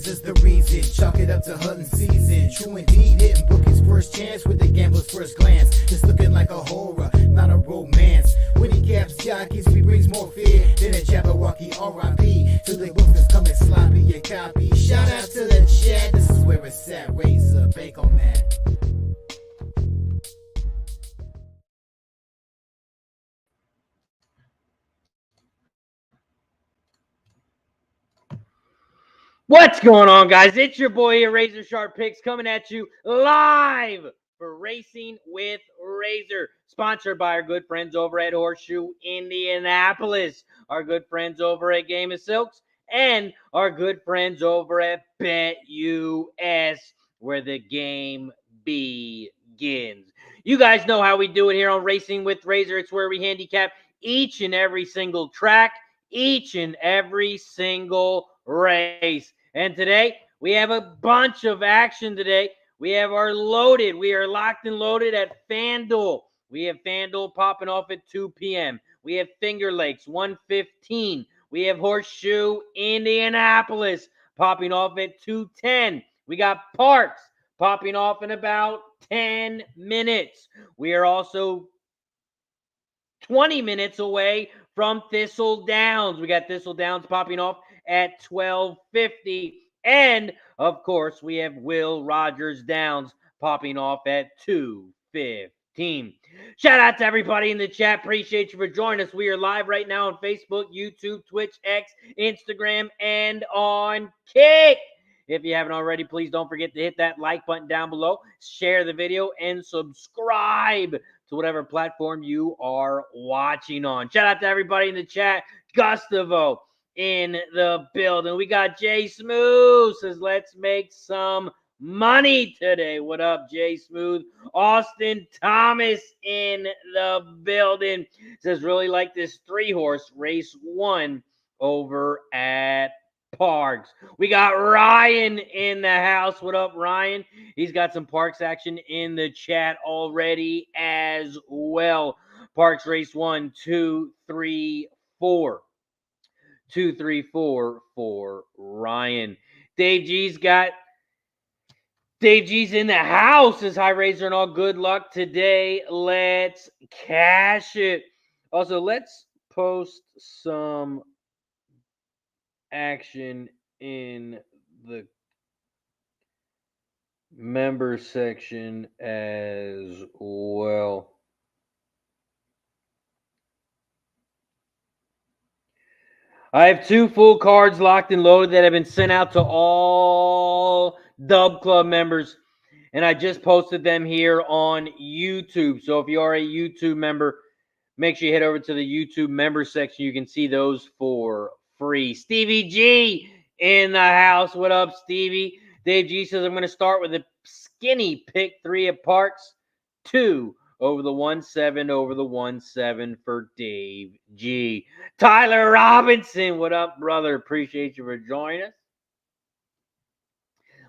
Razor's the reason. Chalk it up to hunting season. True indeed, hitting book his first chance with the gambler's first glance. It's looking like a horror, not a romance. When he caps jockeys, he brings more fear than a Jabberwocky R.I.P. To the books that's coming sloppy, your copy. Shout out to the chat, this is where it's at. Razor, bake on that. What's going on, guys? It's your boy here, RazorSharpPicks, coming at you live for Racing with Razor, sponsored by our good friends over at Horseshoe Indianapolis, our good friends over at Game of Silks, and our good friends over at BetUS, where the game begins. You guys know how we do it here on Racing with Razor. It's where we handicap each and every single track, each and every single race. And today, we have a bunch of action today. We are locked and loaded at Fan Duel. We have Fan Duel popping off at 2 p.m. We have Finger Lakes, 1:15. We have Horseshoe Indianapolis popping off at 2:10. We got Parx popping off in about 10 minutes. We are also 20 minutes away from Thistle Downs. We got Thistle Downs popping off at 12:50. And, of course, we have Will Rogers Downs popping off at 2:15. Shout out to everybody in the chat. Appreciate you for joining us. We are live right now on Facebook, YouTube, Twitch, X, Instagram, and on Kick. If you haven't already, please don't forget to hit that like button down below, share the video, and subscribe to whatever platform you are watching on. Shout out to everybody in the chat. Gustavo in the building. We got Jay Smooth says, let's make some money today. What up, Jay Smooth? Austin Thomas in the building says, really like this 3-horse race 1 over at Parx. We got Ryan in the house. What up, Ryan? He's got some Parx action in the chat already as well. Parx race 1, 2, 3, 4. 2, 3, 4 for Ryan. Dave G's in the house. Says, hi, Razor, and all good luck today. Let's cash it. Also, let's post some action in the member section as well. I have 2 full cards locked and loaded that have been sent out to all Dub Club members, and I just posted them here on YouTube. So if you are a YouTube member, make sure you head over to the YouTube member section. You can see those for free. Stevie G in the house. What up, Stevie? Dave G says, I'm going to start with a skinny pick 3 at Parx, 2 over the 1-7 over the 1-7 for Dave G. Tyler Robinson, what up, brother? Appreciate you for joining us.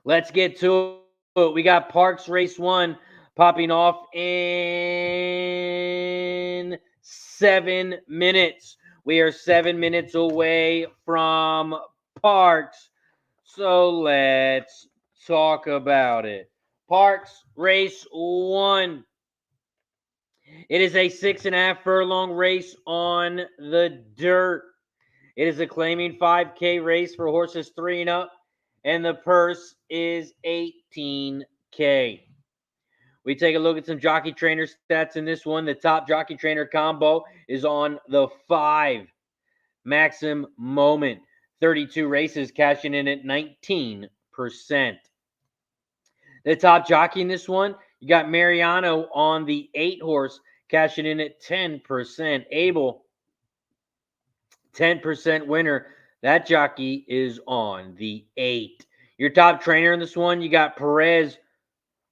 Let's get to it. We got Parx race 1 popping off in 7 minutes. We are 7 minutes away from Parx, so let's talk about it. Parx race 1. It is a 6.5 furlong race on the dirt. It is a claiming 5K race for horses 3 and up, and the purse is $18K. We take a look at some jockey trainer stats in this one. The top jockey trainer combo is on the 5. Maxim Moment, 32 races, cashing in at 19%. The top jockey in this one, you got Mariano on the 8-horse, cashing in at 10%. Abel, 10% winner. That jockey is on the 8. Your top trainer in this one, you got Perez,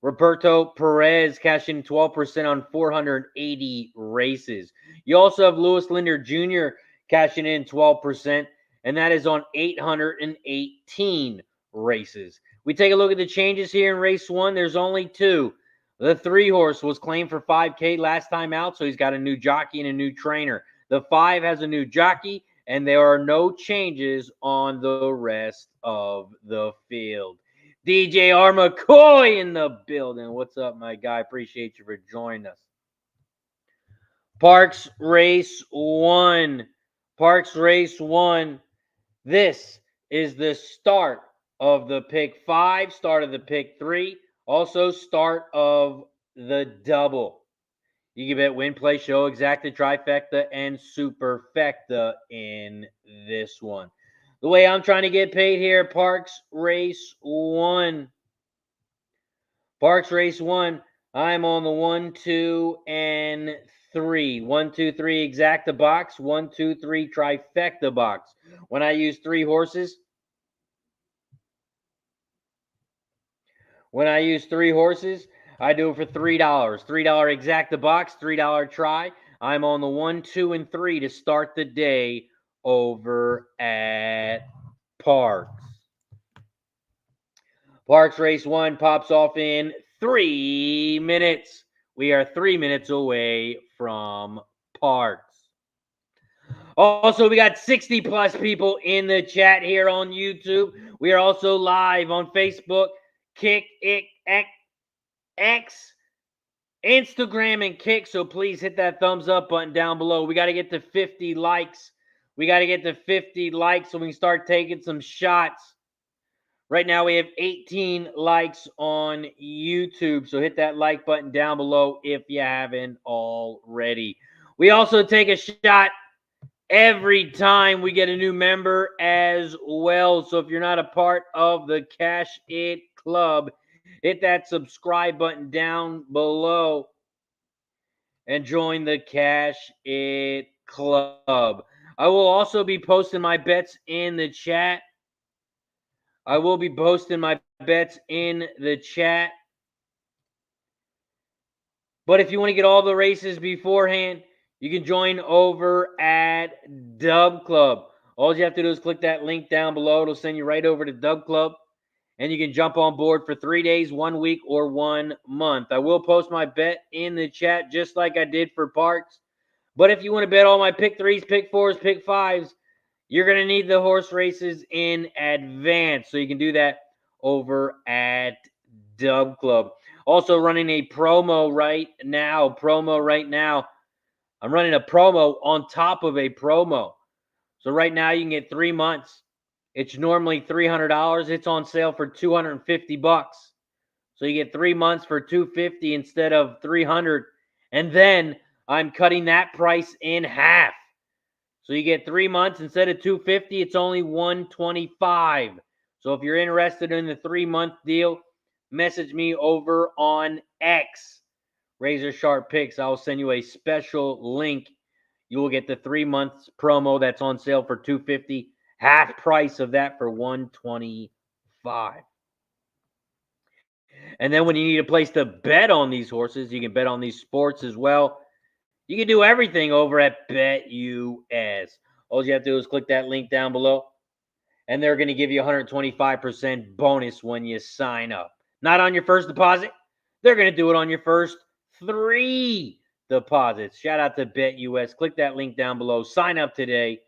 Roberto Perez, cashing in 12% on 480 races. You also have Lewis Linder Jr. cashing in 12%, and that is on 818 races. We take a look at the changes here in race 1. There's only 2. The 3-horse was claimed for $5K last time out, so he's got a new jockey and a new trainer. The 5 has a new jockey and there are no changes on the rest of the field. DJ R. McCoy in the building. What's up, my guy? Appreciate you for joining us. Parx Race 1. Parx Race 1. This is the start of the pick 5, start of the pick 3, also start of the double. You can bet win, play, show, exacta, trifecta, and superfecta in this one. The way I'm trying to get paid here, Parx Race 1. Parx Race 1, I'm on the 1, 2, and 3. 1, 2, 3 exacta box, 1, 2, 3 trifecta box. When I use 3 horses, I do it for $3. $3 exacta box, $3 try. I'm on the 1, 2, and 3 to start the day over at Parx. Parx Race 1 pops off in 3 minutes. We are 3 minutes away from Parx. Also, we got 60 plus people in the chat here on YouTube. We are also live on Facebook, Kick, X, Instagram, and Kick. So please hit that thumbs up button down below. We got to get to 50 likes. We got to get to 50 likes so we can start taking some shots. Right now we have 18 likes on YouTube. So hit that like button down below if you haven't already. We also take a shot every time we get a new member as well. So if you're not a part of the Cash It Club, hit that subscribe button down below and join the Cash It Club. I will also be posting my bets in the chat. But if you want to get all the races beforehand, you can join over at Dub Club. All you have to do is click that link down below. It'll send you right over to Dub Club. And you can jump on board for 3 days, 1 week, or 1 month. I will post my bet in the chat just like I did for Parx. But if you want to bet all my pick 3s, pick 4s, pick 5s, you're going to need the horse races in advance. So you can do that over at Dub Club. Also running a promo right now. I'm running a promo on top of a promo. So right now you can get 3 months. It's normally $300. It's on sale for $250. So you get 3 months for $250 instead of $300. And then I'm cutting that price in half. So you get 3 months instead of $250. It's only $125. So if you're interested in the 3-month deal, message me over on X, RazorSharpPicks. I'll send you a special link. You will get the 3 months promo that's on sale for $250. Half price of that for $125. And then when you need a place to bet on these horses, you can bet on these sports as well. You can do everything over at BetUS. All you have to do is click that link down below, and they're going to give you 125% bonus when you sign up. Not on your first deposit. They're going to do it on your first 3 deposits. Shout out to BetUS. Click that link down below. Sign up today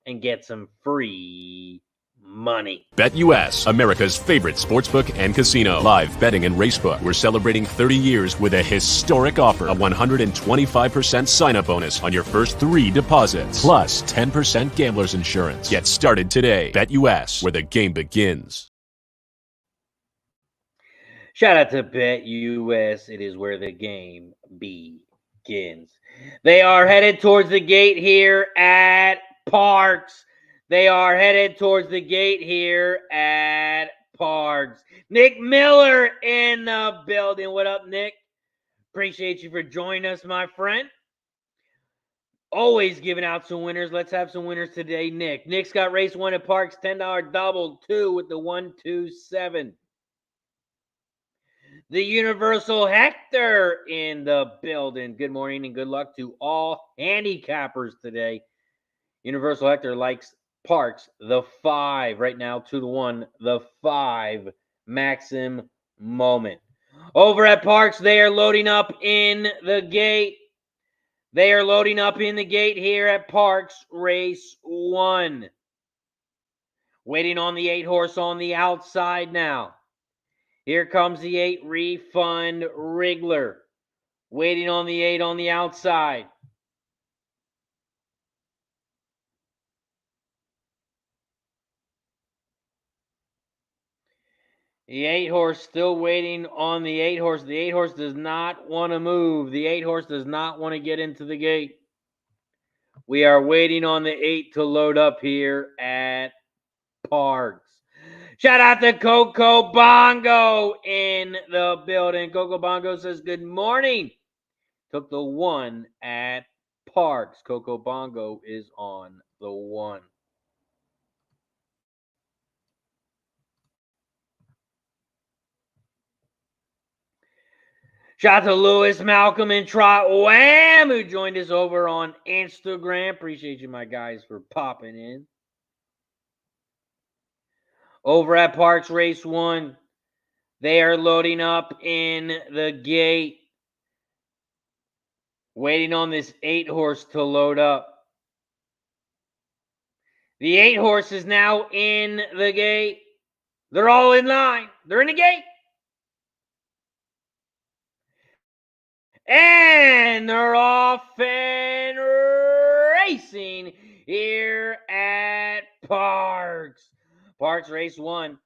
and get some free money. BetUS, America's favorite sportsbook and casino. Live betting and racebook. We're celebrating 30 years with a historic offer. A 125% sign-up bonus on your first 3 deposits. Plus 10% gambler's insurance. Get started today. BetUS, where the game begins. Shout out to BetUS. It is where the game begins. They are headed towards the gate here at Parx. Nick Miller in the building. What up, Nick? Appreciate you for joining us, my friend. Always giving out some winners. Let's have some winners today, Nick. Nick's got race 1 at Parx, $10 double 2 with the 127. The Universal Hector in the building. Good morning and good luck to all handicappers today. Universal Hector likes Parx, the 5 right now, 2-1, the 5 Maxim Moment. Over at Parx, they are loading up in the gate. They are loading up in the gate here at Parx Race 1. Waiting on the 8 horse on the outside now. Here comes the 8 Refund Wriggler. Waiting on the 8 on the outside. The 8 horse still waiting on the 8 horse. The 8 horse does not want to move. The 8 horse does not want to get into the gate. We are waiting on the 8 to load up here at Parx. Shout out to Coco Bongo in the building. Coco Bongo says, good morning. Took the 1 at Parx. Coco Bongo is on the 1. Shout out to Lewis, Malcolm, and Trot Wham, who joined us over on Instagram. Appreciate you, my guys, for popping in. Over at Parx Race 1, they are loading up in the gate. Waiting on this 8 horse to load up. The 8 horse is now in the gate. They're all in line. They're in the gate. And they're off and racing here at Parx. Parx Race 1.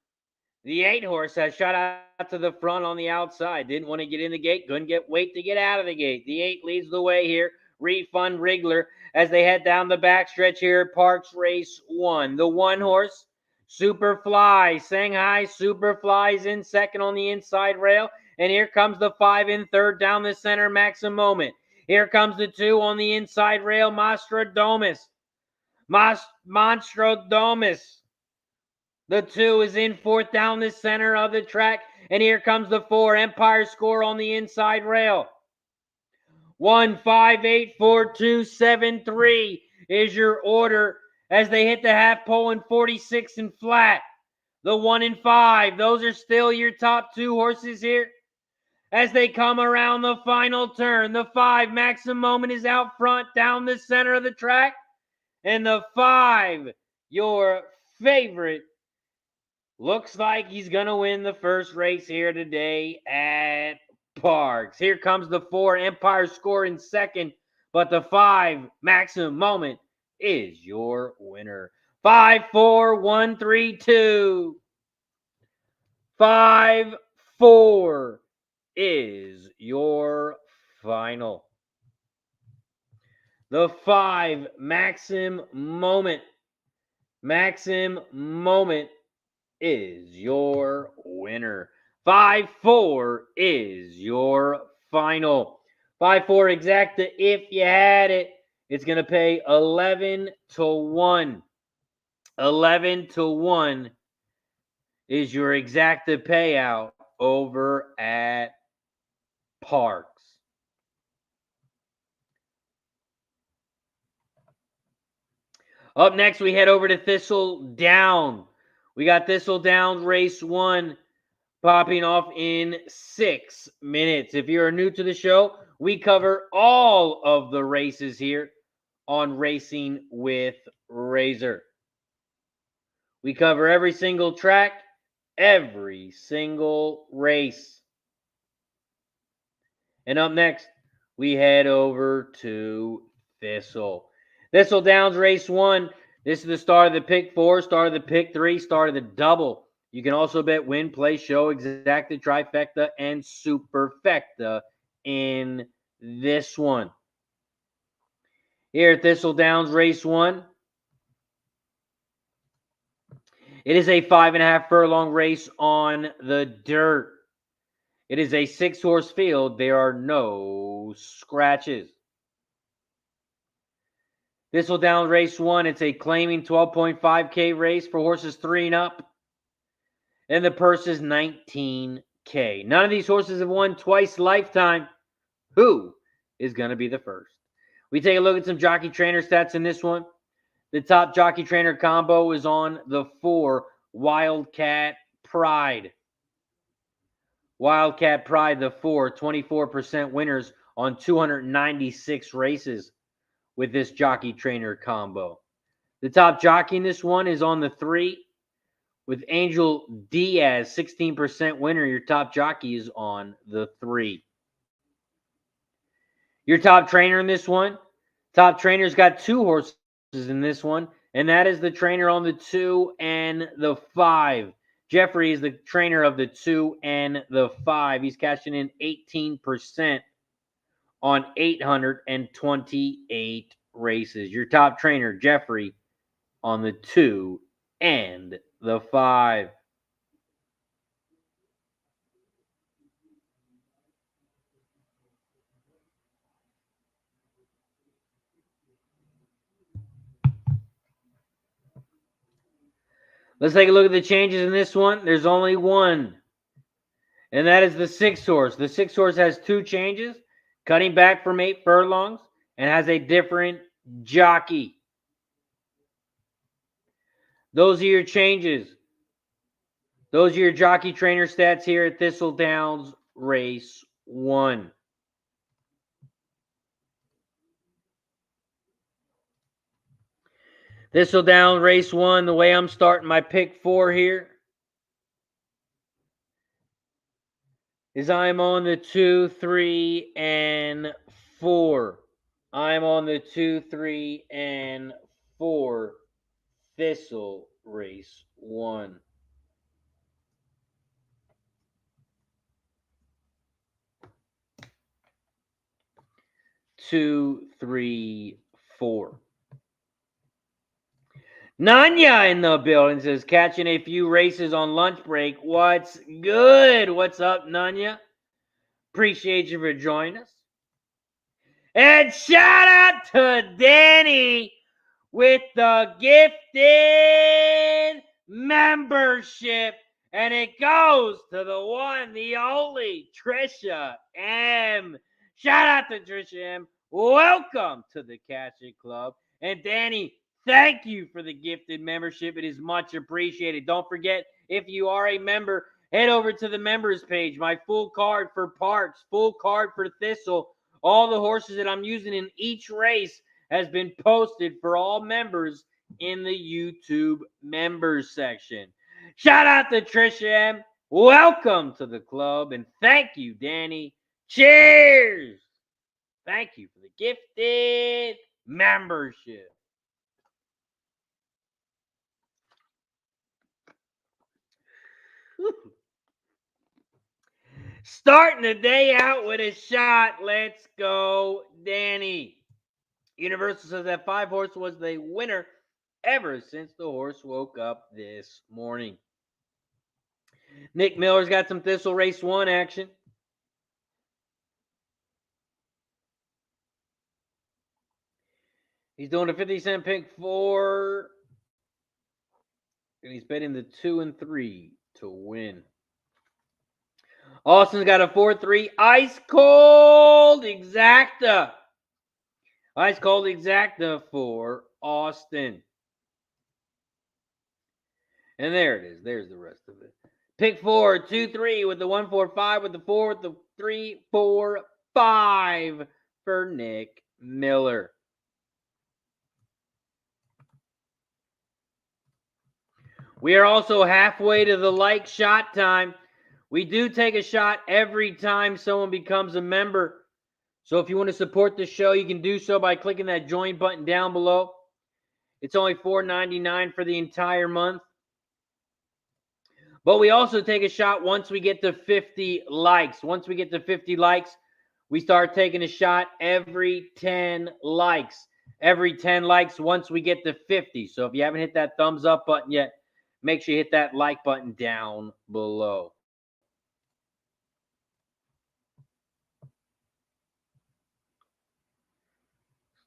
The 8 horse has shot out to the front on the outside. Didn't want to get in the gate. Couldn't wait to get out of the gate. The 8 leads the way here. Refund Wriggler as they head down the backstretch here at Parx Race 1. The 1 horse, Superfly. Shanghai Superfly's in second on the inside rail. And here comes the 5 in third down the center, Maxim Moment. Here comes the 2 on the inside rail, Monstrodomus. The 2 is in fourth down the center of the track. And here comes the 4, Empire Score on the inside rail. 1, 5, 8, 4, 2, 7, 3 is your order as they hit the half pole in 46 and flat. The 1 and 5, those are still your top 2 horses here. As they come around the final turn, the 5, Maxim Moment, is out front down the center of the track. And the 5, your favorite, looks like he's going to win the first race here today at Parx. Here comes the 4, Empire Score, in second. But the 5, Maxim Moment, is your winner. 5, 4, 1, 3, 2. 5, 4 is your final. The 5, Maxim Moment. Maxim Moment is your winner. 5, 4 is your final. 5, 4 exacta. If you had it, it's going to pay 11 to 1. 11 to 1 is your exacta payout over at Parx. Up next, we head over to Thistledown. We got Thistledown Race 1 popping off in 6 minutes. If you're new to the show, we cover all of the races here on Racing with Razor. We cover every single track, every single race. And up next, we head over to Thistledowns Race 1. This is the start of the pick 4, start of the pick 3, start of the double. You can also bet win, play, show, exacta, trifecta, and superfecta in this one. Here at Thistledowns Race 1, it is a 5.5 furlong race on the dirt. It is a 6-horse field. There are no scratches. Thistledown Race 1, it's a claiming 12.5K race for horses 3 and up. And the purse is $19K. None of these horses have won twice lifetime. Who is going to be the first? We take a look at some jockey trainer stats in this one. The top jockey trainer combo is on the 4, Wildcat Pride. Wildcat Pride, the 4, 24% winners on 296 races with this jockey trainer combo. The top jockey in this one is on the 3 with Angel Diaz, 16% winner. Your top jockey is on the 3. Your top trainer in this one, top trainer's got 2 horses in this one, and that is the trainer on the 2 and the 5. Jeffrey is the trainer of the 2 and the 5. He's cashing in 18% on 828 races. Your top trainer, Jeffrey, on the 2 and the 5. Let's take a look at the changes in this one. There's only one, and that is the 6 horse. The 6 horse has 2 changes, cutting back from 8 furlongs, and has a different jockey. Those are your changes. Those are your jockey trainer stats here at Thistle Downs Race 1. Thistledown Race 1, the way I'm starting my pick 4 here is I'm on the 2, 3, and 4. I'm on the 2, 3, and 4 Thistle Race 1. Two, 3, 4. Nanya in the building says, catching a few races on lunch break. What's good? What's up, Nanya? Appreciate you for joining us. And shout out to Danny with the gifted membership. And it goes to the one, the only, Trisha M. Shout out to Trisha M. Welcome to the Catch It Club. And Danny, thank you for the gifted membership. It is much appreciated. Don't forget, if you are a member, head over to the members page. My full card for Parx, full card for Thistle. All the horses that I'm using in each race has been posted for all members in the YouTube members section. Shout out to Trisha M. Welcome to the club. And thank you, Danny. Cheers. Thank you for the gifted membership. Starting the day out with a shot. Let's go, Danny. Universal says that 5 horse was the winner ever since the horse woke up this morning. Nick Miller's got some Thistle Race 1 action. He's doing a 50-cent pick 4. And he's betting the 2 and 3 to win. Austin's got a 4-3 ice cold exacta. Ice cold exacta for Austin. And there it is. There's the rest of it. Pick 4, 2, 3 with the 1, 4, 5 with the 4 with the 3, 4, 5 for Nick Miller. We are also halfway to the like shot time. We do take a shot every time someone becomes a member. So if you want to support the show, you can do so by clicking that join button down below. It's only $4.99 for the entire month. But we also take a shot once we get to 50 likes. Once we get to 50 likes, we start taking a shot every 10 likes. Every 10 likes once we get to 50. So if you haven't hit that thumbs up button yet, make sure you hit that like button down below.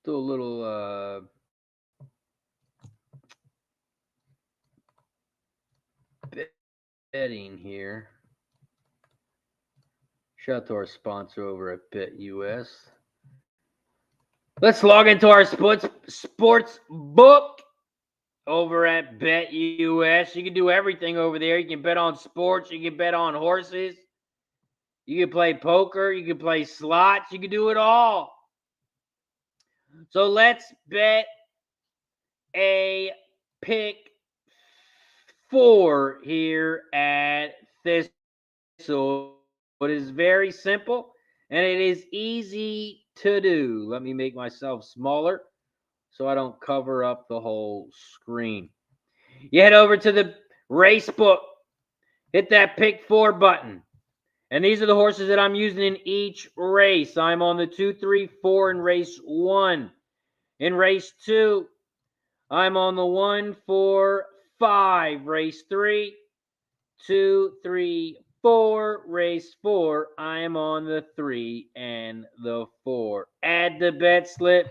Still a little betting here. Shout out to our sponsor over at BetUS. Let's log into our sports book over at BetUS. You can do everything over there. You can bet on sports. You can bet on horses. You can play poker. You can play slots. You can do it all. So let's bet a pick 4 here at Thistle. It is very simple and it is easy to do. Let me make myself smaller so I don't cover up the whole screen. You head over to the race book, hit that pick 4 button. And these are the horses that I'm using in each race. I'm on the 2, 3, 4 in race 1. In race 2, I'm on the 1, 4, 5. Race 3, 2, 3, 4. Race 4, I am on the 3 and the 4. Add the bet slip.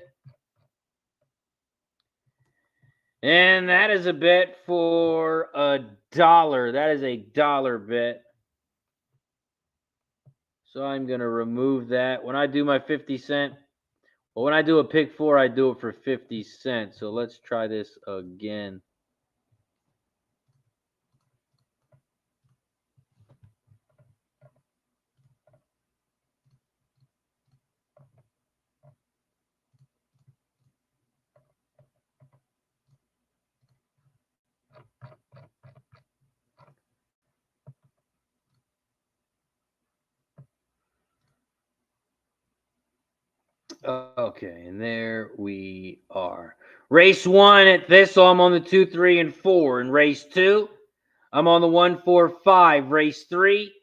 And that is a bet for $1. That is a $1 bet. So I'm going to remove that. When I do my 50 cent, well, when I do a pick 4, I do it for 50 cents. So let's try this again. Okay, and there we are. Race 1 at Thistle, I'm on the 2, 3, and 4. In race 2, I'm on the 1, 4, 5. Race 3,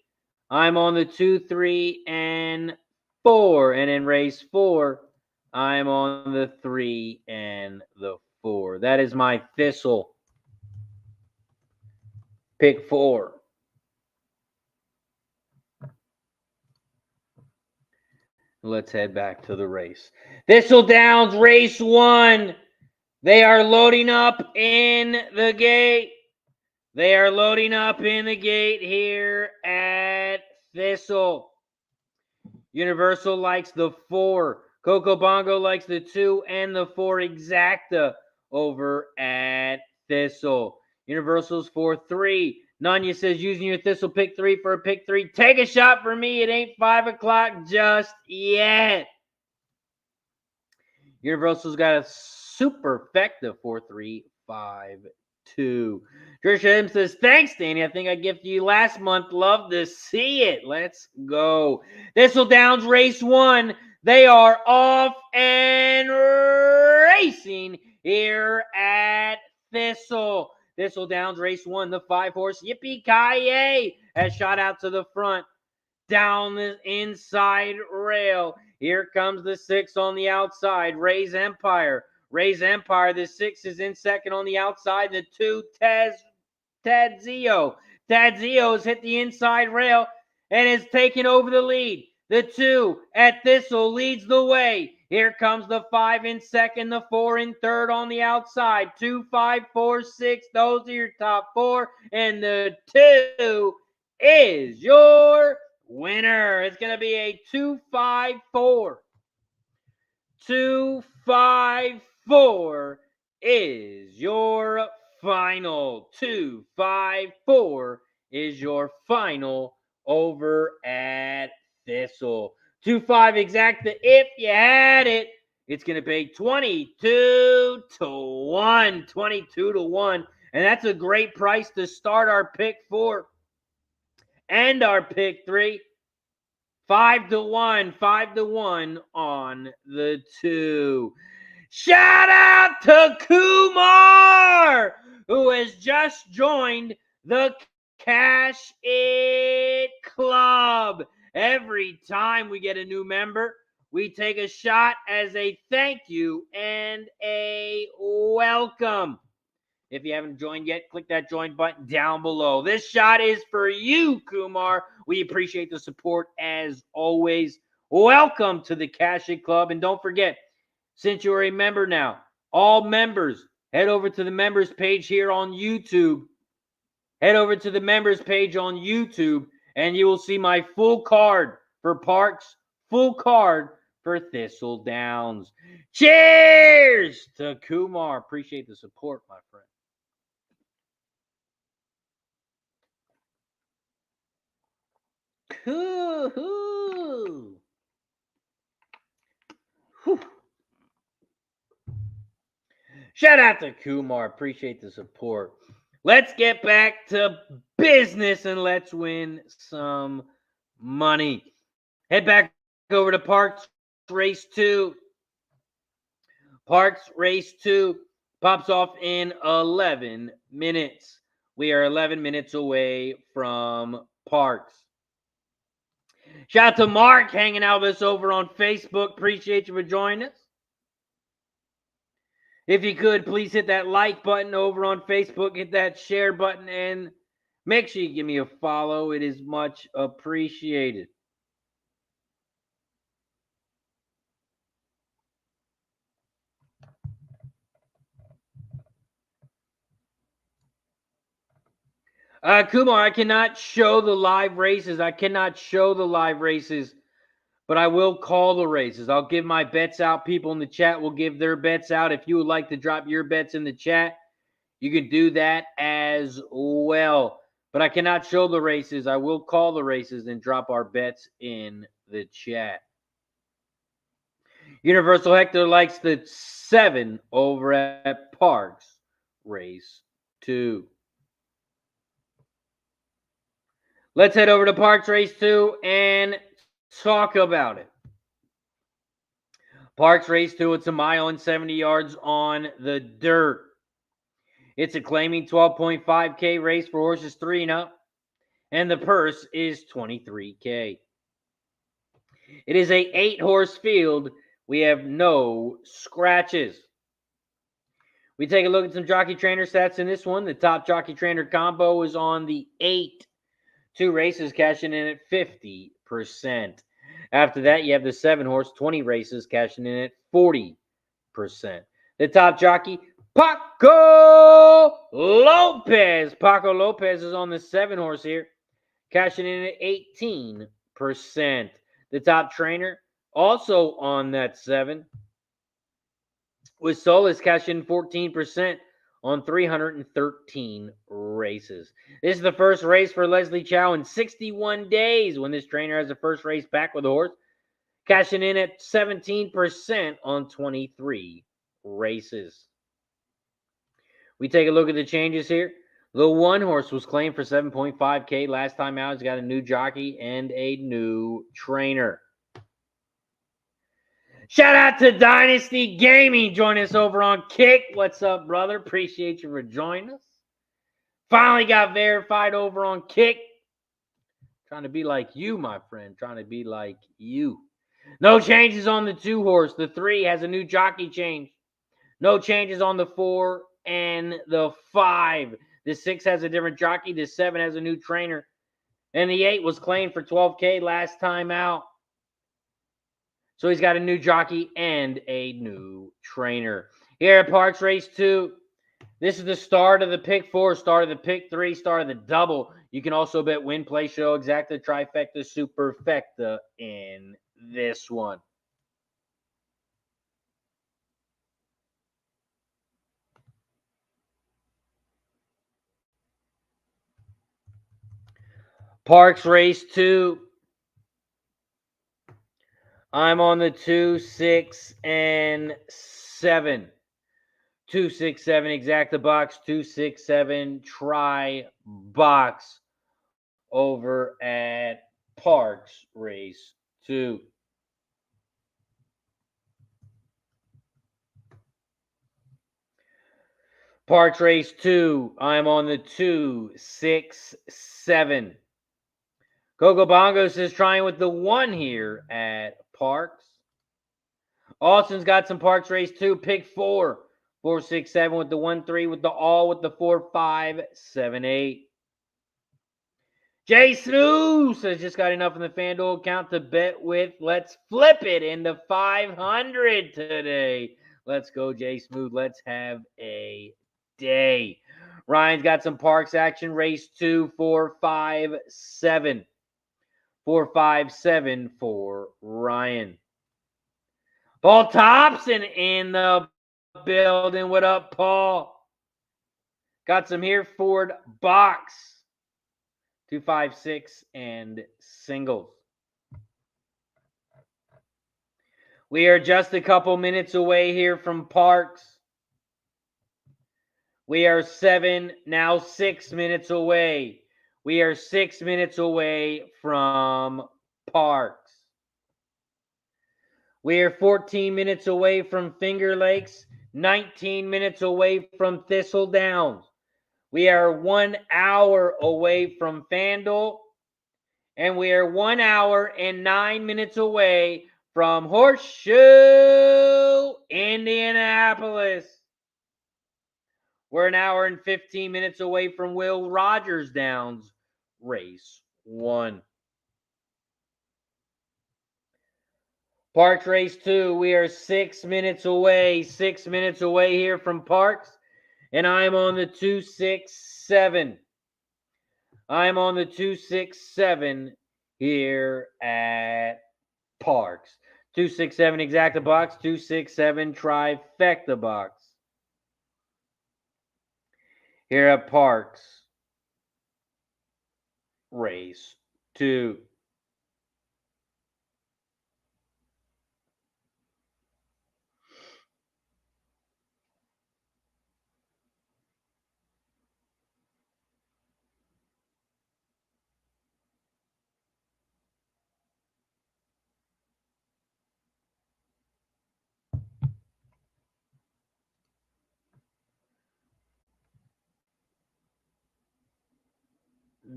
I'm on the 2, 3, and 4. And in race 4, I'm on the 3 and the 4. That is my Thistle pick 4. Let's head back to the race. Thistle Downs, race 1. They are loading up in the gate. They are loading up in the gate here at Thistle. Universal likes the 4. Coco Bongo likes the 2 and the 4 exacta over at Thistle. Universal's 4-3. Nanya says using your Thistle pick 3 for a pick 3. Take a shot for me. It ain't 5 o'clock just yet. Universal's got a super effective 4-3-5-2. Trisha M says, thanks, Danny. I think I gifted you last month. Love to see it. Let's go. Thistle Downs race 1. They are off and racing here at Thistle. Thistle Downs race 1. The 5-horse Yippee-Ki-Yay has shot out to the front. Down the inside rail. Here comes the 6 on the outside. Ray's Empire. Ray's Empire. The 6 is in second on the outside. The 2, Tadzio. Tadzio has hit the inside rail and is taking over the lead. The 2 at Thistle leads the way. Here comes the 5 in second, the 4 in third on the outside. 2, 5, 4, 6. Those are your top 4. And the 2 is your winner. It's going to be a 2-5-4. 2-5-4 is your final. 2-5-4 is your final over at Thistle. 2-5 exacta. If you had it, it's going to pay 22 to 1. 22 to 1. And that's a great price to start our pick 4 and our pick 3. 5 to 1. 5 to 1 on the 2. Shout out to Kumar, who has just joined the Cash It Club. Every time we get a new member, we take a shot as a thank you and a welcome. If you haven't joined yet, click that join button down below. This shot is for you, Kumar. We appreciate the support as always. Welcome to the Cash It Club. And don't forget, since you're a member now, all members, head over to the members page here on YouTube. Head over to the members page on YouTube, and you will see my full card for Parx, full card for Thistle Downs. Cheers to Kumar. Appreciate the support, my friend. Whew. Whew. Shout out to Kumar. Appreciate the support. Let's get back to business and let's win some money. Head back over to Parx Race 2. Parx Race 2 pops off in 11 minutes. We are 11 minutes away from Parx. Shout out to Mark hanging out with us over on Facebook. Appreciate you for joining us. If you could, please hit that like button over on Facebook. Hit that share button and make sure you give me a follow. It is much appreciated. Kumar, I cannot show the live races. But I will call the races. I'll give my bets out. People in the chat will give their bets out. If you would like to drop your bets in the chat, you can do that as well. But I cannot show the races. I will call the races and drop our bets in the chat. Universal Hector likes the 7 over at Parx Race 2. Let's head over to Parx Race 2 and talk about it. Parx Race 2, it's a mile and 70 yards on the dirt. It's a claiming 12.5K race for horses 3 and up, and the purse is $23K. It is a 8-horse field. We have no scratches. We take a look at some jockey trainer stats in this one. The top jockey trainer combo is on the 8. 2 races cashing in at 50%. After that, you have the 7-horse, 20 races cashing in at 40%. The top jockey, Paco Lopez. Paco Lopez is on the 7-horse here, cashing in at 18%. The top trainer, also on that 7, with Solis cashing 14%. On 313 races. This is the first race for Leslie Chow in 61 days when this trainer has the first race back with a horse, cashing in at 17% on 23 races. We take a look at the changes here. The 1-horse was claimed for 7.5K last time out. He's got a new jockey and a new trainer. Shout out to Dynasty Gaming. Join us over on Kick. What's up, brother? Appreciate you for joining us. Finally got verified over on Kick. Trying to be like you, my friend. Trying to be like you. No changes on the 2-horse. The 3 has a new jockey change. No changes on the 4 and the 5. The 6 has a different jockey. The 7 has a new trainer. And the 8 was claimed for 12K last time out. So he's got a new jockey and a new trainer. Here at Parx Race 2, this is the start of the pick 4, start of the pick 3, start of the double. You can also bet win, play, show, exacta, trifecta, superfecta in this one. Parx Race 2. I'm on the 2, 6, and 7. 2, 6, 7 exacta box, 2, 6, 7 try box over at Parx Race 2. Parx Race 2, I'm on the 2, 6, 7. Coco Bongos is trying with the 1 here at Parx. Austin's got some Parx Race 2, pick 4. 4, 6, 7 with the 1, 3 with the all with the 4, 5, 7, 8. Jay Snooze has just got enough in the Fan Duel account to bet with. Let's flip it into 500 today. Let's go, Jay Smooth. Let's have a day. Ryan's got some Parx action. Race 2, 4, 5, 7. 4, 5, 7 for Ryan. Paul Thompson in the building. What up, Paul? Got some here. Ford box. 2, 5, 6, and singles. We are just a couple minutes away here from Parx. We are 6 minutes away. We are 6 minutes away from Parx. We are 14 minutes away from Finger Lakes, 19 minutes away from Thistle Downs. We are 1 hour away from Fan Duel, and we are 1 hour and 9 minutes away from Horseshoe Indianapolis. We're 1 hour and 15 minutes away from Will Rogers Downs, race 1. Parx race 2, we are 6 minutes away. 6 minutes away here from Parx, and I'm on the 267. I'm on the 267 here at Parx. 267 exacta box, 267 trifecta box. Here at Parx, race 2.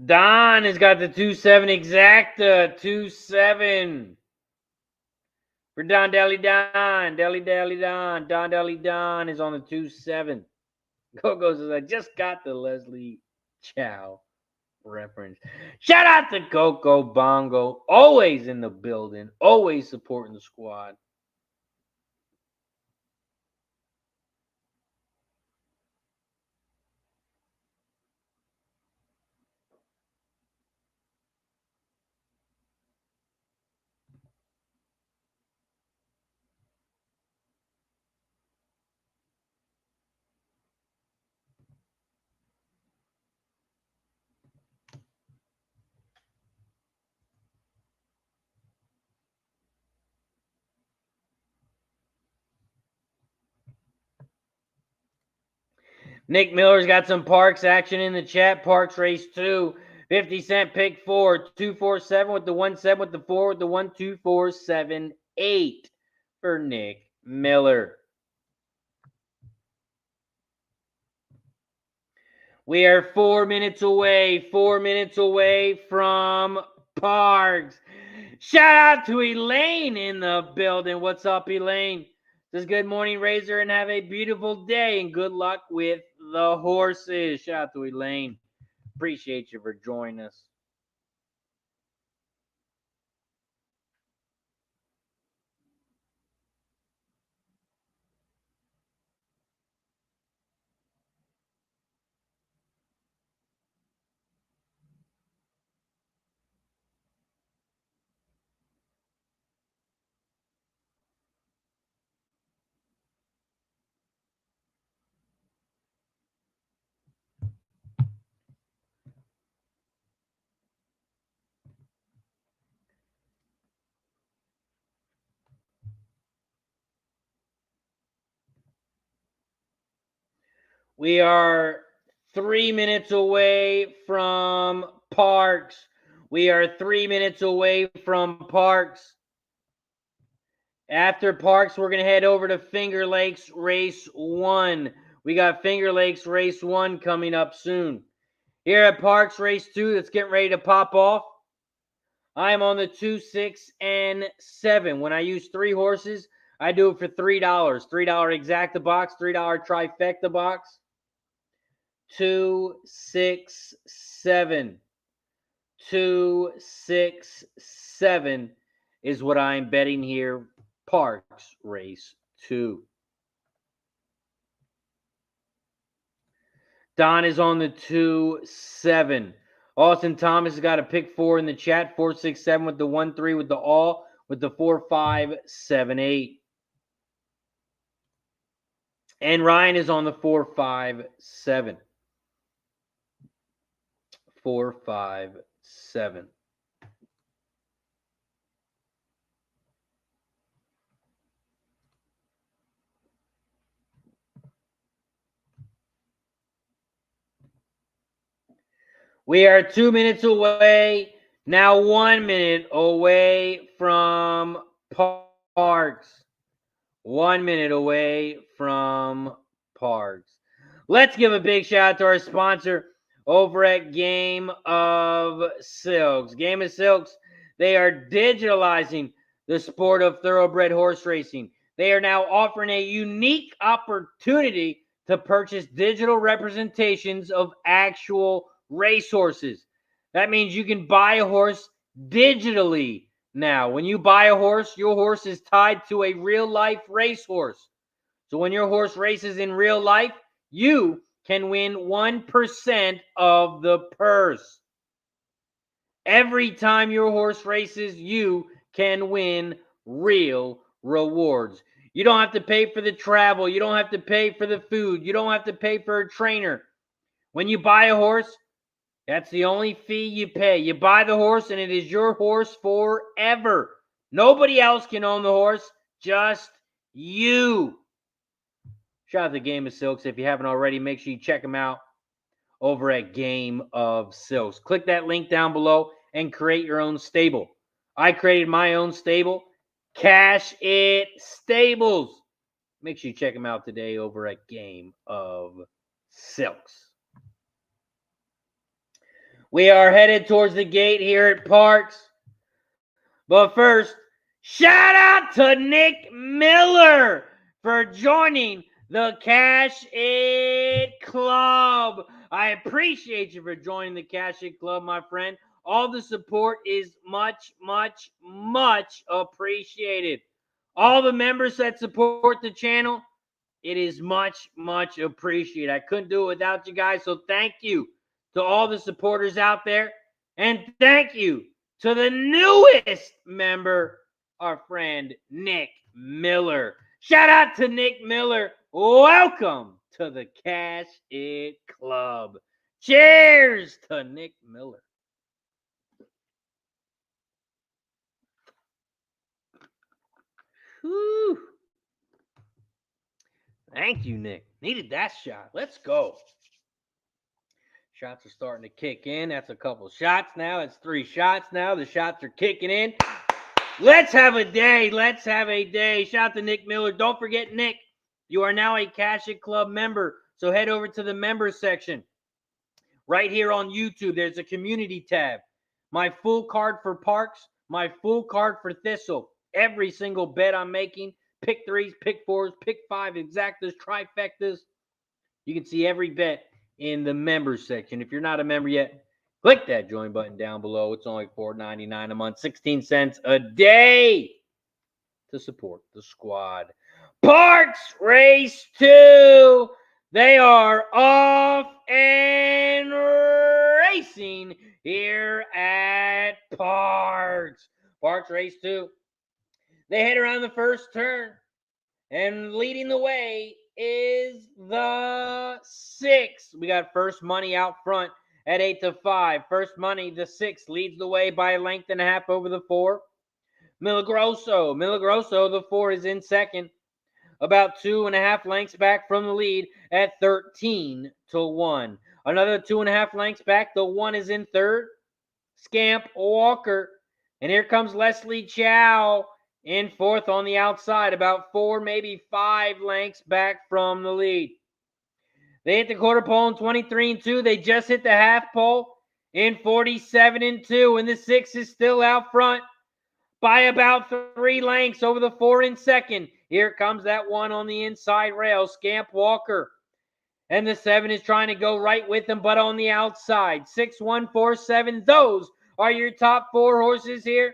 Don has got the 2-7 exacta. 2-7 for Don Deli Don. Deli Don. Don Deli Don is on the 2-7. Coco says, I just got the Leslie Chow reference. Shout out to Coco Bongo. Always in the building. Always supporting the squad. Nick Miller's got some Parx action in the chat. Parx race 2. 50-cent pick 4. 247 with the 1-7 with the 4 with the 1, 2, 4, 7, 8 for Nick Miller. We are 4 minutes away. 4 minutes away from Parx. Shout out to Elaine in the building. What's up, Elaine? Says good morning, Razor, and have a beautiful day and good luck with the horses. Shout out to Elaine. Appreciate you for joining us. We are 3 minutes away from Parx. We are 3 minutes away from Parx. After Parx, we're going to head over to Finger Lakes Race 1. We got Finger Lakes Race 1 coming up soon. Here at Parx Race 2, that's getting ready to pop off. I am on the 2, 6, and 7. When I use 3 horses, I do it for $3. $3 exacta box, $3 trifecta box. 2, 6, 7. 2, 6, 7 is what I'm betting here. Parx race 2. Don is on the 2, 7. Austin Thomas has got a pick 4 in the chat. 4, 6, 7 with the 1, 3 with the all with the 4, 5, 7, 8. And Ryan is on the 4, 5, 7. 4, 5, 7. We are 2 minutes away. Now 1 minute away from Parx. 1 minute away from Parx. Let's give a big shout out to our sponsor over at Game of Silks. Game of Silks, they are digitalizing the sport of thoroughbred horse racing. They are now offering a unique opportunity to purchase digital representations of actual racehorses. That means you can buy a horse digitally now. When you buy a horse, your horse is tied to a real-life racehorse. So when your horse races in real life, you can win 1% of the purse. Every time your horse races, you can win real rewards. You don't have to pay for the travel. You don't have to pay for the food. You don't have to pay for a trainer. When you buy a horse, that's the only fee you pay. You buy the horse, and it is your horse forever. Nobody else can own the horse, just you. Shout out to Game of Silks. If you haven't already, make sure you check them out over at Game of Silks. Click that link down below and create your own stable. I created my own stable, Cash It Stables. Make sure you check them out today over at Game of Silks. We are headed towards the gate here at Parx. But first, shout out to Nick Miller for joining the Cash It Club. I appreciate you for joining the Cash It Club, my friend. All the support is much, much, much appreciated. All the members that support the channel, it is much, much appreciated. I couldn't do it without you guys, so thank you to all the supporters out there. And thank you to the newest member, our friend Nick Miller. Shout out to Nick Miller. Welcome to the Cash It Club. Cheers to Nick Miller. Whew. Thank you, Nick. Needed that shot. Let's go. Shots are starting to kick in. That's a couple shots now. It's 3 shots now. The shots are kicking in. Let's have a day. Let's have a day. Shout out to Nick Miller. Don't forget, Nick, you are now a Cash It Club member. So head over to the members section. Right here on YouTube, there's a community tab. My full card for Parx, my full card for Thistle. Every single bet I'm making. Pick 3s, pick 4s, pick 5, exactas, trifectas. You can see every bet in the members section. If you're not a member yet, click that join button down below. It's only $4.99 a month, 16 cents a day to support the squad. Parx Race 2. They are off and racing here at Parx. Parx Race 2. They head around the first turn, and leading the way is the 6. We got first money out front at 8-5. First money, the 6 leads the way by a length and a half over the 4. Milagroso, the 4 is in second, about 2.5 lengths back from the lead at 13-1. Another 2.5 lengths back. The 1 is in third. Scamp Walker, and here comes Leslie Chow in fourth on the outside, about 4, maybe 5 lengths back from the lead. They hit the quarter pole in 23-2. They just hit the half pole in 47-2, and the 6 is still out front by about 3 lengths over the 4 in second. Here comes that 1 on the inside rail, Scamp Walker. And the 7 is trying to go right with him, but on the outside. 6, 1, 4, 7. Those are your top 4 horses here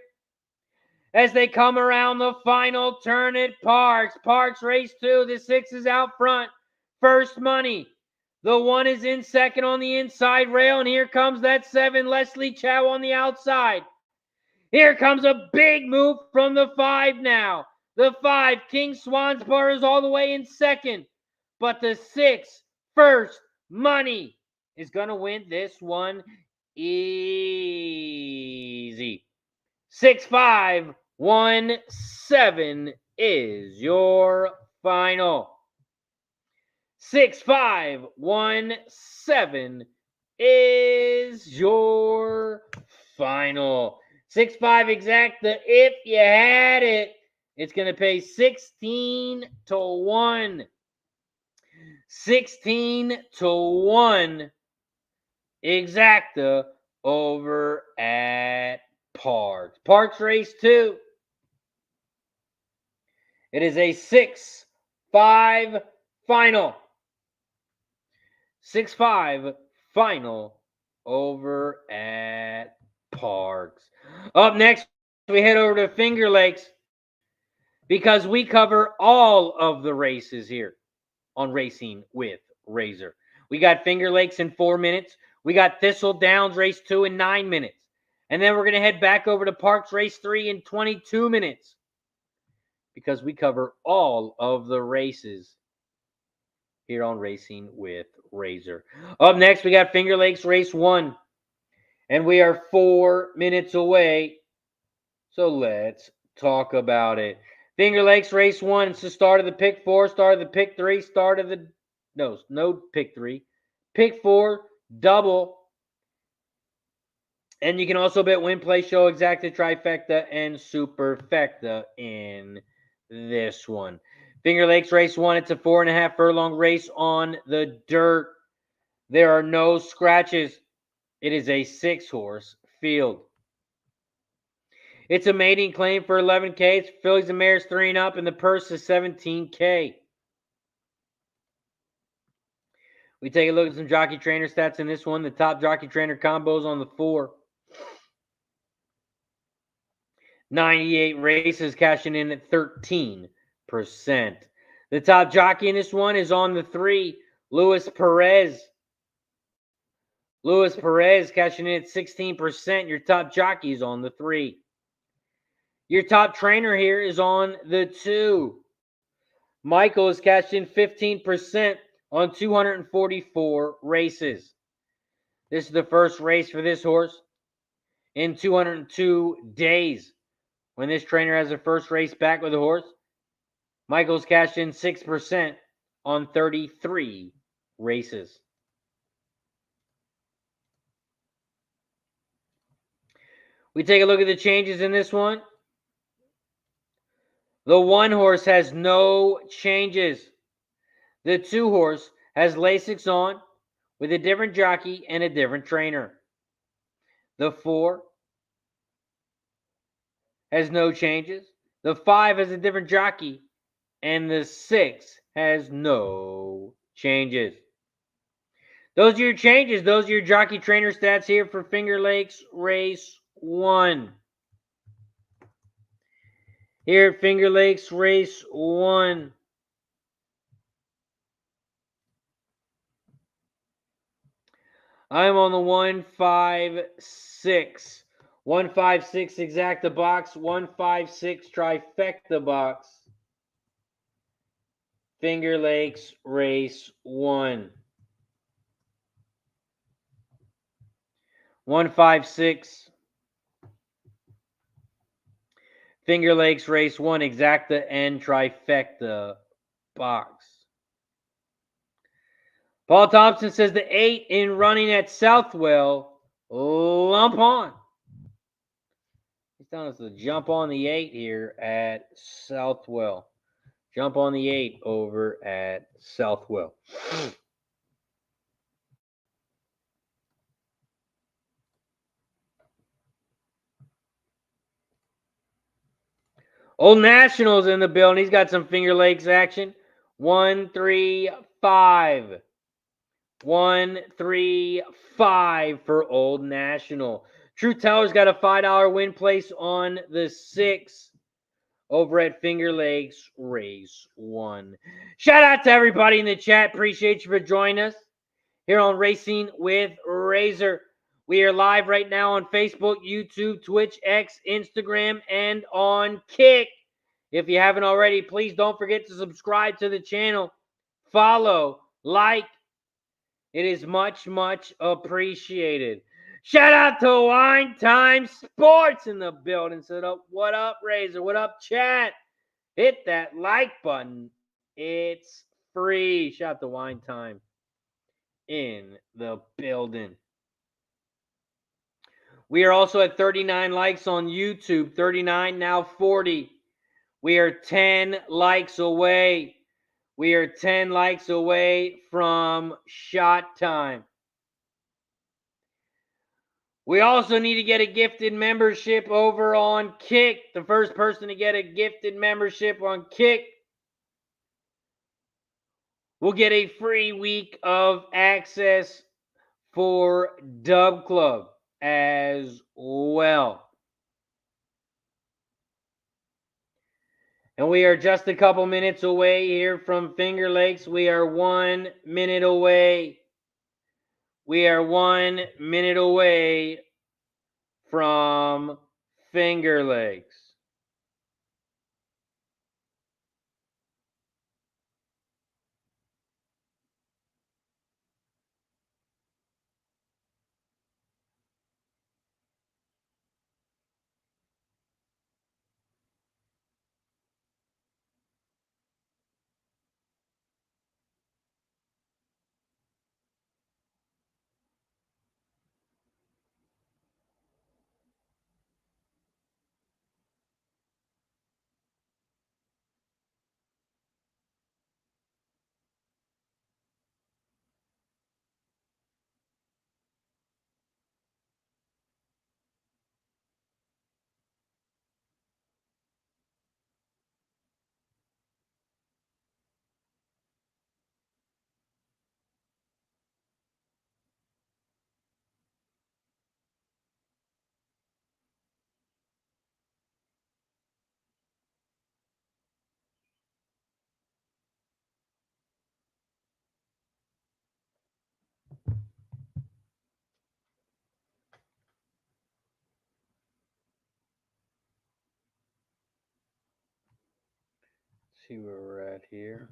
as they come around the final turn at Parx. Parx Race 2. The 6 is out front. First money. The 1 is in second on the inside rail, and here comes that 7, Leslie Chow on the outside. Here comes a big move from the 5 now. The 5, King Swansborough, is all the way in second. But the 6, First Money, is going to win this one Easy. 6517 is your final. 6517 is your final. 6-5 exacta. If you had it, it's going to pay 16-1. 16-1 exacta over at Parx. Parx Race 2. It is a 6-5 final. 6-5 final over at Parx. Up next, we head over to Finger Lakes because we cover all of the races here on Racing with Razor. We got Finger Lakes in 4 minutes. We got Thistle Downs Race 2 in 9 minutes. And then we're going to head back over to Parx Race 3 in 22 minutes because we cover all of the races here on Racing with Razor. Up next, we got Finger Lakes Race 1. And we are 4 minutes away. So let's talk about it. Finger Lakes Race 1. It's the start of the pick 4, start of the pick 3, start of the... No pick 3. Pick 4, double. And you can also bet win, play, show, exacta, trifecta, and superfecta in this one. Finger Lakes Race 1. It's a 4.5 furlong race on the dirt. There are no scratches. It is a 6-horse field. It's a mating claim for $11K. It's fillies and mares 3 and up, and the purse is $17K. We take a look at some jockey trainer stats in this one. The top jockey trainer combos on the 4. 98 races, cashing in at 13%. The top jockey in this one is on the 3, Luis Perez. Luis Perez cashing in at 16%. Your top jockey is on the 3. Your top trainer here is on the 2. Michael has cashed in 15% on 244 races. This is the first race for this horse in 202 days. When this trainer has a first race back with a horse, Michael's cashed in 6% on 33 races. We take a look at the changes in this one. The 1 horse has no changes. The 2 horse has Lasix on with a different jockey and a different trainer. The 4 has no changes. The 5 has a different jockey. And the 6 has no changes. Those are your changes. Those are your jockey trainer stats here for Finger Lakes Race 1. Here at Finger Lakes Race 1. I'm on the 156. 156 exacta box. 156 trifecta box. Finger Lakes Race 1. 156. Finger Lakes Race 1 exacta and trifecta box. Paul Thompson says the 8 in running at Southwell. Lump on. He's telling us to jump on the 8 here at Southwell. Jump on the 8 over at Southwell. Old National's in the building. He's got some Finger Lakes action. 1, 3, 5. 1, 3, 5 for Old National. True Teller's got a $5 win place on the 6 over at Finger Lakes Race 1. Shout out to everybody in the chat. Appreciate you for joining us here on Racing with Razor. We are live right now on Facebook, YouTube, Twitch, X, Instagram, and on Kick. If you haven't already, please don't forget to subscribe to the channel. Follow, like. It is much, much appreciated. Shout out to Wine Time Sports in the building. So, what up, Razor? What up, chat? Hit that like button. It's free. Shout out to Wine Time in the building. We are also at 39 likes on YouTube. 39, now 40. We are 10 likes away. We are 10 likes away from shot time. We also need to get a gifted membership over on Kick. The first person to get a gifted membership on Kick will get a free week of access for Dub Club as well. And we are just a couple minutes away here from Finger Lakes. We are 1 minute away. We are 1 minute away from Finger Lakes. See where we're at here.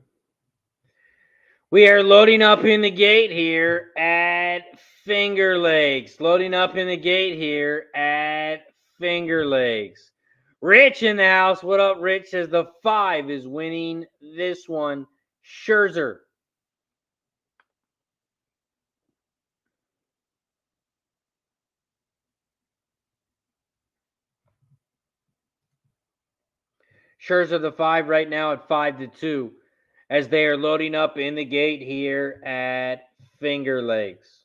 We are loading up in the gate here at Finger Lakes. Loading up in the gate here at Finger Lakes. Rich in the house. What up, Rich? Says the 5 is winning this one. Scherzer. Scherzer the 5 right now at 5-2 as they are loading up in the gate here at Finger Lakes.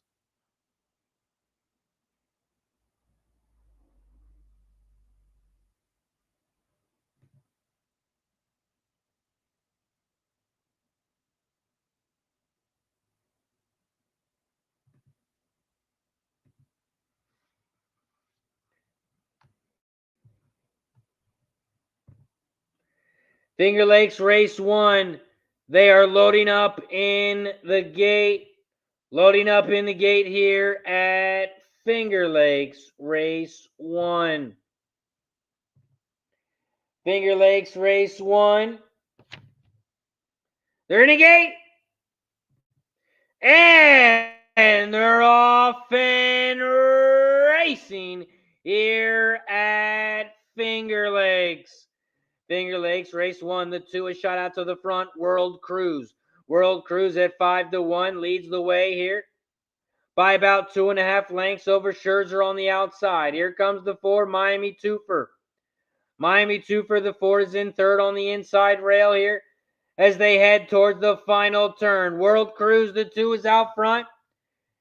Finger Lakes race 1. They are loading up in the gate. Loading up in the gate here at Finger Lakes race 1. Finger Lakes race 1. They're in the gate. And they're off and racing here at Finger Lakes. Finger Lakes race 1. The 2 is shot out to the front. World Cruise. World Cruise at 5-1 leads the way here by about 2.5 lengths over Scherzer on the outside. Here comes the 4, Miami Twofer. Miami Twofer, the 4 is in third on the inside rail here as they head towards the final turn. World Cruise, the 2 is out front.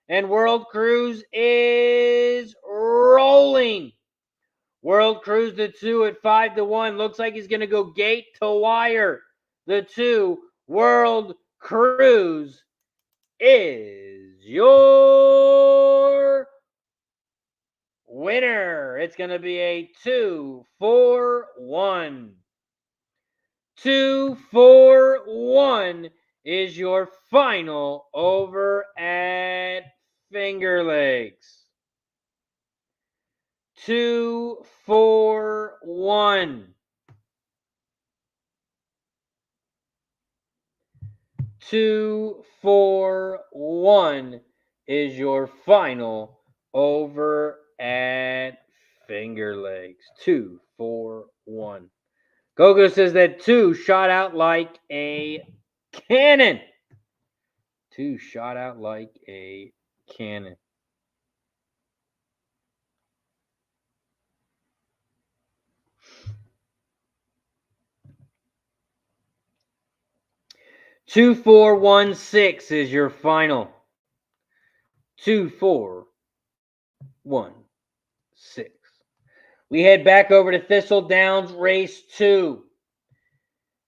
And World Cruise is rolling. World Cruise, the 2 at 5-1. Looks like he's going to go gate to wire. The 2, World Cruise, is your winner. It's going to be a 2-4-1. 2-4-1 is your final over at Finger Lakes. 2-4-1. 2-4-1 is your final over at Finger Lakes. 2, 4, 1. Gogo says that 2 shot out like a cannon. 2 shot out like a cannon. Two, 4, 1, 6 is your final. 2, 4, 1, 6. We head back over to Thistle Downs Race 2.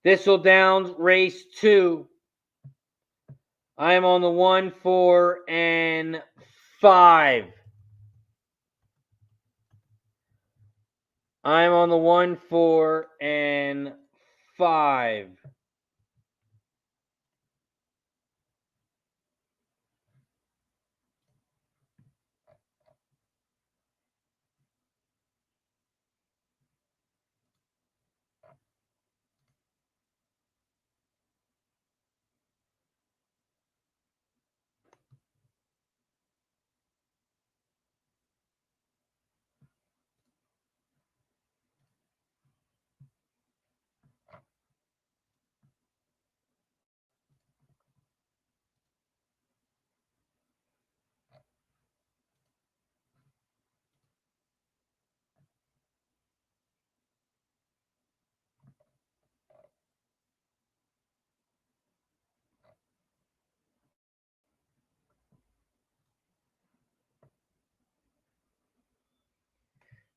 Thistle Downs Race 2. I am on the 1, 4, and 5. I'm on the 1, 4, and 5.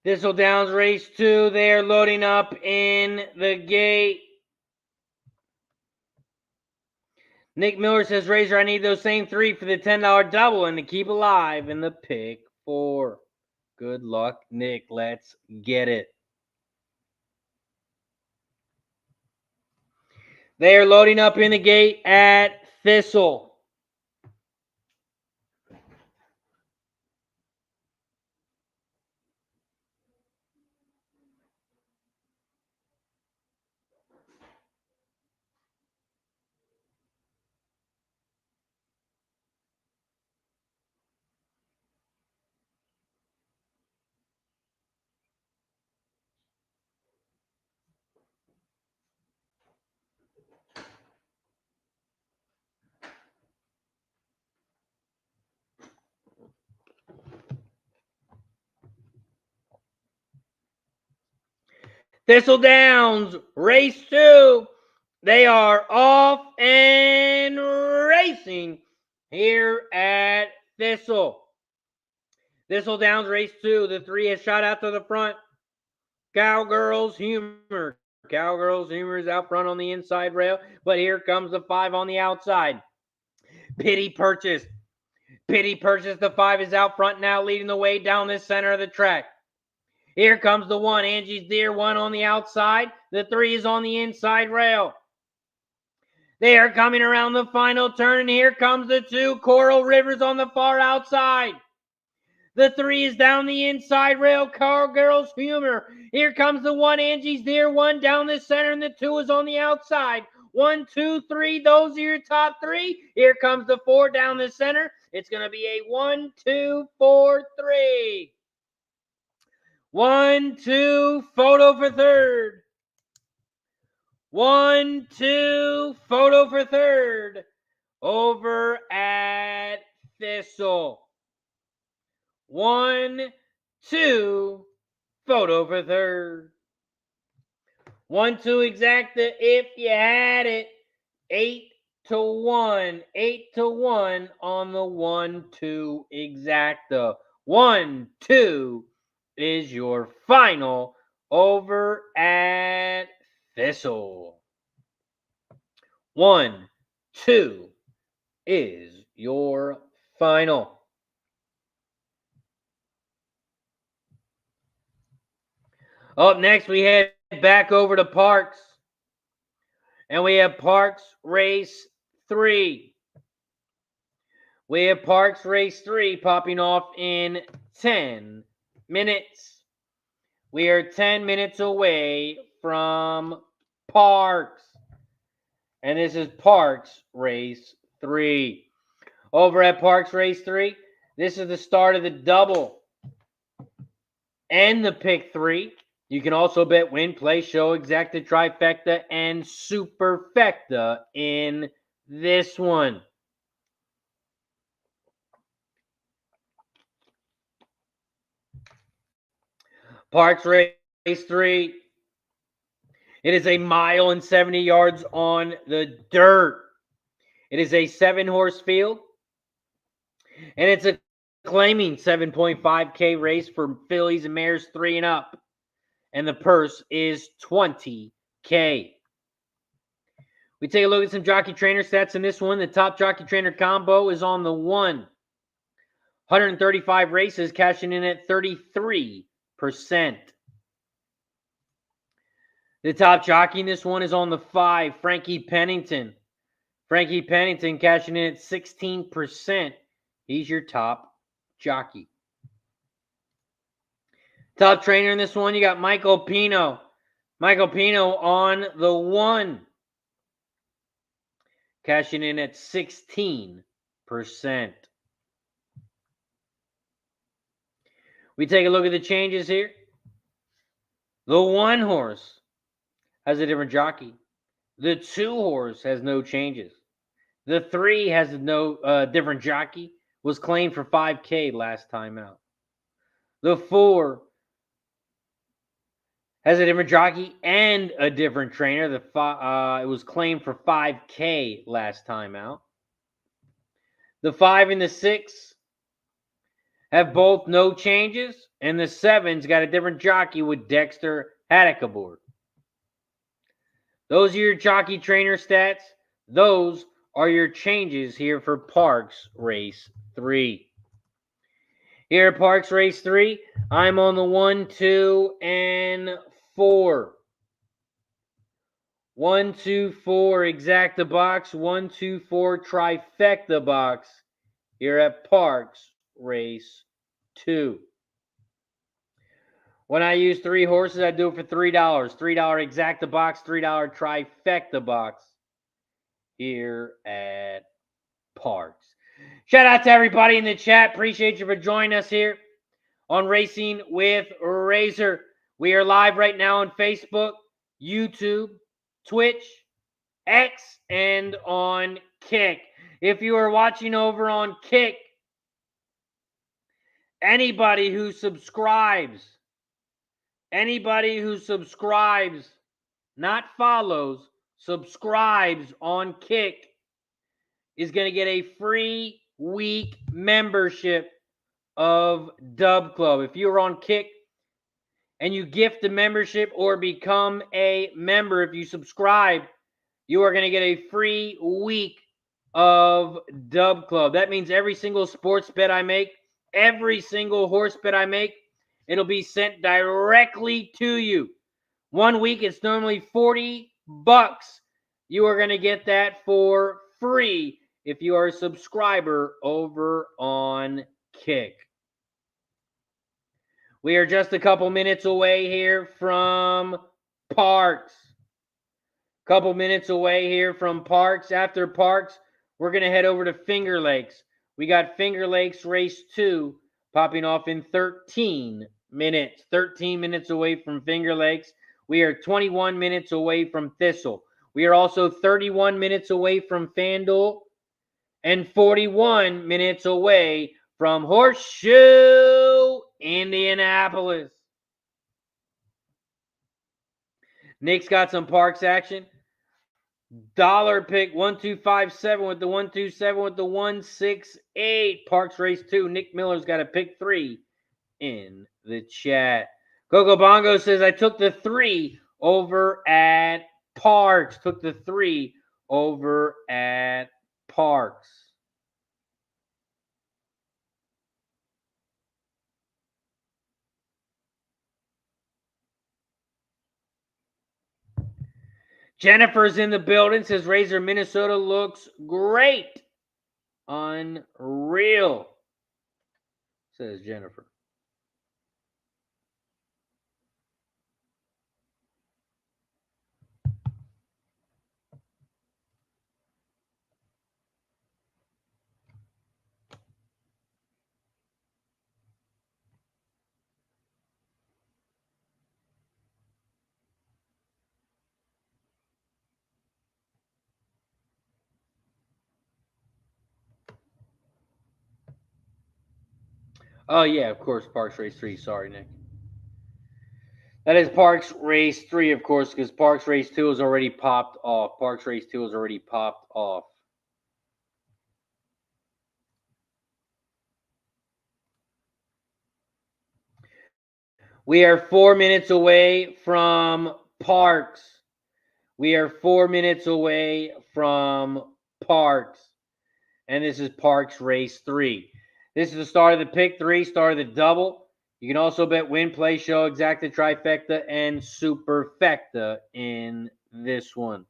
Thistle Downs Race 2, they are loading up in the gate. Nick Miller says, Razor, I need those same 3 for the $10 double and to keep alive in the pick 4. Good luck, Nick. Let's get it. They are loading up in the gate at Thistle. Thistle Downs, race 2. They are off and racing here at Thistle. Thistle Downs, race 2. The 3 has shot out to the front. Cowgirls Humor. Cowgirls Humor is out front on the inside rail, but here comes the 5 on the outside. Pity Purchase. Pity Purchase, the 5 is out front now, leading the way down the center of the track. Here comes the 1, Angie's Deer, 1 on the outside. The 3 is on the inside rail. They are coming around the final turn, and here comes the 2, Coral Rivers on the far outside. The 3 is down the inside rail, Cowgirls Humor. Here comes the 1, Angie's Deer, 1 down the center, and the 2 is on the outside. 1, 2, 3, those are your top 3. Here comes the 4 down the center. It's going to be a 1, 2, 4, 3. 1, 2, photo for third. 1, 2, photo for third. Over at Thistle. 1, 2, photo for third. 1, 2 exacta if you had it. 8 to 1. 8 to 1 on the 1, 2 exacta. 1, 2 is your final over at Thistle. 1, 2 is your final. Up next, we head back over to Parx. And we have Parx Race 3. We have Parx Race 3 popping off in 10 minutes. We are 10 minutes away from Parx. And this is Parx Race 3. Over at Parx Race 3, This is the start of the double and the pick 3. You can also bet win, play, show, exacta, trifecta, and superfecta in this one. Parx Race 3. It is a mile and 70 yards on the dirt. It is a 7-horse field. And it's a claiming 7.5K race for fillies and mares 3 and up. And the purse is $20K. We take a look at some jockey trainer stats in this one. The top jockey trainer combo is on the 1. 135 races, cashing in at 33%. The top jockey in this one is on the 5, Frankie Pennington. Frankie Pennington cashing in at 16%. He's your top jockey. Top trainer in this one, you got Michael Pino. Michael Pino on the 1. Cashing in at 16%. We take a look at the changes here. The 1 horse has a different jockey. The 2 horse has no changes. The 3 has no different jockey. Was claimed for $5K last time out. The 4 has a different jockey and a different trainer. It was claimed for $5K last time out. The 5 and the 6 have both no changes, and the 7's got a different jockey with Dexter Haddock aboard. Those are your jockey trainer stats. Those are your changes here for Parx Race 3. Here at Parx Race 3, I'm on the 1, 2, and 4. 1, 2, 4 exacta box, 1, 2, 4 trifecta box here at Parx Race 2. When I use 3 horses, I do it for $3. $3 exacta box, $3 trifecta box here at Parx. Shout out to everybody in the chat. Appreciate you for joining us here on Racing with Razor. We are live right now on Facebook, YouTube, Twitch, X, and on Kick. If you are watching over on Kick, anybody who subscribes, not follows, subscribes on Kick is going to get a free week membership of Dub Club. If you're on Kick and you gift a membership or become a member, if you subscribe, you are going to get a free week of Dub Club. That means every single sports bet I make, every single horse bet I make, it'll be sent directly to you. 1 week, it's normally $40. You are going to get that for free if you are a subscriber over on Kick. We are just a couple minutes away here from Parx. Couple minutes away here from Parx. After Parx, we're going to head over to Finger Lakes. We got Finger Lakes Race 2 popping off in 13 minutes. 13 minutes away from Finger Lakes. We are 21 minutes away from Thistle. We are also 31 minutes away from Fan Duel and 41 minutes away from Horseshoe Indianapolis. Nick's got some Parx action. Dollar pick 1257 with the 127 with the 168. Parx Race 2. Nick Miller's got a pick 3 in the chat. Coco Bongo says, I took the 3 over at Parx. Took the 3 over at Parx. Jennifer's in the building, says Razor Minnesota looks great. Unreal, says Jennifer. Oh, yeah, of course, Parx Race 3. Sorry, Nick. That is Parx Race 3, of course, because Parx Race 2 is already popped off. Parx Race 2 is already popped off. We are 4 minutes away from Parx. We are 4 minutes away from Parx. And this is Parx Race 3. This is the start of the pick 3, start of the double. You can also bet win, play, show, exacta, trifecta, and superfecta in this one.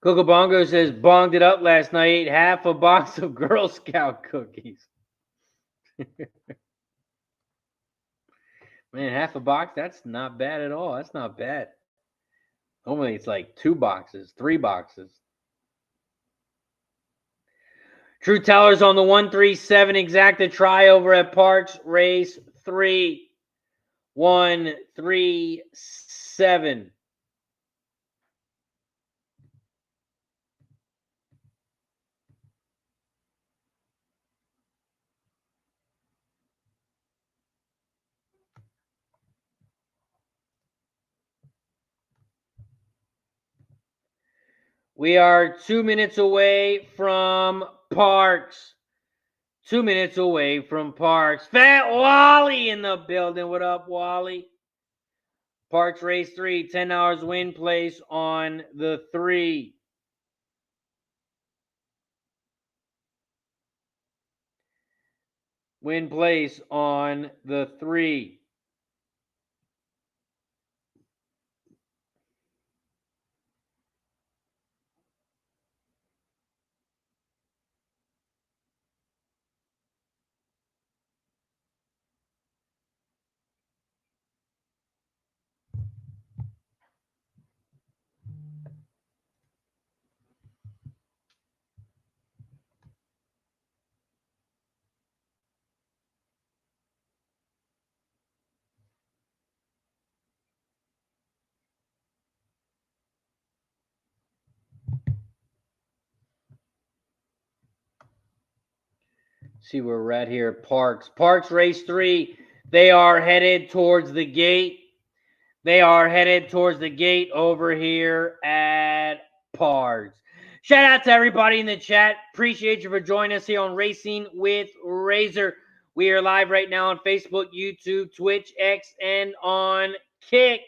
Coco Bongo says, bonged it up last night, ate half a box of Girl Scout cookies. Man, half a box? That's not bad at all. That's not bad. Normally it's like 2 boxes, 3 boxes. True Tellers on the 137 exacta try over at Parx Race 3. 137. We are 2 minutes away from Parx. 2 minutes away from Parx. Fat Wally in the building. What up, Wally? Parx Race 3, $10 win place on the 3. Win place on the 3. See where we're at here at Parx. Parx Race 3, they are headed towards the gate. They are headed towards the gate over here at Parx. Shout out to everybody in the chat. Appreciate you for joining us here on Racing with Razor. We are live right now on Facebook, YouTube, Twitch, X, and on Kick.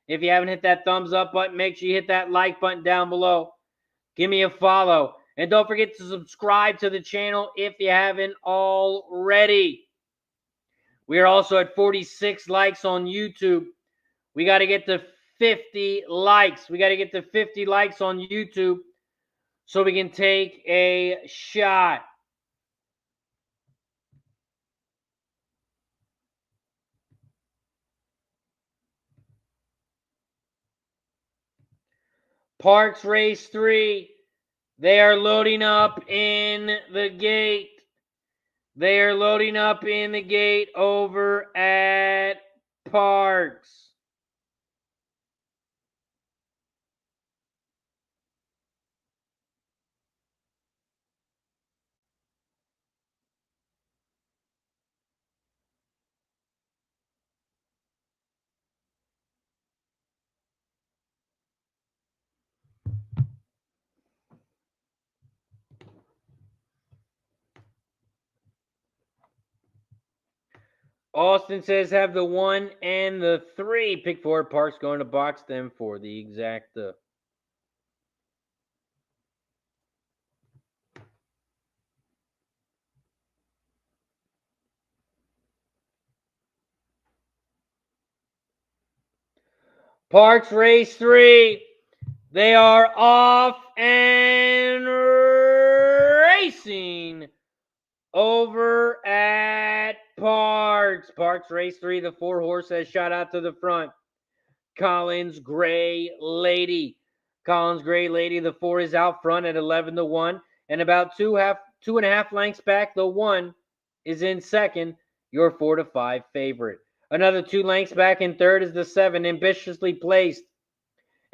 If you haven't hit that thumbs up button, make sure you hit that like button down below. Give me a follow. And don't forget to subscribe to the channel if you haven't already. We are also at 46 likes on YouTube. We got to get to 50 likes. We got to get to 50 likes on YouTube so we can take a shot. Parx Race 3. They are loading up in the gate. They are loading up in the gate over at Parx. Austin says have the 1 and the 3. Pick 4. Parx going to box them for the exacta. Parx Race 3. They are off and racing over at Parx. Parx Race 3, the 4 horse has shot out to the front. Collins Gray Lady. Collins Gray Lady, the 4 is out front at 11-1. And about 2.5 lengths back, the 1 is in second, your 4-5 favorite. Another 2 lengths back in third is the 7, ambitiously placed.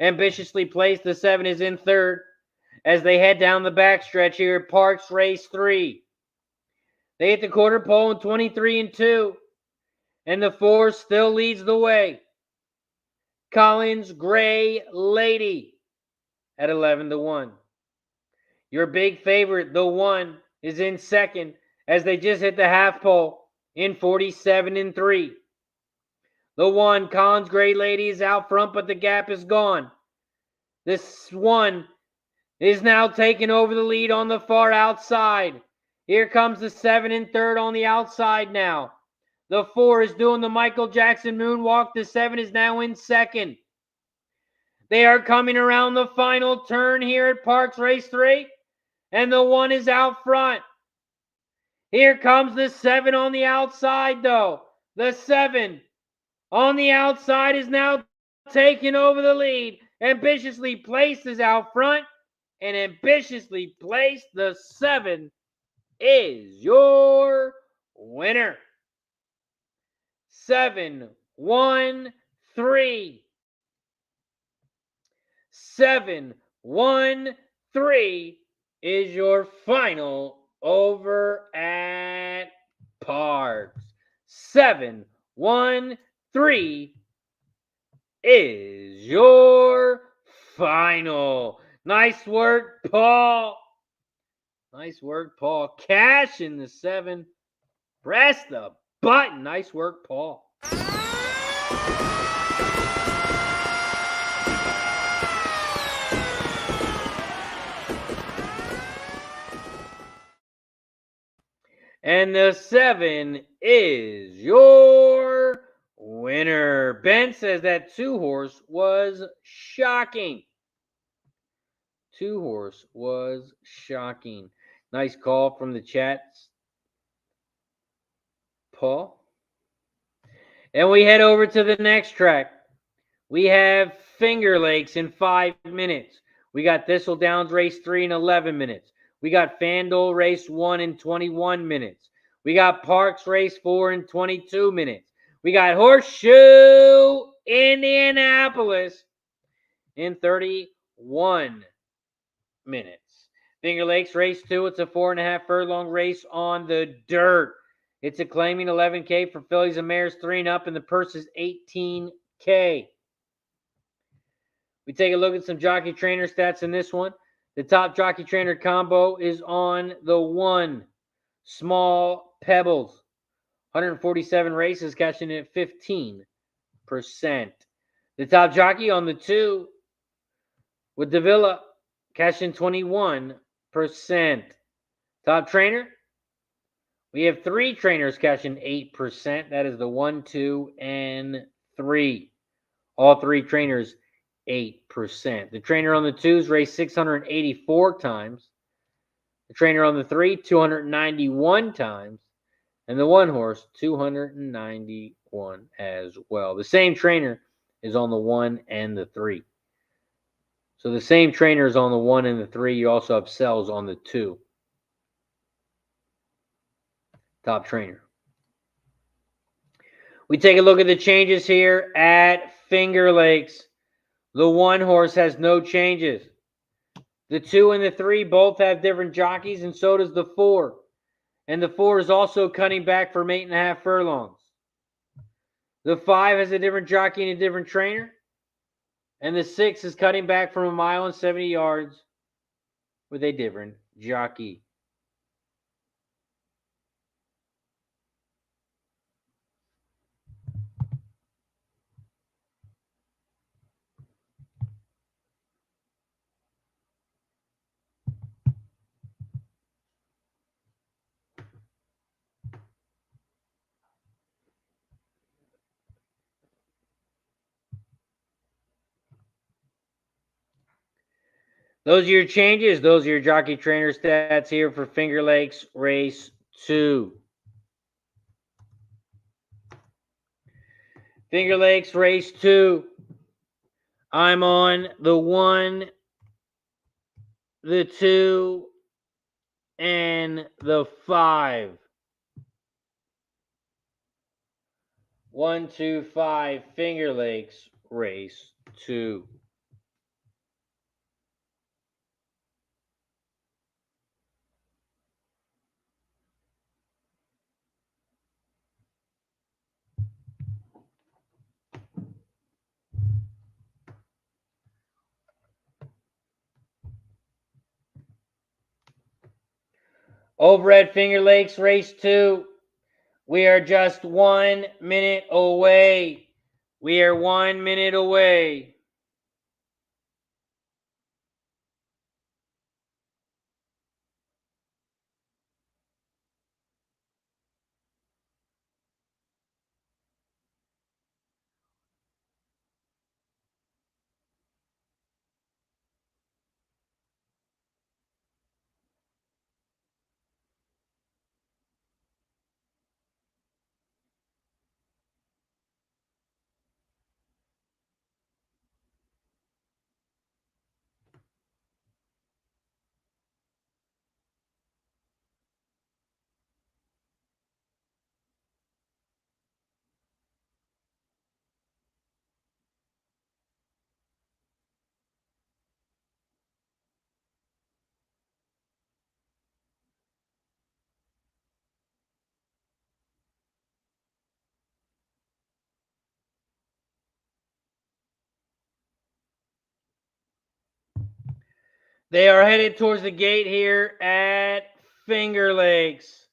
Ambitiously placed, the 7 is in third as they head down the backstretch here at Parx Race 3. They hit the quarter pole in 23-2, and the 4 still leads the way. Collins Gray Lady at 11-1. Your big favorite, the 1, is in second as they just hit the half pole in 47-3. The 1, Collins Gray Lady, is out front, but the gap is gone. This 1 is now taking over the lead on the far outside. Here comes the 7 in third on the outside now. The 4 is doing the Michael Jackson moonwalk. The 7 is now in second. They are coming around the final turn here at Parx Race 3, and the 1 is out front. Here comes the 7 on the outside, though. The 7 on the outside is now taking over the lead. Ambitiously placed is out front, and ambitiously placed, the 7 is your winner. 7-1-3. 7-1-3 is your final over at Parx. 7-1-3 is your final. Nice work, Paul. Nice work, Paul. Cash in the 7. Press the button. Nice work, Paul. And the 7 is your winner. Ben says that 2 horse was shocking. 2 horse was shocking. Nice call from the chats, Paul. And we head over to the next track. We have Finger Lakes in 5 minutes. We got Thistle Downs race 3 in 11 minutes. We got Fan Duel race 1 in 21 minutes. We got Parx race 4 in 22 minutes. We got Horseshoe Indianapolis in 31 minutes. Finger Lakes race 2. It's a 4.5 furlong race on the dirt. It's a claiming $11K for fillies and mares 3 and up, and the purse is $18K. We take a look at some jockey trainer stats in this one. The top jockey trainer combo is on the 1, Small Pebbles. 147 races, cashing in at 15%. The top jockey on the 2 with Davila, cashing 21%. Top trainer, we have 3 trainers cashing 8%. That is the 1, 2, and 3. All 3 trainers 8%. The trainer on the 2s raced 684 times. The trainer on the 3, 291 times. And the 1 horse, 291 as well. The same trainer is on the 1 and the 3. So the same trainer is on the 1 and the 3. You also have cells on the 2. Top trainer. We take a look at the changes here at Finger Lakes. The 1 horse has no changes. The 2 and the 3 both have different jockeys, and so does the 4. And the 4 is also cutting back from 8.5 furlongs. The 5 has a different jockey and a different trainer. And the 6 is cutting back from 1 mile and 70 yards with a different jockey. Those are your changes. Those are your jockey trainer stats here for Finger Lakes Race 2. Finger Lakes Race 2. I'm on the 1, the 2, and the 5. 1, 2, 5, Finger Lakes Race 2. Over at Finger Lakes Race 2, we are just 1 minute away. We are 1 minute away. They are headed towards the gate here at Finger Lakes.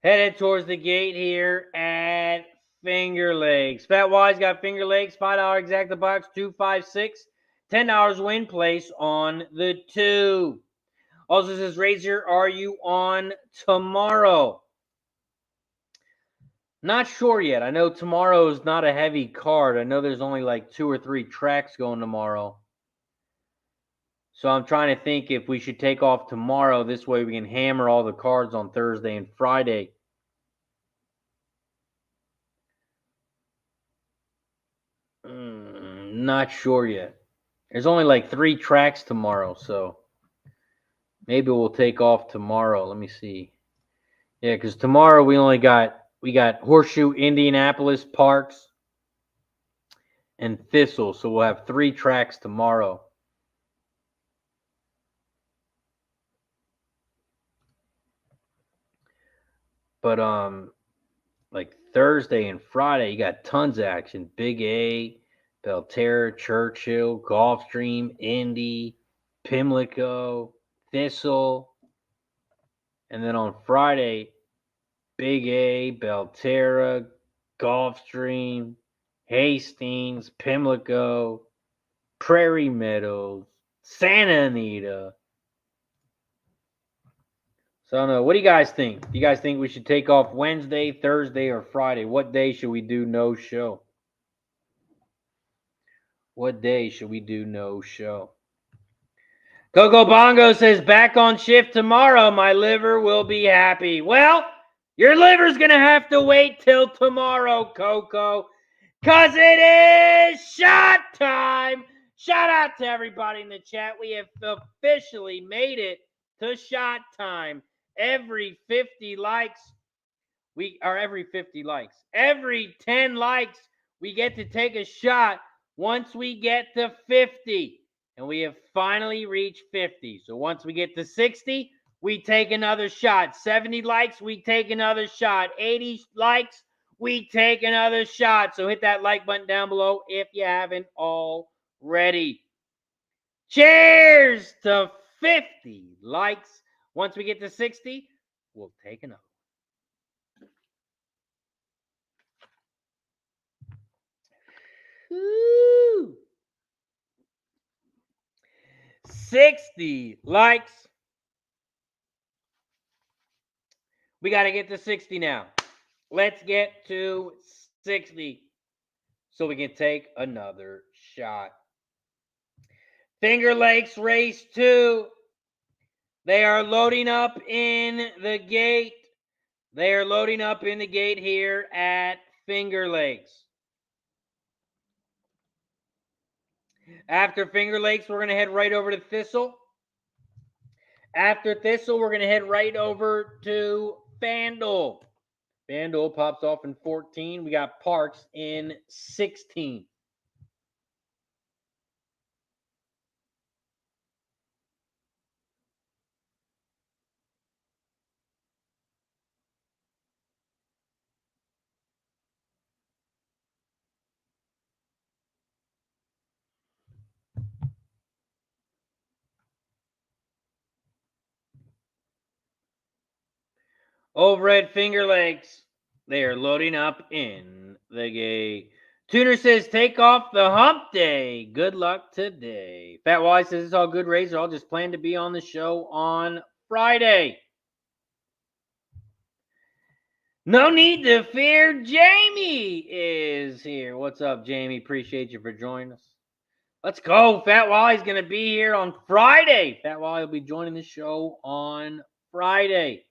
Headed towards the gate here at Finger Lakes. Fat Wise got Finger Lakes, $5 exact the box, 256. $10 win place on the 2. Also says, Razor, are you on tomorrow? Not sure yet. I know tomorrow is not a heavy card. I know there's only like 2 or 3 tracks going tomorrow. So I'm trying to think if we should take off tomorrow. This way we can hammer all the cards on Thursday and Friday. Not sure yet. There's only like 3 tracks tomorrow, so maybe we'll take off tomorrow. Let me see. Yeah, because tomorrow we got Horseshoe Indianapolis, Parx, and Thistle. So we'll have 3 tracks tomorrow. But like Thursday and Friday, you got tons of action. Big A, Belterra, Churchill, Gulfstream, Indy, Pimlico, Thistle. And then on Friday, Big A, Belterra, Gulfstream, Hastings, Pimlico, Prairie Meadows, Santa Anita. So I don't know. What do you guys think? Do you guys think we should take off Wednesday, Thursday, or Friday? What day should we do no show? What day should we do no show? Coco Bongo says, back on shift tomorrow. My liver will be happy. Well, your liver's going to have to wait till tomorrow, Coco, because it is shot time. Shout out to everybody in the chat. We have officially made it to shot time. Every 50 likes, every 10 likes, we get to take a shot once we get to 50. And we have finally reached 50. So once we get to 60, we take another shot. 70 likes, we take another shot. 80 likes, we take another shot. So hit that like button down below if you haven't already. Cheers to 50 likes. Once we get to 60, we'll take another. Woo! 60 likes. We got to get to 60 now. Let's get to 60 so we can take another shot. Finger Lakes Race 2. They are loading up in the gate. They are loading up in the gate here at Finger Lakes. After Finger Lakes, we're going to head right over to Thistle. After Thistle, we're going to head right over to Fan Duel. Fan Duel pops off in 14. We got Parx in 16. Over at Finger Lakes, they are loading up in the gate. Tuner says, take off the hump day. Good luck today. Fat Wally says, it's all good, Razor. I'll just plan to be on the show on Friday. No need to fear. Jamie is here. What's up, Jamie? Appreciate you for joining us. Let's go. Fat Wally's going to be here on Friday. Fat Wally will be joining the show on Friday.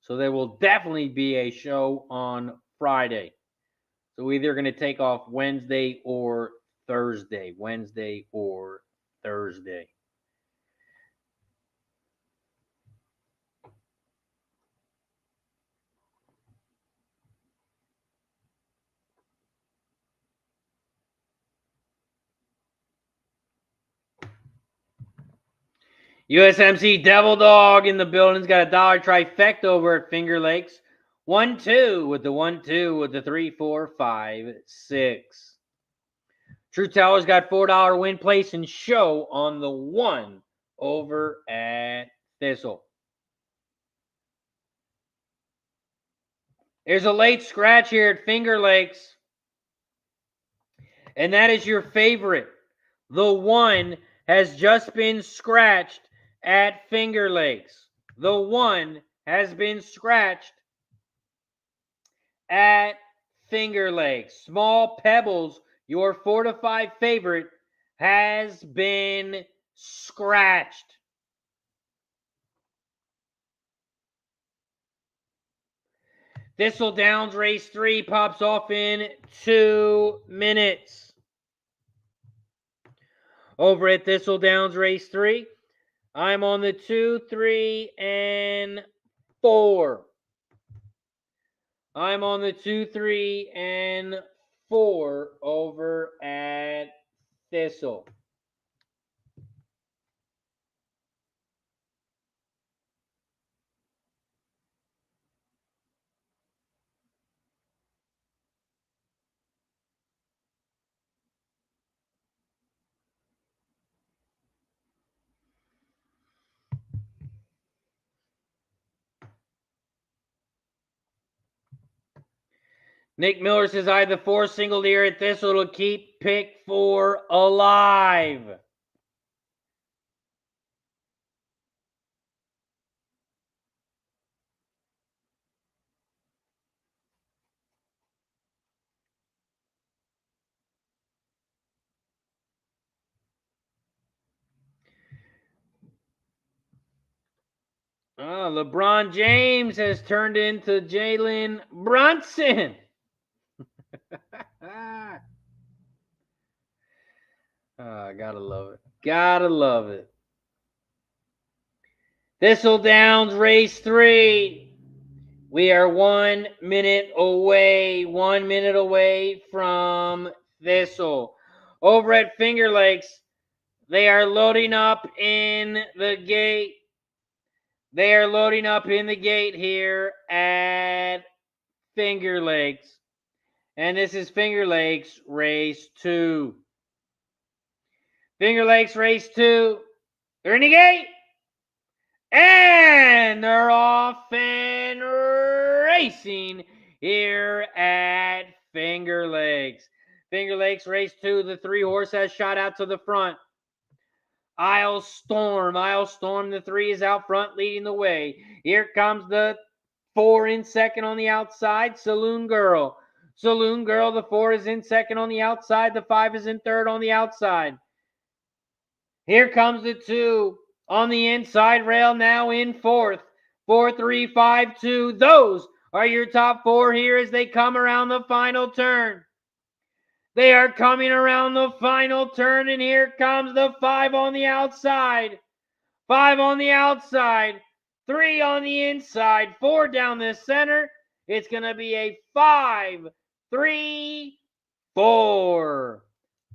So there will definitely be a show on Friday. So we're either going to take off Wednesday or Thursday. Wednesday or Thursday. USMC Devil Dog in the building's got a dollar trifecta over at Finger Lakes. 1-2 with the 1-2 with the 3, 4, 5, 6. True Tower's got $4 win place and show on the 1 over at Thistle. There's a late scratch here at Finger Lakes. And that is your favorite. The 1 has just been scratched at Finger Lakes. The 1 has been scratched at Finger Lakes. Small Pebbles, your 4 to 5 favorite, has been scratched. Thistle Downs race 3 pops off in 2 minutes. Over at Thistle Downs race 3, I'm on the 2, 3, and 4. I'm on the 2, 3, and 4 over at Thistle. Nick Miller says, I had the 4 single here at Thistle to keep pick 4 alive. LeBron James has turned into Jalen Brunson. Gotta love it. Gotta love it. Thistle Downs race 3. We are 1 minute away. 1 minute away from Thistle. Over at Finger Lakes, they are loading up in the gate. They are loading up in the gate here at Finger Lakes. And this is Finger Lakes race 2. Finger Lakes race 2. They're in the gate. And they're off and racing here at Finger Lakes. Finger Lakes race 2. The 3 horse has shot out to the front. Isle Storm. Isle Storm, the 3 is out front leading the way. Here comes the 4 in second on the outside. Saloon Girl. Saloon Girl, the 4 is in second on the outside. The 5 is in third on the outside. Here comes the 2 on the inside rail, now in 4th. 4, 3, 5, 2. Those are your top 4 here as they come around the final turn. They are coming around the final turn, and here comes the 5 on the outside. 5 on the outside. 3 on the inside. 4 down the center. It's going to be a 5, 3, 4.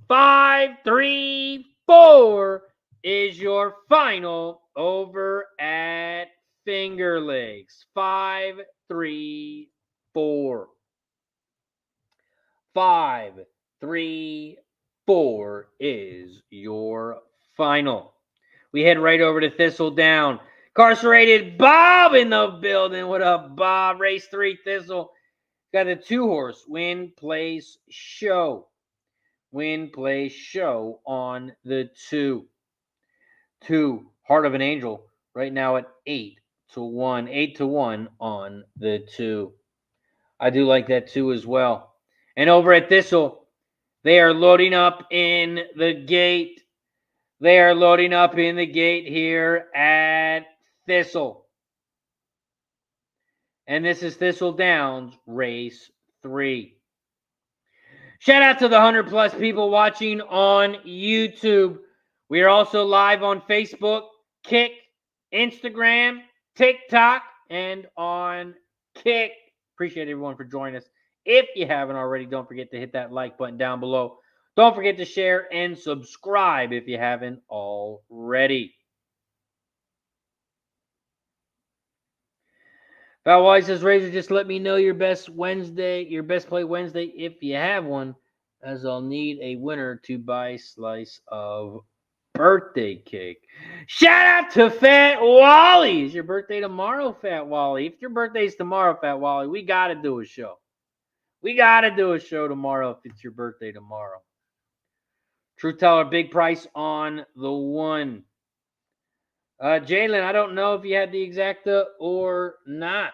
5, 3, 4 is your final over at Finger Lakes. 5, 3, 4. 5, 3, 4 is your final. We head right over to Thistledown. Incarcerated Bob in the building. What up, Bob? Race 3 Thistle. Got a 2-horse Win Place Show. Win Place Show on the 2. 2 Heart of an Angel right now at 8-1. 8-1 on the 2. I do like that 2 as well. And over at Thistle, they are loading up in the gate. They are loading up in the gate here at Thistle. And this is Thistle Downs, race 3. Shout out to the 100+ people watching on YouTube. We are also live on Facebook, Kick, Instagram, TikTok, and on Kick. Appreciate everyone for joining us. If you haven't already, don't forget to hit that like button down below. Don't forget to share and subscribe if you haven't already. Val Wally says, Razor, just let me know your best play Wednesday if you have one, as I'll need a winner to buy a slice of birthday cake. Shout out to Fat Wally. Is your birthday tomorrow, Fat Wally? If your birthday's tomorrow, Fat Wally, we got to do a show. We got to do a show tomorrow if it's your birthday tomorrow. True Teller, big price on the 1. Jalen, I don't know if you had the exacta or not.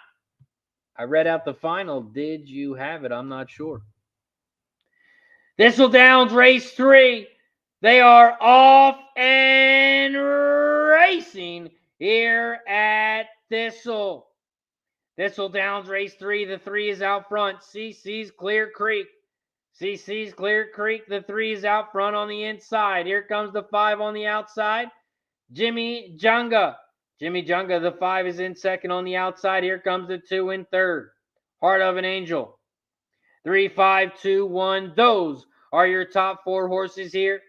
I read out the final. Did you have it? I'm not sure. Thistle Downs race 3. They are off and racing here at Thistle. Thistle Downs race 3. The 3 is out front. CC's Clear Creek. CC's Clear Creek. The 3 is out front on the inside. Here comes the 5 on the outside. Jimmy Junga. Jimmy Junga, the 5 is in second on the outside. Here comes the 2 in third. Heart of an Angel. 3, 5, 2, 1. Those are your top 4 horses here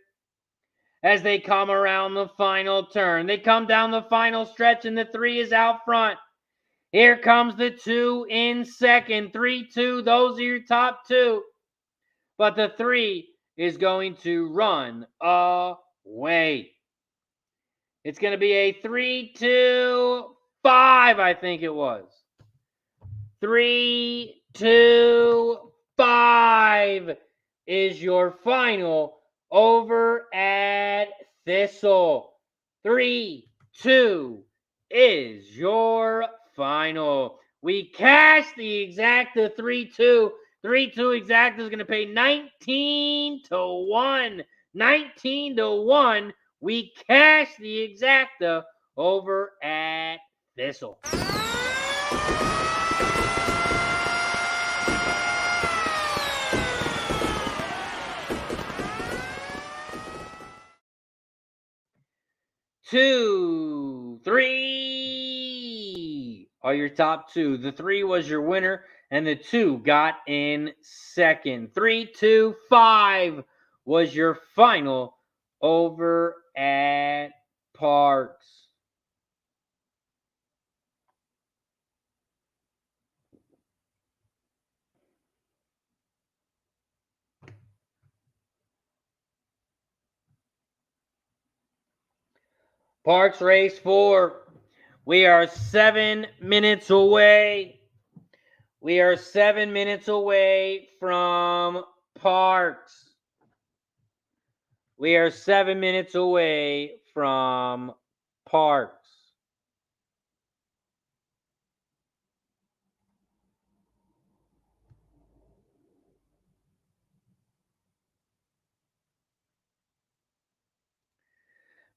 as they come around the final turn. They come down the final stretch, and the 3 is out front. Here comes the 2 in second. 3, 2. Those are your top 2. But the 3 is going to run away. It's going to be a 3, 2, 5, I think it was. 3, 2, 5 is your final over at Thistle. 3, 2 is your final. We cash the exacta 3-2. 3-2 exacta is going to pay 19-1. 19-1. We cash the exacta over at Thistle. Two, 3 are your top 2. The 3 was your winner, and the 2 got in second. 3, 2, 5 was your final over at Parx. Parx race 4. We are 7 minutes away. We are 7 minutes away from Parx. We are 7 minutes away from Parx.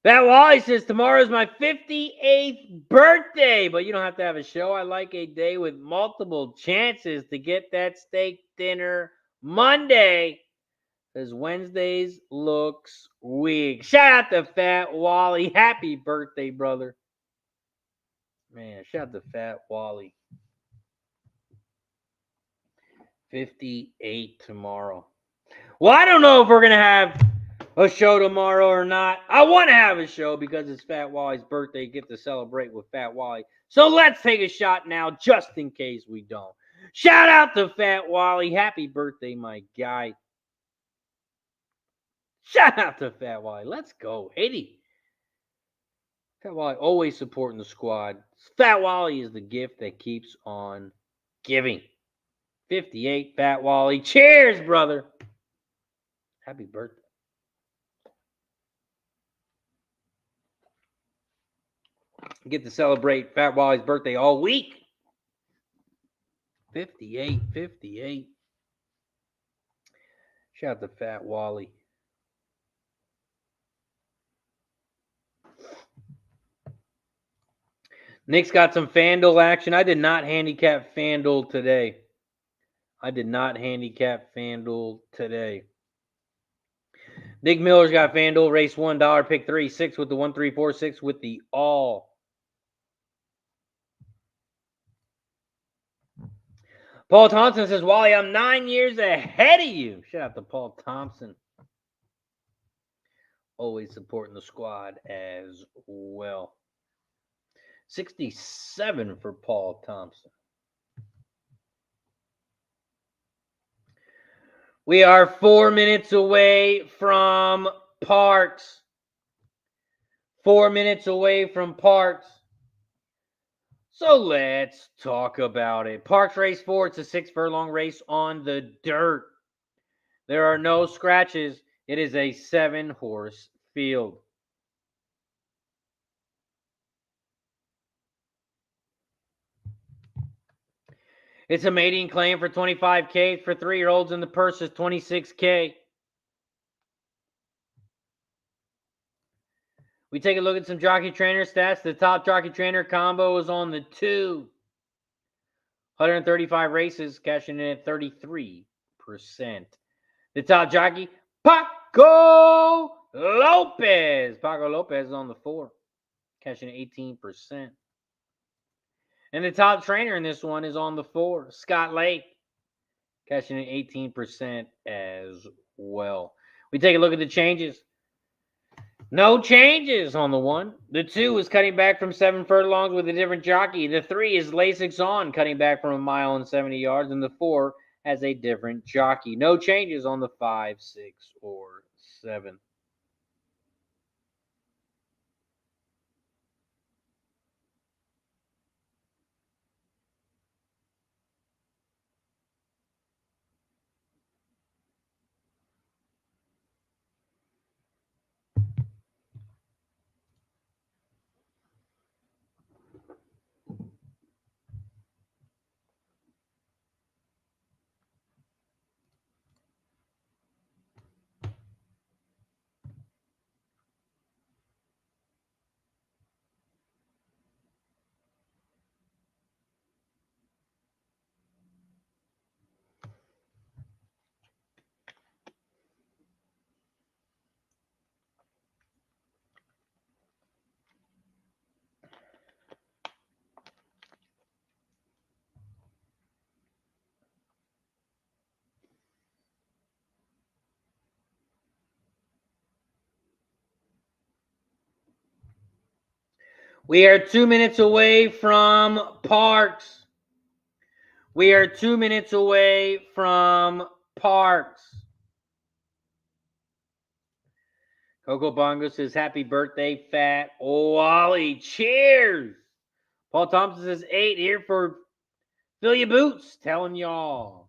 Fat Wally says, tomorrow's my 58th birthday, but you don't have to have a show. I like a day with multiple chances to get that steak dinner Monday, because Wednesdays looks weak. Shout out to Fat Wally. Happy birthday, brother. Man, shout out to Fat Wally. 58 tomorrow. Well, I don't know if we're going to have a show tomorrow or not. I want to have a show because it's Fat Wally's birthday. Get to celebrate with Fat Wally. So let's take a shot now just in case we don't. Shout out to Fat Wally. Happy birthday, my guy. Shout out to Fat Wally. Let's go. 80. Fat Wally always supporting the squad. Fat Wally is the gift that keeps on giving. 58, Fat Wally. Cheers, brother. Happy birthday. Get to celebrate Fat Wally's birthday all week. 58, 58. Shout out to Fat Wally. Nick's got some Fan Duel action. I did not handicap Fan Duel today. Nick Miller's got Fan Duel, race $1, pick 3, 6 with the 1, 3, 4, 6 with the all. Paul Thompson says, Wally, I'm 9 years ahead of you. Shout out to Paul Thompson. Always supporting the squad as well. 67 for Paul Thompson. We are 4 minutes away from Parx. 4 minutes away from Parx. So let's talk about it. Parx Race 4, it's a 6 furlong race on the dirt. There are no scratches. It is a 7-horse field. It's a mating claim for $25K. For 3-year-olds, and the purse is $26K. We take a look at some jockey trainer stats. The top jockey trainer combo is on the 2. 135 races, cashing in at 33%. The top jockey, Paco Lopez. Paco Lopez is on the 4, cashing in 18%. And the top trainer in this one is on the 4, Scott Lake, cashing in 18% as well. We take a look at the changes. No changes on the 1. The 2 is cutting back from 7 furlongs with a different jockey. The 3 is Lasix on, cutting back from 1 mile and 70 yards. And the 4 has a different jockey. No changes on the 5, 6, or 7. We are 2 minutes away from Parx. Coco Bongo says, happy birthday, Fat Wally. Cheers. Paul Thompson says, 8 here for Fill Your Boots. Telling y'all.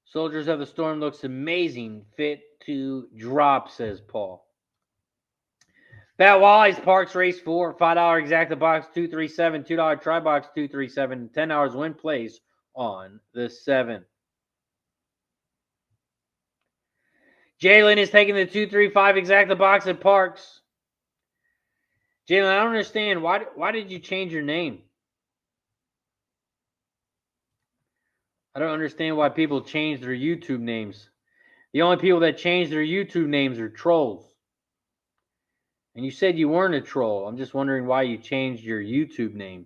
Soldiers of the Storm looks amazing. Fit to drop, says Paul. Fat Wally's Parx Race 4, $5 exacta box 237, $2 try box 237, $10 win place on the 7. Jalen is taking the 235 exacta box at Parx. Jalen, I don't understand. Why did you change your name? I don't understand why people change their YouTube names. The only people that change their YouTube names are trolls. And you said you weren't a troll. I'm just wondering why you changed your YouTube name.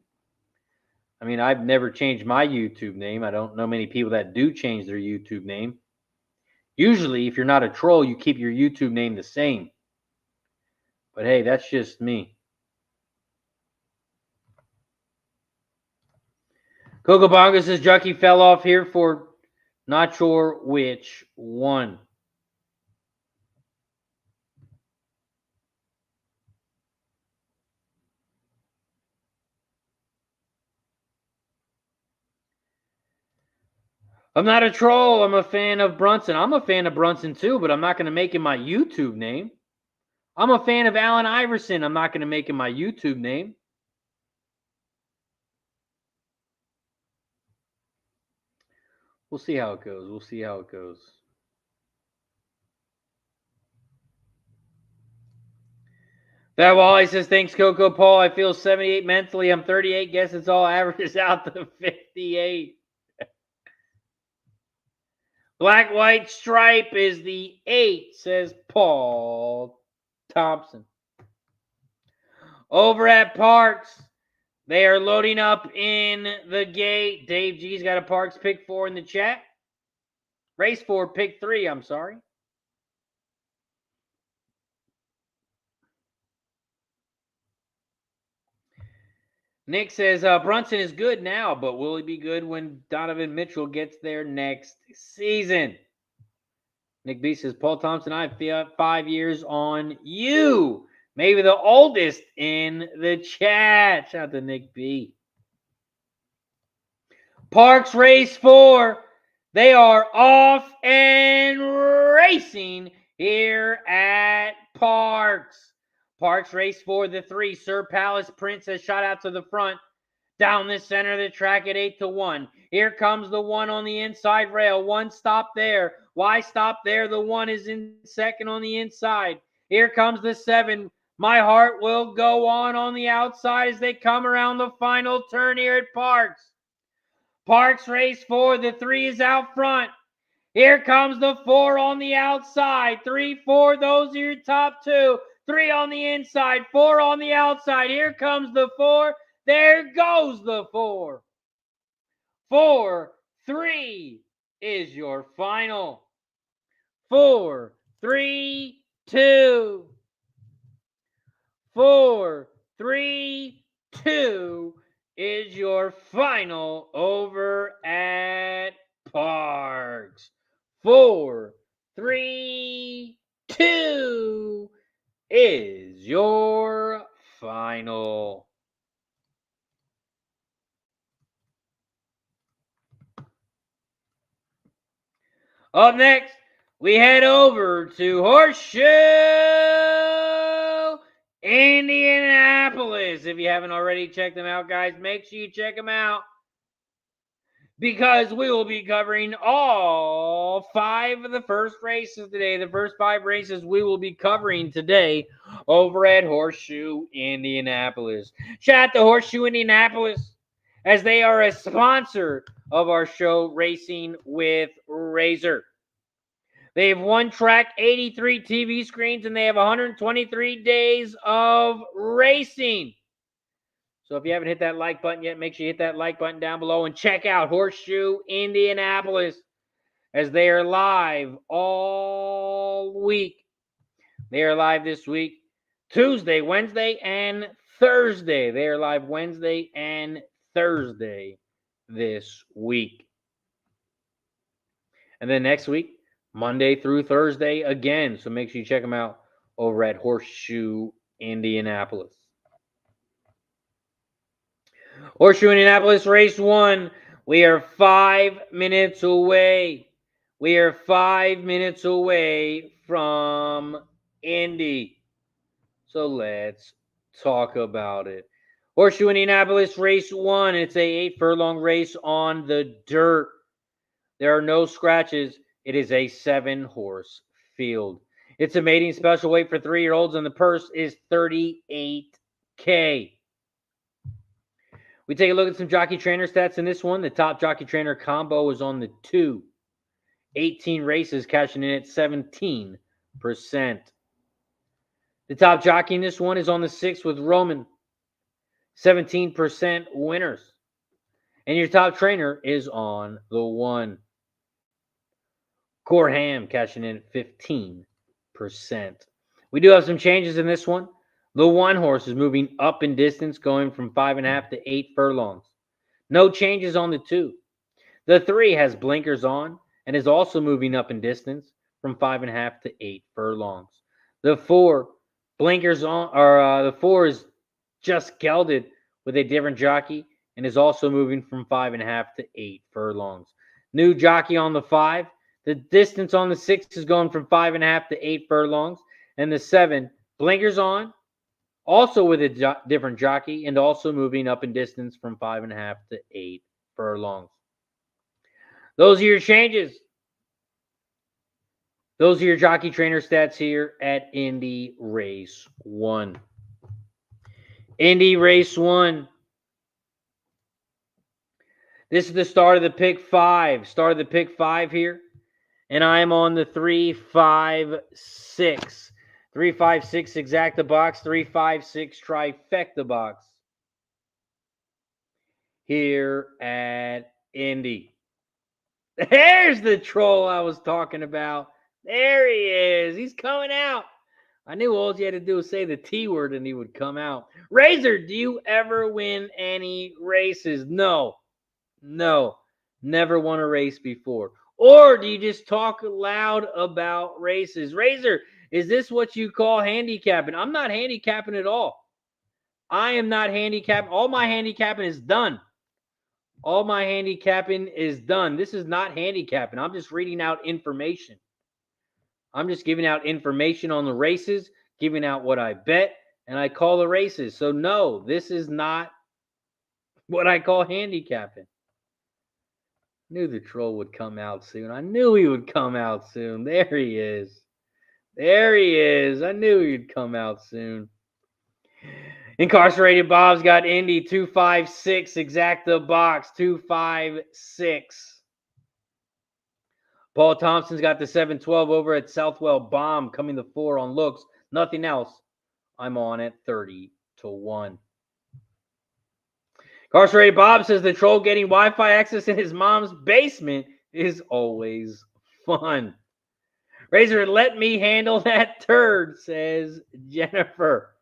I mean, I've never changed my YouTube name. I don't know many people that do change their YouTube name. Usually, if you're not a troll, you keep your YouTube name the same. But hey, that's just me. Coco Bongo says Jucky fell off here for not sure which one. I'm not a troll. I'm a fan of Brunson. I'm a fan of Brunson too, but I'm not going to make him my YouTube name. I'm a fan of Allen Iverson. I'm not going to make him my YouTube name. We'll see how it goes. We'll see how it goes. That Wally says, thanks, Coco Paul. I feel 78 mentally. I'm 38. Guess it's all averages out to 58. Black White Stripe is the 8, says Paul Thompson. Over at Parx, they are loading up in the gate. Dave G's got a Parx pick 4 in the chat. Race 4, pick 3, I'm sorry. Nick says, Brunson is good now, but will he be good when Donovan Mitchell gets there next season? Nick B says, Paul Thompson, I have 5 years on you. Maybe the oldest in the chat. Shout out to Nick B. Parx Race 4. They are off and racing here at Parx. Parx Race 4, the 3. Sir Palace Prince has shot out to the front. Down the center of the track at 8-1. Here comes the 1 on the inside rail. 1 stop there. Why stop there? The 1 is in second on the inside. Here comes the 7. My heart will go on the outside as they come around the final turn here at Parx. Parx Race 4, the 3 is out front. Here comes the 4 on the outside. 3, 4, those are your top 2. 3 on the inside, 4 on the outside. Here comes the 4. There goes the 4. 4, 3 is your final. 4, 3, 2. 4, 3, 2 is your final over at Parx. 4, 3, 2 is your final. Up next, we head over to Horseshoe Indianapolis. If you haven't already checked them out, guys, make sure you check them out, because we will be covering all 5 of the first races today. The first 5 races we will be covering today over at Horseshoe Indianapolis. Shout out to Horseshoe Indianapolis, as they are a sponsor of our show, Racing with Razor. They have 1 track, 83 TV screens, and they have 123 days of racing. So if you haven't hit that like button yet, make sure you hit that like button down below and check out Horseshoe Indianapolis, as they are live all week. They are live this week, Tuesday, Wednesday, and Thursday. They are live Wednesday and Thursday this week. And then next week, Monday through Thursday again. So make sure you check them out over at Horseshoe Indianapolis. Horseshoe Indianapolis Race 1. We are 5 minutes away. We are 5 minutes away from Indy. So let's talk about it. Horseshoe Indianapolis Race 1. It's a 8 furlong race on the dirt. There are no scratches. It is a 7-horse field. It's a mating special weight for 3-year-olds, and the purse is $38K. We take a look at some jockey trainer stats in this one. The top jockey trainer combo is on the 2. 18 races, cashing in at 17%. The top jockey in this one is on the 6 with Roman. 17% winners. And your top trainer is on the 1. Gorham cashing in at 15%. We do have some changes in this one. The 1 horse is moving up in distance, going from 5.5 to 8 furlongs. No changes on the 2. The 3 has blinkers on and is also moving up in distance from 5.5 to 8 furlongs. The 4 blinkers on, or the 4 is just gelded with a different jockey and is also moving from 5.5 to 8 furlongs. New jockey on the 5. The distance on the 6 is going from 5.5 to 8 furlongs. And the 7, blinkers on, also with a different jockey, and also moving up in distance from 5.5 to 8 furlongs. Those are your changes. Those are your jockey trainer stats here at Indy Race 1. Indy Race 1. This is the start of the pick 5. Start of the pick 5 here. And I'm on the 3-5-6. 3-5-6 exacta box, 3-5-6 trifecta box here at Indy. There's the troll I was talking about. There he is. He's coming out. I knew all you had to do was say the T word and he would come out. Razor, do you ever win any races? No. Never won a race before. Or do you just talk loud about races? Razor, is this what you call handicapping? I'm not handicapping at all. I am not handicapping. All my handicapping is done. All my handicapping is done. This is not handicapping. I'm just reading out information. I'm just giving out information on the races, giving out what I bet, and I call the races. So no, this is not what I call handicapping. Knew the troll would come out soon. I knew he would come out soon. There he is. There he is. I knew he'd come out soon. Incarcerated Bob's got Indy 256 exacta box 256. Paul Thompson's got the 712 over at Southwell Bomb coming to 4 on looks. Nothing else. I'm on at 30-1. Incarcerated Bob says the troll getting Wi-Fi access in his mom's basement is always fun. Razor, let me handle that turd, says Jennifer.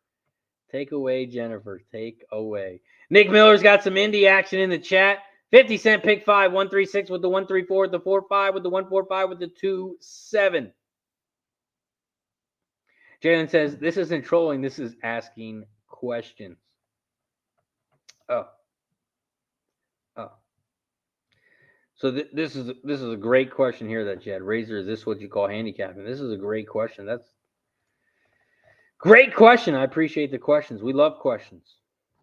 Take away, Jennifer. Take away. Nick Miller's got some indie action in the chat. 50-cent pick 5, 136 with the 134, the 45 with the 145 with the 27. Jalen says, this isn't trolling, this is asking questions. Oh. So this is a great question here that you had. Razor, is this what you call handicapping? This is a great question. That's great question. I appreciate the questions. We love questions.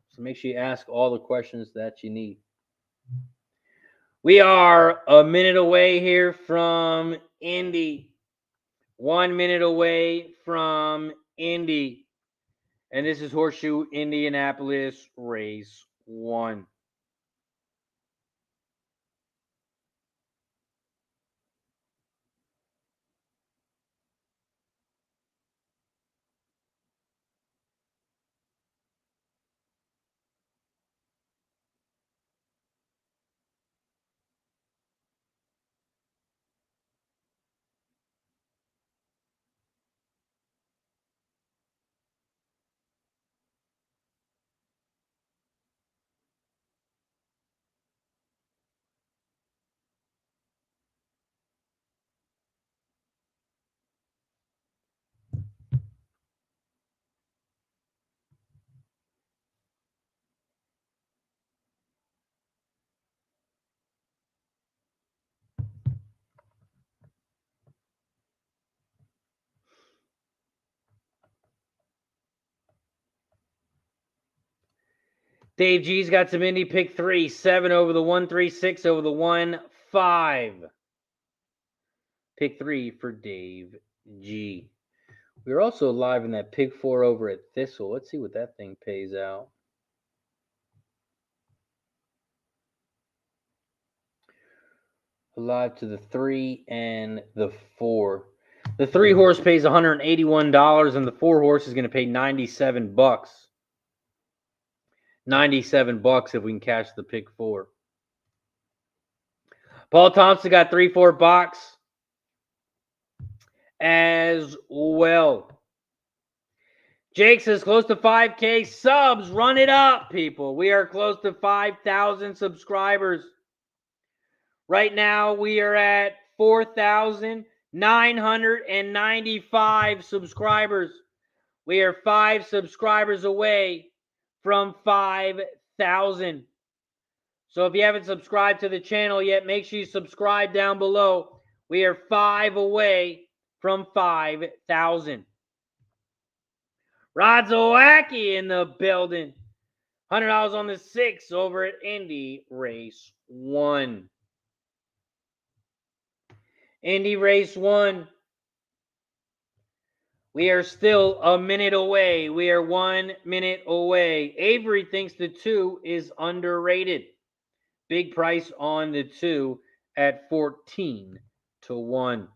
So make sure you ask all the questions that you need. We are a minute away here from Indy. 1 minute away from Indy. And this is Horseshoe Indianapolis Race 1. Dave G's got some Indy pick 3, 7 over the 136 over the 1-5. Pick 3 for Dave G. We're also live in that Pig 4 over at Thistle. Let's see what that thing pays out. Live to the 3 and the 4. The 3 horse pays $181, and the 4 horse is going to pay $97. $97 if we can catch the Pig 4. Paul Thompson got 3-4 box as well. Jake says close to 5K subs. Run it up, people. We are close to 5,000 subscribers. Right now, we are at 4,995 subscribers. We are 5 subscribers away from 5,000. So if you haven't subscribed to the channel yet, make sure you subscribe down below. We are 5 away from 5,000. Rod Zawacki in the building. $100 on the 6 over at Indy Race 1. Indy Race 1. We are still a minute away. We are 1 minute away. Avery thinks the 2 is underrated. Big price on the 2 at 14-1.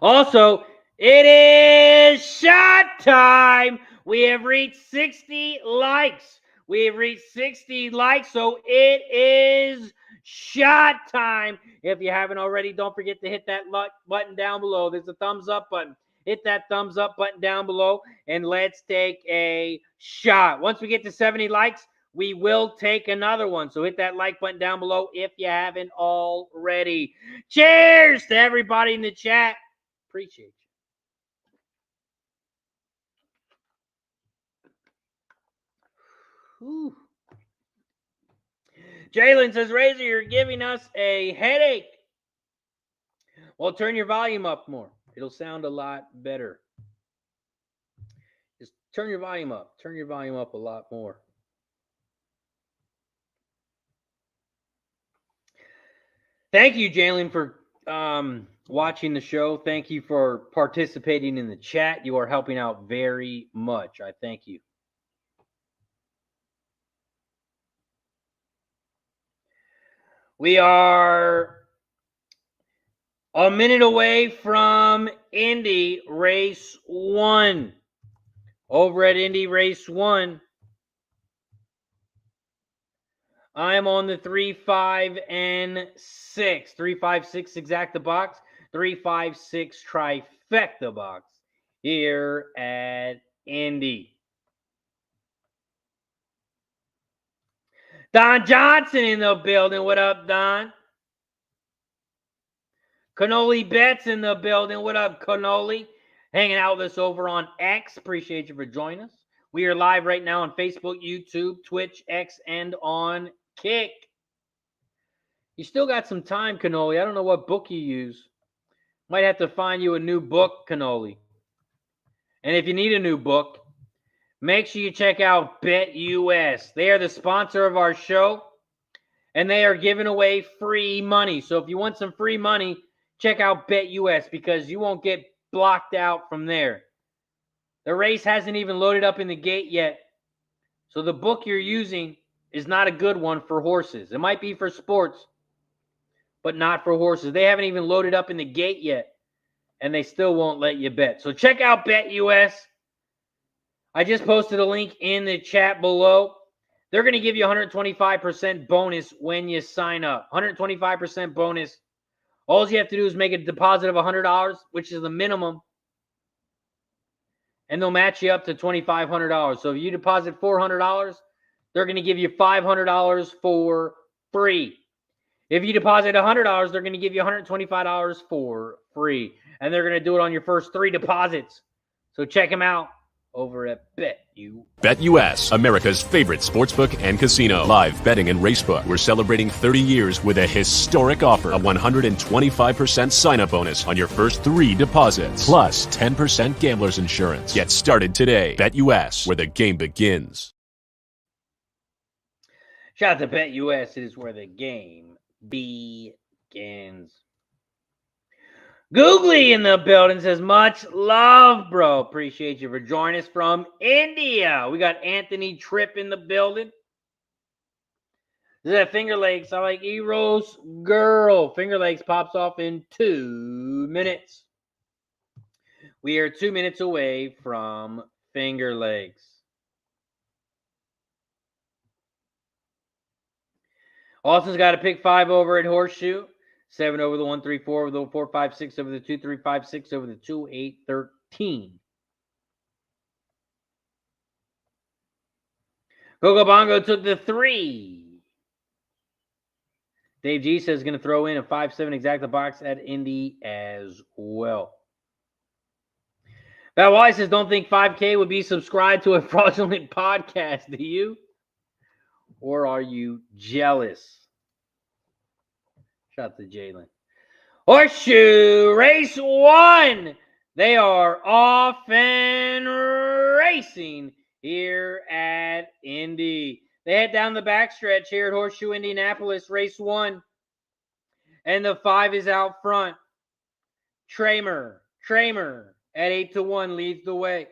Also, it is shot time. We have reached 60 likes. We have reached 60 likes, so it is shot time. If you haven't already, don't forget to hit that button down below. There's a thumbs up button. Hit that thumbs up button down below, and let's take a shot. Once we get to 70 likes, we will take another one. So hit that like button down below if you haven't already. Cheers to everybody in the chat. Appreciate you. Whew. Jalen says, Razor, you're giving us a headache. Well, turn your volume up more. It'll sound a lot better. Just turn your volume up. Turn your volume up a lot more. Thank you, Jalen, for watching the show. Thank you for participating in the chat. You are helping out very much. I thank you. We are a minute away from Indy Race 1. Over at Indy Race 1, I'm on the 3, 5, and 6. 3, 5, 6 exacta box. 3, 5, 6 trifecta box here at Indy. Don Johnson in the building. What up, Don? Cannoli Betts in the building. What up, Cannoli? Hanging out with us over on X. Appreciate you for joining us. We are live right now on Facebook, YouTube, Twitch, X, and on Kick. You still got some time, Cannoli. I don't know what book you use. Might have to find you a new book, Cannoli. And if you need a new book, make sure you check out BetUS. They are the sponsor of our show, and they are giving away free money. So if you want some free money, check out BetUS because you won't get blocked out from there. The race hasn't even loaded up in the gate yet. So the book you're using is not a good one for horses. It might be for sports, but not for horses. They haven't even loaded up in the gate yet, and they still won't let you bet. So check out BetUS. I just posted a link in the chat below. They're going to give you 125% bonus when you sign up. 125% bonus. All you have to do is make a deposit of $100, which is the minimum, and they'll match you up to $2,500. So if you deposit $400, they're going to give you $500 for free. If you deposit $100, they're going to give you $125 for free. And they're going to do it on your first 3 deposits. So check them out over at BetUS. BetUS, America's favorite sportsbook and casino. Live betting and racebook. We're celebrating 30 years with a historic offer. A 125% sign-up bonus on your first 3 deposits. Plus 10% gambler's insurance. Get started today. BetUS, where the game begins. Shout out to BetUS. It is where the game begins. Googly in the building says, much love, bro. Appreciate you for joining us from India. We got Anthony Tripp in the building. This is at Finger Lakes. I like Eros Girl. Finger Lakes pops off in 2 minutes. We are 2 minutes away from Finger Lakes. Austin's got a pick 5 over at Horseshoe. 7 over the 1, 3, 4 over the 4, 5, 6 over the 2, 3, 5, 6 over the 2, 8, 13. Coco Bongo took the 3. Dave G says going to throw in a 5-7 exacta box at Indy as well. Val Wise says, don't think 5K would be subscribed to a fraudulent podcast, do you? Or are you jealous? Shout out to Jalen. Horseshoe Race 1. They are off and racing here at Indy. They head down the backstretch here at Horseshoe Indianapolis, Race 1. And the 5 is out front. Tramer at 8-1 leads the way.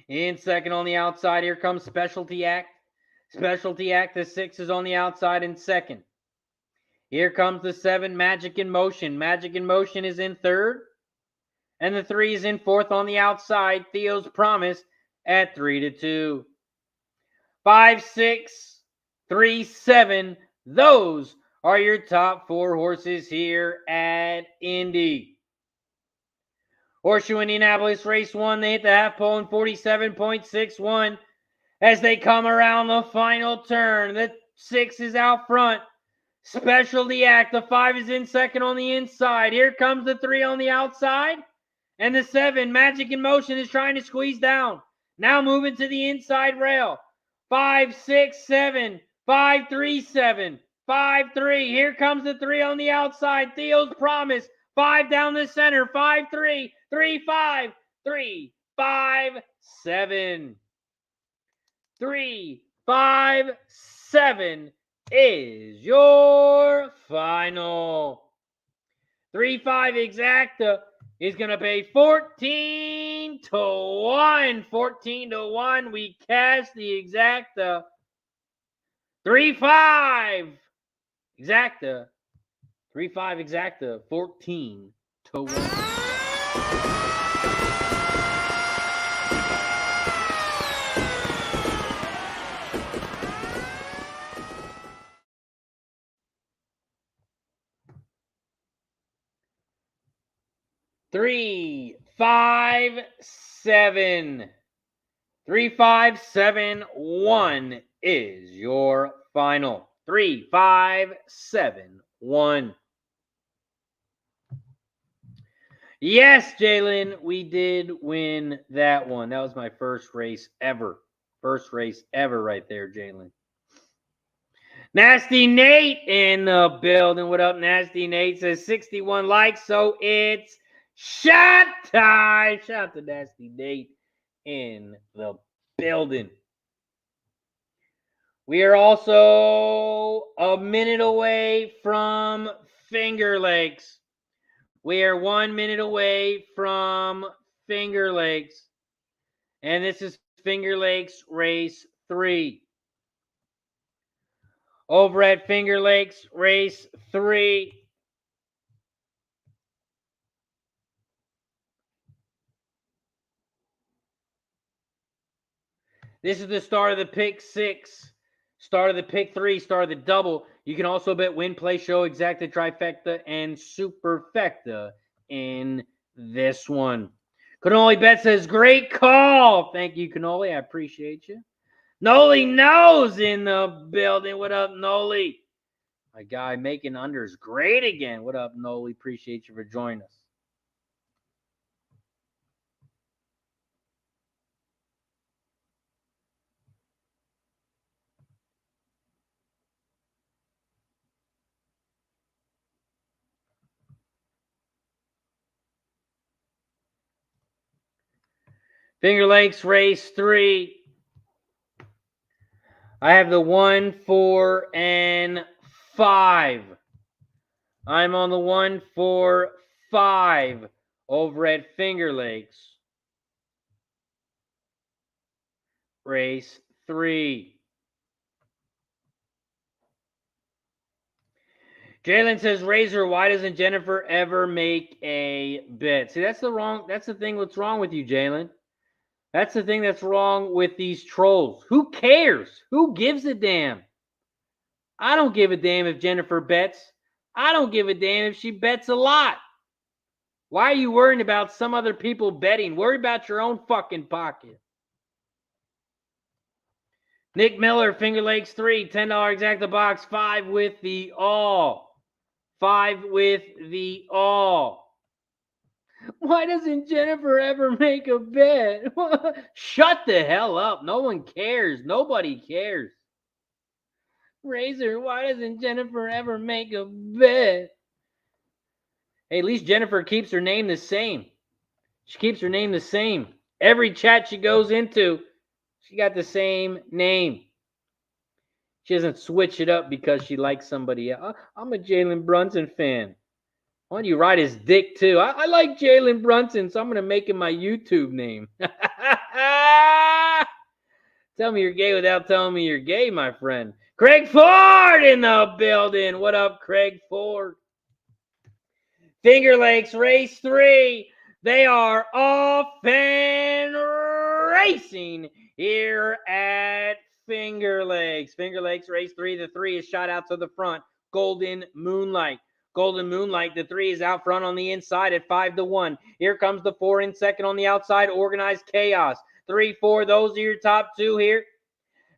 In second on the outside, here comes Specialty Act. Specialty Act, the 6 is on the outside in second. Here comes the 7, Magic in Motion. Magic in Motion is in third. And the 3 is in fourth on the outside. Theo's Promise at 3-2. 5, 6, 3, 7. Those are your top 4 horses here at Indy. Horseshoe Indianapolis Race 1. They hit the half pole in 47.61 as they come around the final turn. The 6 is out front. Specialty Act. The 5 is in second on the inside. Here comes the 3 on the outside. And the 7, Magic in Motion, is trying to squeeze down. Now moving to the inside rail. 5, 6, 7. 5, 3, 7. 5, 3. Here comes the 3 on the outside. Theo's Promise. 5 down the center. 5, 3. 3, 5. 3, 5, 7. 3, 5, 7 is your final. 3, 5 exacta is going to pay 14-1. 14-1. We cash the exacta. 3, 5 exacta. 3, 5 exacta. 14-1. Three, 5, 7. 3, 5, 7, 1 is your final. 3, 5, 7, 1. Yes, Jalen, we did win that one. That was my first race ever. First race ever right there, Jalen. Nasty Nate in the building. What up, Nasty Nate? Says 61 likes, so it's shot time. Shout out to Nasty Nate in the building. We are also a minute away from Finger Lakes. We are 1 minute away from Finger Lakes. And this is Finger Lakes Race 3. Over at Finger Lakes Race 3. This is the start of the pick 6, start of the pick 3, start of the double. You can also bet win, play, show, exacta, trifecta, and superfecta in this one. Cannoli Bet says, great call. Thank you, Cannoli. I appreciate you. Noli knows in the building. What up, Noli? My guy making unders great again. What up, Noli? Appreciate you for joining us. Finger Lakes Race 3. I have the 1, 4, and 5. I'm on the 145 over at Finger Lakes. Race 3. Jalen says, Razor, why doesn't Jennifer ever make a bet? See, that's the thing what's wrong with you, Jalen. That's the thing that's wrong with these trolls. Who cares? Who gives a damn? I don't give a damn if Jennifer bets. I don't give a damn if she bets a lot. Why are you worrying about some other people betting? Worry about your own fucking pocket. Nick Miller, Finger Lakes 3, $10 exact the box, 5 with the all. 5 with the all. Why doesn't Jennifer ever make a bet? Shut the hell up. No one cares. Nobody cares. Razor, why doesn't Jennifer ever make a bet? Hey, at least Jennifer keeps her name the same. She keeps her name the same. Every chat she goes into, she got the same name. She doesn't switch it up because she likes somebody else. I'm a Jalen Brunson fan. Why don't you ride his dick too? I like Jalen Brunson, so I'm going to make him my YouTube name. Tell me you're gay without telling me you're gay, my friend. Craig Ford in the building. What up, Craig Ford? Finger Lakes Race 3. They are off Fan Racing here at Finger Lakes. Finger Lakes Race 3. The 3 is shot out to the front. Golden Moonlight. Golden Moonlight. The 3 is out front on the inside at 5-1. Here comes the 4 in second on the outside. Organized Chaos. 3, 4. Those are your top 2 here.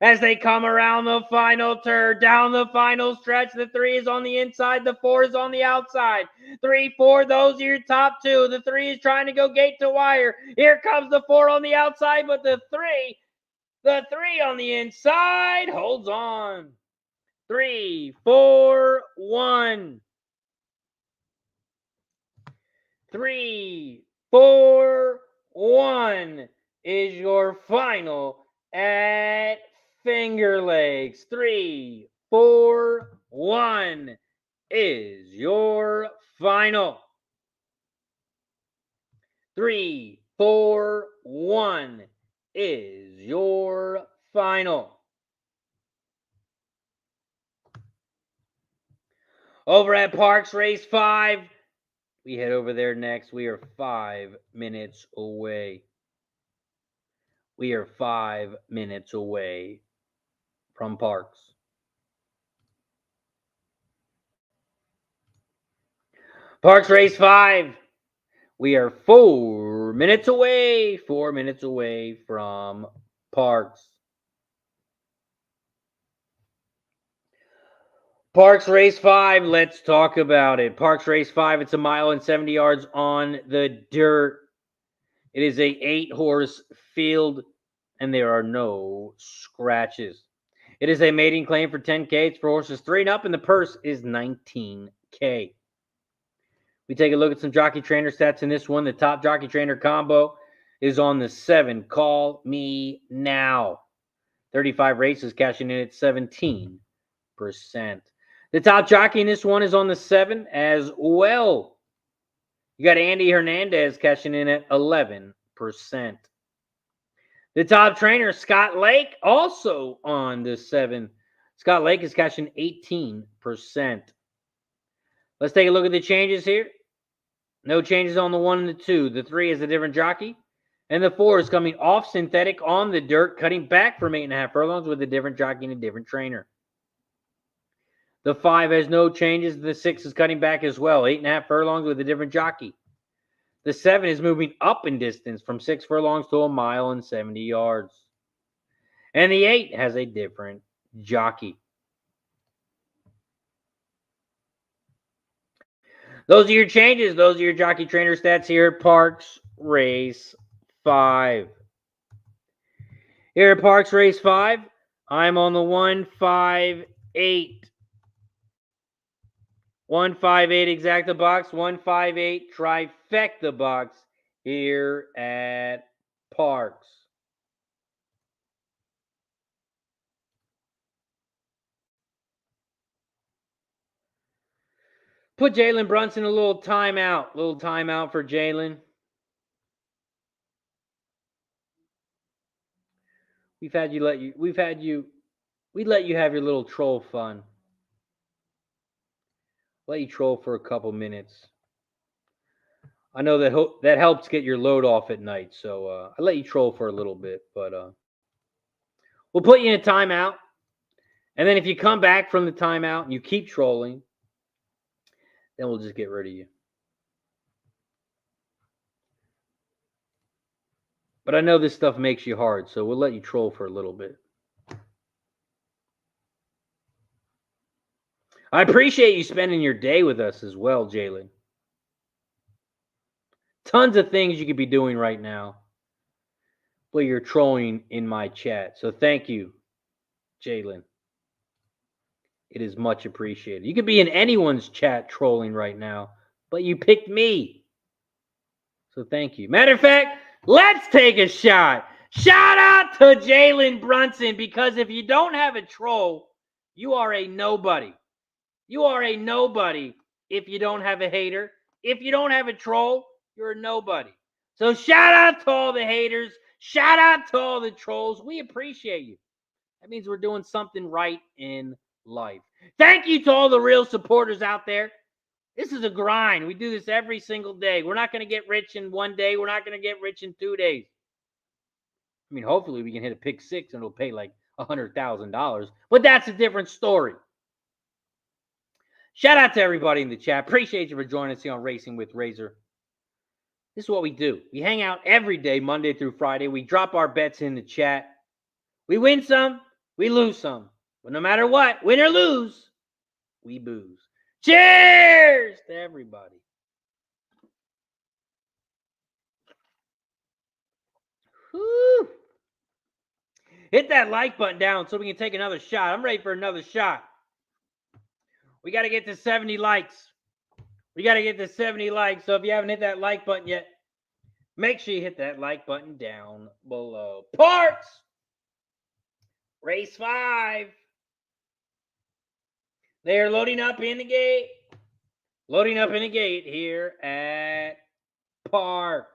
As they come around the final turn, down the final stretch, the 3 is on the inside, the 4 is on the outside. 3, 4, those are your top 2. The 3 is trying to go gate to wire. Here comes the 4 on the outside, but the 3 on the inside holds on. 3, 4, 1. 3, 4, 1 is your final at Finger Lakes. 3, 4, 1 is your final. 3, 4, 1 is your final. Over at Parx Race 5, we head over there next. We are 5 minutes away. We are 5 minutes away from Parx. Parx Race 5. We are 4 minutes away. 4 minutes away from Parx. Parx Race 5, let's talk about it. Parx Race 5, it's 1 mile and 70 yards on the dirt. It is a 8-horse field, and there are no scratches. It is a mating claim for $10K. It's for horses 3 and up, and the purse is $19K. We take a look at some jockey trainer stats in this one. The top jockey trainer combo is on the 7. Call me now. 35 races, cashing in at 17%. The top jockey in this one is on the 7 as well. You got Andy Hernandez cashing in at 11%. The top trainer, Scott Lake, also on the 7. Scott Lake is cashing 18%. Let's take a look at the changes here. No changes on the 1 and the 2. The 3 is a different jockey. And the 4 is coming off synthetic on the dirt, cutting back from 8.5 furlongs with a different jockey and a different trainer. The 5 has no changes. The 6 is cutting back as well. 8.5 furlongs with a different jockey. The 7 is moving up in distance from 6 furlongs to 1 mile and 70 yards. And the 8 has a different jockey. Those are your changes. Those are your jockey trainer stats here at Parx Race 5. Here at Parx Race 5, I'm on the 158. 158 exacta box, 158 trifecta box here at Parx. put Jalen Brunson a little timeout. Little timeout for Jalen. We'd let you have your little troll fun. Let you troll for a couple minutes. I know that helps get your load off at night, so I let you troll for a little bit, but we'll put you in a timeout, and then if you come back from the timeout and you keep trolling, then we'll just get rid of you. But I know this stuff makes you hard, so we'll let you troll for a little bit. I appreciate you spending your day with us as well, Jalen. Tons of things you could be doing right now, but you're trolling in my chat. So thank you, Jalen. It is much appreciated. You could be in anyone's chat trolling right now, but you picked me. So thank you. Matter of fact, let's take a shot. Shout out to Jalen Brunson, because if you don't have a troll, you are a nobody. You are a nobody if you don't have a hater. If you don't have a troll, you're a nobody. So shout out to all the haters. Shout out to all the trolls. We appreciate you. That means we're doing something right in life. Thank you to all the real supporters out there. This is a grind. We do this every single day. We're not going to get rich in one day. We're not going to get rich in 2 days. I mean, hopefully we can hit a pick six and it'll pay like $100,000. But that's a different story. Shout out to everybody in the chat. Appreciate you for joining us here on Racing with Razor. This is what we do. We hang out every day, Monday through Friday. We drop our bets in the chat. We win some, we lose some. But no matter what, win or lose, we booze. Cheers to everybody. Whew. Hit that like button down so we can take another shot. I'm ready for another shot. We got to get to 70 likes. We got to get to 70 likes. So if you haven't hit that like button yet, make sure you hit that like button down below. Parx! Race 5. They are loading up in the gate. Loading up in the gate here at Parx.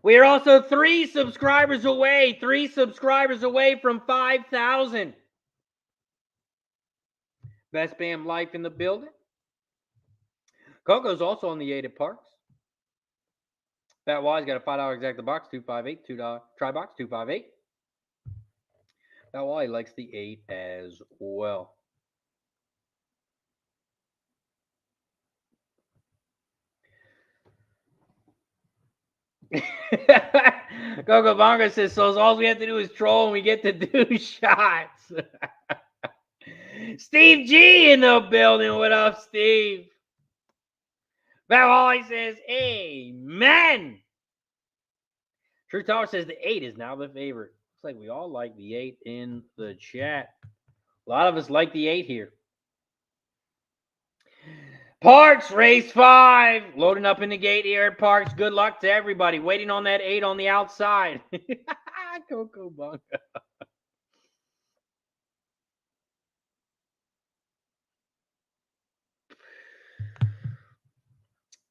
We are also 3 subscribers away. 3 subscribers away from 5,000. Best Bam Life in the building. Coco's also on the 8 at Parx. Fat Wise got a $5 exacta box, $258. $2 try box, $258. Fat Wise likes the 8 as well. Coco Bongo says, so all we have to do is troll and we get to do shots. Steve G in the building. What up, Steve? Fat Wise says, amen. True Tower says the 8 is now the favorite. Looks like we all like the 8 in the chat. A lot of us like the 8 here. Parx, race 5. Loading up in the gate here at Parx. Good luck to everybody. Waiting on that 8 on the outside. Coco Bongo.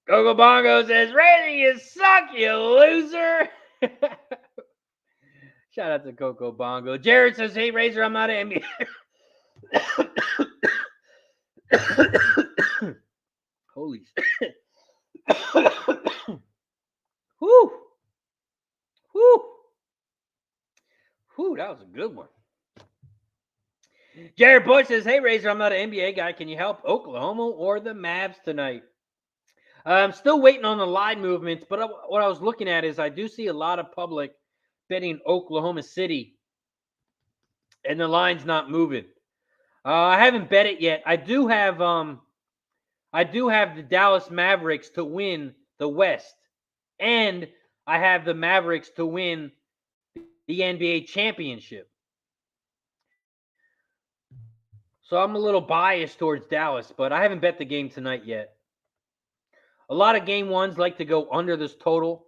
Coco Bongo says, Razor, you suck, you loser. Shout out to Coco Bongo. Jared says, hey, Razor, I'm not an NBA. Holy shit. Whew. Whew. Whew, that was a good one. Jared Bush says, hey, Razor, I'm not an NBA guy. Can you help Oklahoma or the Mavs tonight? I'm still waiting on the line movements, but what I was looking at is I do see a lot of public betting Oklahoma City, and the line's not moving. I haven't bet it yet. I do have the Dallas Mavericks to win the West, and I have the Mavericks to win the NBA championship. So I'm a little biased towards Dallas, but I haven't bet the game tonight yet. A lot of game ones like to go under this total.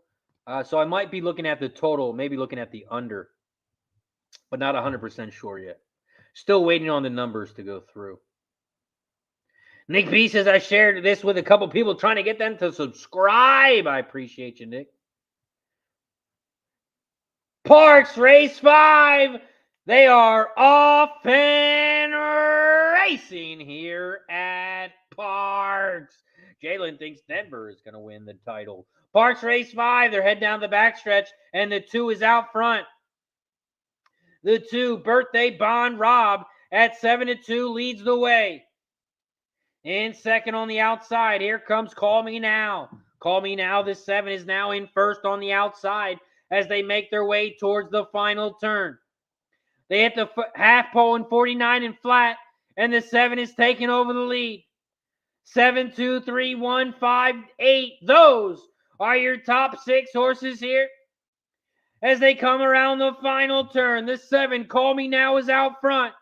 So I might be looking at the total, maybe looking at the under, but not 100% sure yet. Still waiting on the numbers to go through. Nick B says, I shared this with a couple people trying to get them to subscribe. I appreciate you, Nick. Parx Race 5. They are off and racing here at Parx. Jalen thinks Denver is going to win the title. Parx Race 5. They're heading down the backstretch, and the 2 is out front. The 2, Birthday Bond Rob, at 7-2, leads the way. In second on the outside, here comes Call Me Now. Call Me Now, the 7 is now in first on the outside as they make their way towards the final turn. They hit the half pole in 49 and flat, and the 7 is taking over the lead. 7, 2, 3, 1, 5, 8. Those are your top 6 horses here. As they come around the final turn, the 7, Call Me Now, is out front.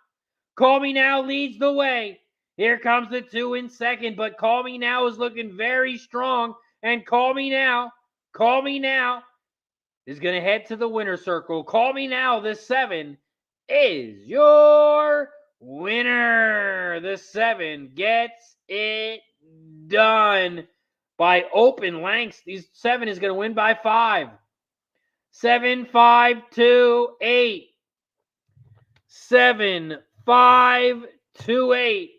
Call Me Now leads the way. Here comes the 2 in second, but Call Me Now is looking very strong. And Call Me Now is going to head to the winner's circle. Call Me Now, the 7, is your winner. The 7 gets it done by open lengths. These 7 is going to win by 5. 7, 5, 2, 8. 7, 5, 2, 8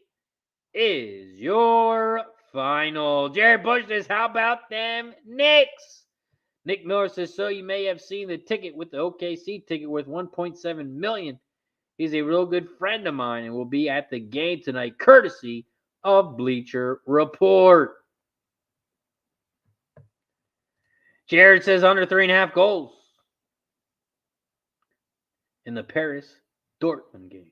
is your final. Jared Bush says, how about them Knicks? Nick Miller says, so you may have seen the ticket with the OKC ticket worth $1.7 million. He's a real good friend of mine and will be at the game tonight, courtesy of Bleacher Report. Jared says under 3.5 goals in the Paris-Dortmund game.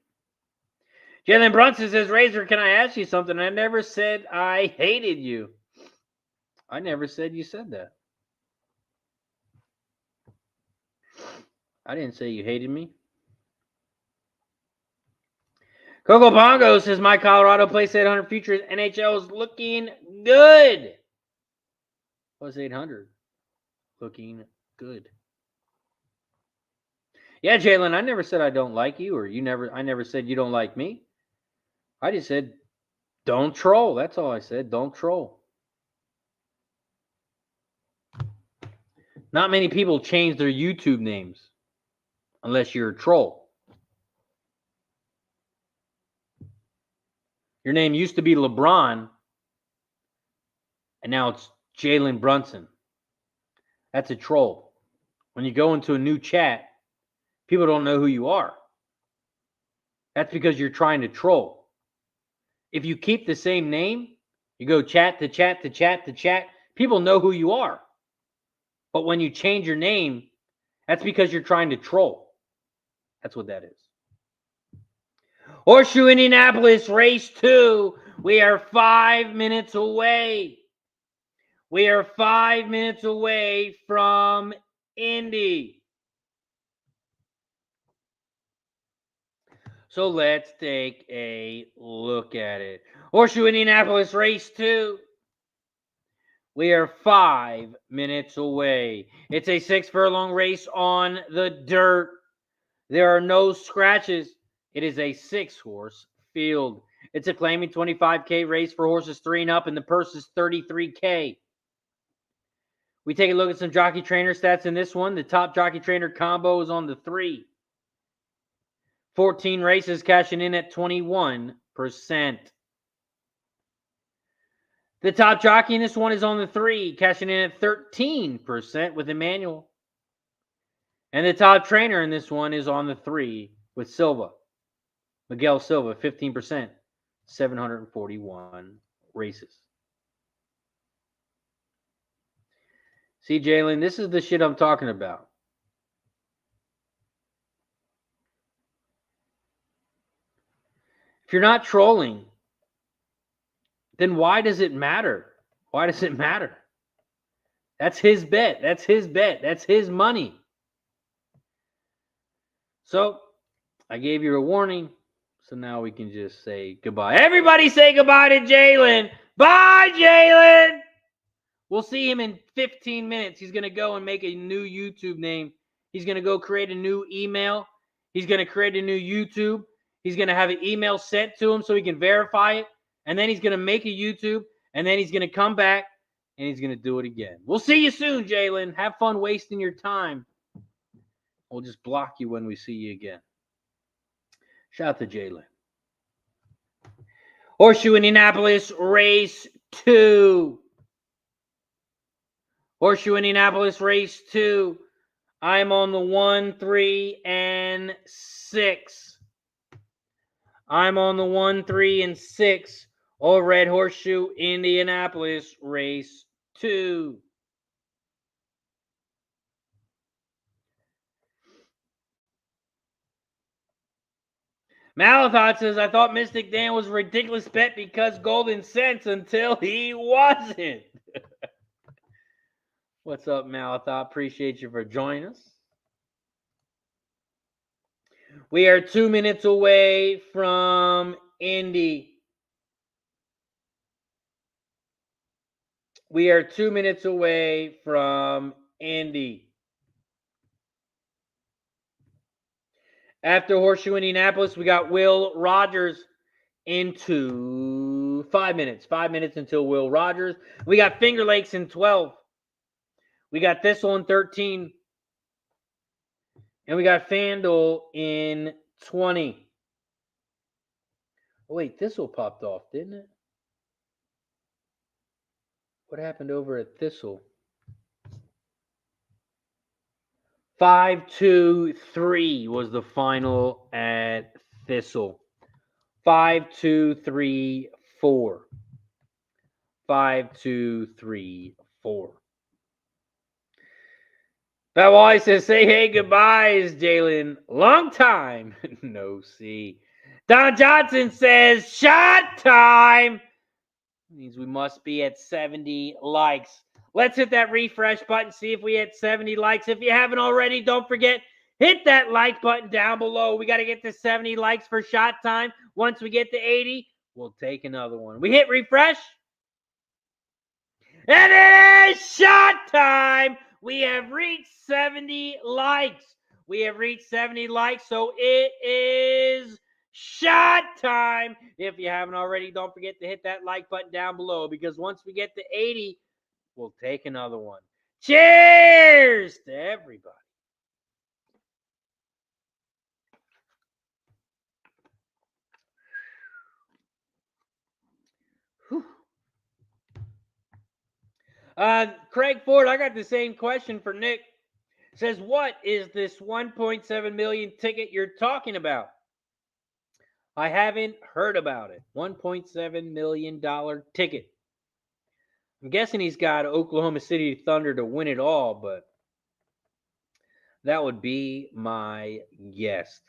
Jalen Brunson says, Razor, can I ask you something? I never said I hated you. I never said you said that. I didn't say you hated me. Coco Pongo says, my Colorado Place 800 Futures NHL is looking good. Plus 800. Looking good. Yeah, Jalen, I never said I don't like you, or I never said you don't like me. I just said, don't troll. That's all I said. Don't troll. Not many people change their YouTube names unless you're a troll. Your name used to be LeBron, and now it's Jalen Brunson. That's a troll. When you go into a new chat, people don't know who you are. That's because you're trying to troll. If you keep the same name, you go chat to chat to chat to chat, people know who you are. But when you change your name, that's because you're trying to troll. That's what that is. Horseshoe Indianapolis, race 2. We are 5 minutes away. We are 5 minutes away from Indy. So let's take a look at it. Horseshoe Indianapolis, race 2. We are 5 minutes away. It's a 6 furlong race on the dirt. There are no scratches. It is a 6-horse field. It's a claiming 25K race for horses 3 and up, and the purse is $33K. We take a look at some jockey trainer stats in this one. The top jockey trainer combo is on the 3. 14 races cashing in at 21%. The top jockey in this one is on the 3, cashing in at 13% with Emmanuel. And the top trainer in this one is on the 3 with Silva. Miguel Silva, 15%, 741 races. See, Jalen, this is the shit I'm talking about. If you're not trolling, then why does it matter? Why does it matter? That's his bet. That's his bet. That's his money. So, I gave you a warning. So now we can just say goodbye. Everybody say goodbye to Jalen. Bye, Jalen. We'll see him in 15 minutes. He's going to go and make a new YouTube name. He's going to go create a new email. He's going to create a new YouTube. He's going to have an email sent to him so he can verify it. And then he's going to make a YouTube. And then he's going to come back and he's going to do it again. We'll see you soon, Jalen. Have fun wasting your time. We'll just block you when we see you again. Shout out to Jalen. Horseshoe Indianapolis, race 2. Horseshoe Indianapolis, race 2. I'm on the 1, 3, and 6. I'm on the 1, 3, and 6 over at Horseshoe Indianapolis, race 2. Malathot says, I thought Mystic Dan was a ridiculous bet because Golden Cents until he wasn't. What's up, Malathot? Appreciate you for joining us. We are 2 minutes away from Indy. We are 2 minutes away from Indy. After Horseshoe Indianapolis, we got Will Rogers into 5 minutes. 5 minutes until Will Rogers. We got Finger Lakes in 12. We got Thistle in 13. And we got Fan Duel in 20. Oh, wait, Thistle popped off, didn't it? What happened over at Thistle? 5-2-3 was the final at Thistle. 5-2-3-4. 5-2-3-4. That Wally says, say hey goodbyes, Jalen. Long time. No see. Don Johnson says, shot time. Means we must be at 70 likes. Let's hit that refresh button, see if we hit 70 likes. If you haven't already, don't forget, hit that like button down below. We got to get to 70 likes for shot time. Once we get to 80, we'll take another one. We hit refresh. And it is shot time. We have reached 70 likes. We have reached 70 likes, so it is shot time. If you haven't already, don't forget to hit that like button down below because once we get to 80, we'll take another one. Cheers to everybody. Whew. Craig Ford, I got the same question for Nick. Says, what is this 1.7 million ticket you're talking about? I haven't heard about it. $1.7 million ticket. I'm guessing he's got Oklahoma City Thunder to win it all, but that would be my guess.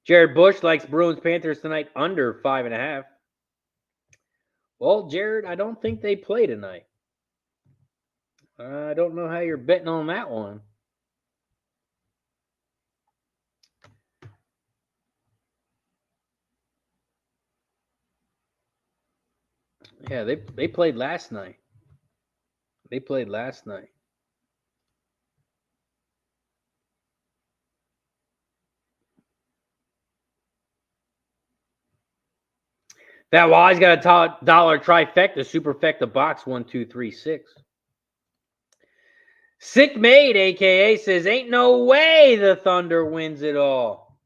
Jared Bush likes Bruins Panthers tonight under 5.5. Well, Jared, I don't think they play tonight. I don't know how you're betting on that one. Yeah, they played last night. They played last night. That Wise got a dollar trifecta, superfecta box 1, 2, 3, 6. Sick Made, aka, says, ain't no way the Thunder wins it all.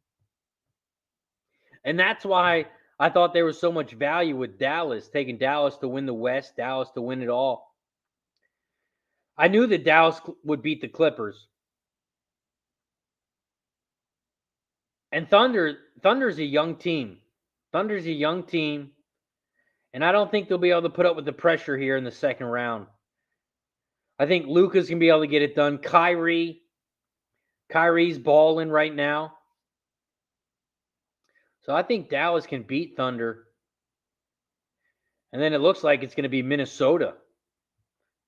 And that's why I thought there was so much value with Dallas, taking Dallas to win the West, Dallas to win it all. I knew that Dallas would beat the Clippers. And Thunder's a young team. Thunder's a young team. And I don't think they'll be able to put up with the pressure here in the second round. I think Luka's going to be able to get it done. Kyrie's balling right now. So I think Dallas can beat Thunder. And then it looks like it's going to be Minnesota.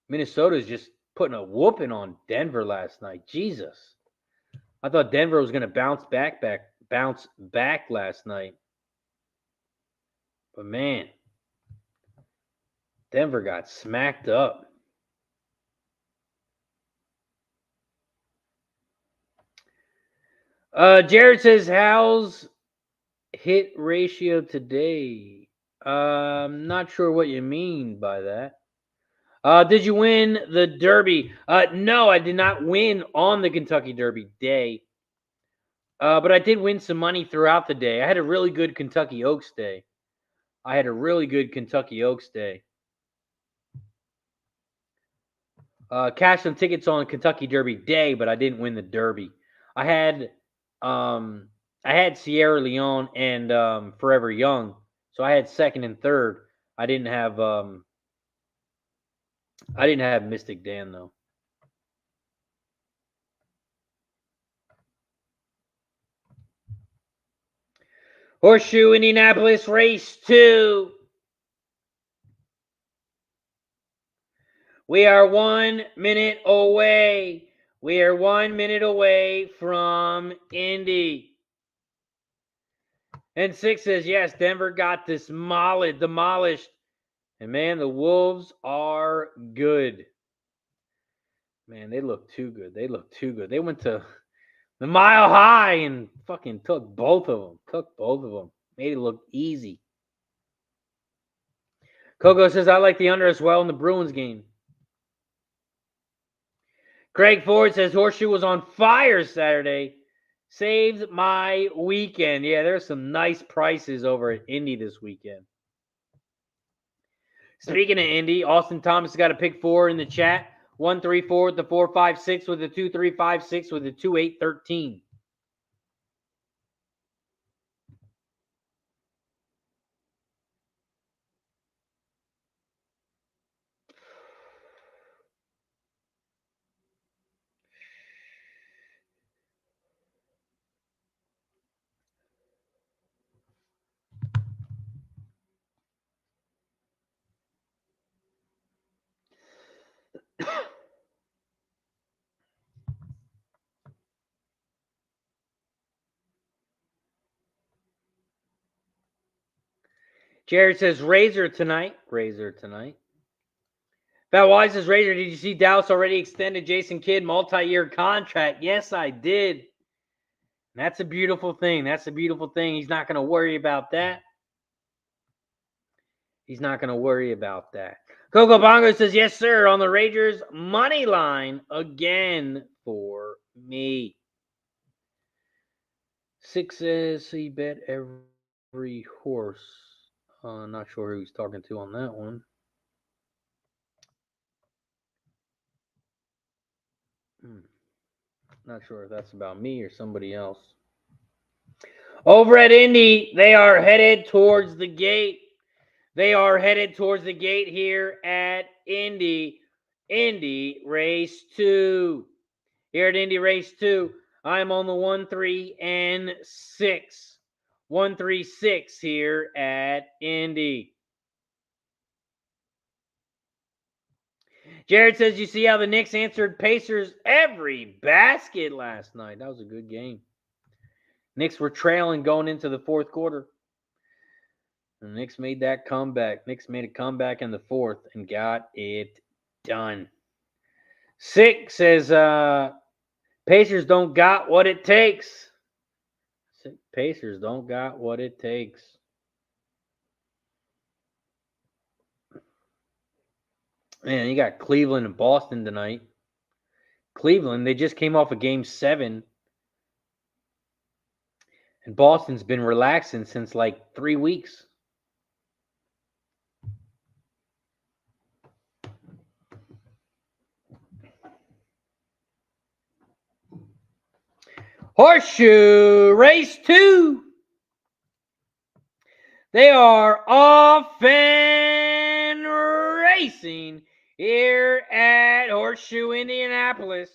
Minnesota's just putting a whooping on Denver last night. Jesus. I thought Denver was going to bounce back last night. But man. Denver got smacked up. Jared says, how's hit ratio today? I'm not sure what you mean by that. Did you win the Derby? No, I did not win on the Kentucky Derby day. But I did win some money throughout the day. I had a really good Kentucky Oaks day. Cashed some tickets on Kentucky Derby day, but I didn't win the Derby. I had Sierra Leone and Forever Young, so I had second and third. I didn't have Mystic Dan though. Horseshoe Indianapolis race 2. We are 1 minute away. We are 1 minute away from Indy. And 6 says, yes, Denver got demolished. And, man, the Wolves are good. Man, they look too good. They went to the Mile High and fucking took both of them. Made it look easy. Coco says, I like the under as well in the Bruins game. Craig Ford says, Horseshoe was on fire Saturday. Saved my weekend. Yeah, there's some nice prices over at Indy this weekend. Speaking of Indy, Austin Thomas got a pick 4 in the chat. 134 with the 456 with the 2356 with the 2813. Jared says, Razor tonight. Fat Wise says, Razor, did you see Dallas already extended Jason Kidd multi-year contract? Yes, I did. That's a beautiful thing. He's not going to worry about that. Coco Bongo says, yes, sir, on the Rangers money line again for me. 6 says he bet every horse. Not sure who he's talking to on that one. Not sure if that's about me or somebody else. Over at Indy, they are headed towards the gate. Here at Indy. Indy Race 2. Here at Indy Race 2, I'm on the 1, 3, and 6. 1, 3, 6 here at Indy. Jared says, you see how the Knicks answered Pacers every basket last night. That was a good game. Knicks were trailing going into the fourth quarter. The Knicks made that comeback. Knicks made a comeback in the fourth and got it done. 6 says, Pacers don't got what it takes. Man, you got Cleveland and Boston tonight. Cleveland, they just came off of Game 7. And Boston's been relaxing since like 3 weeks. Horseshoe Race 2. They are off and racing here at Horseshoe Indianapolis.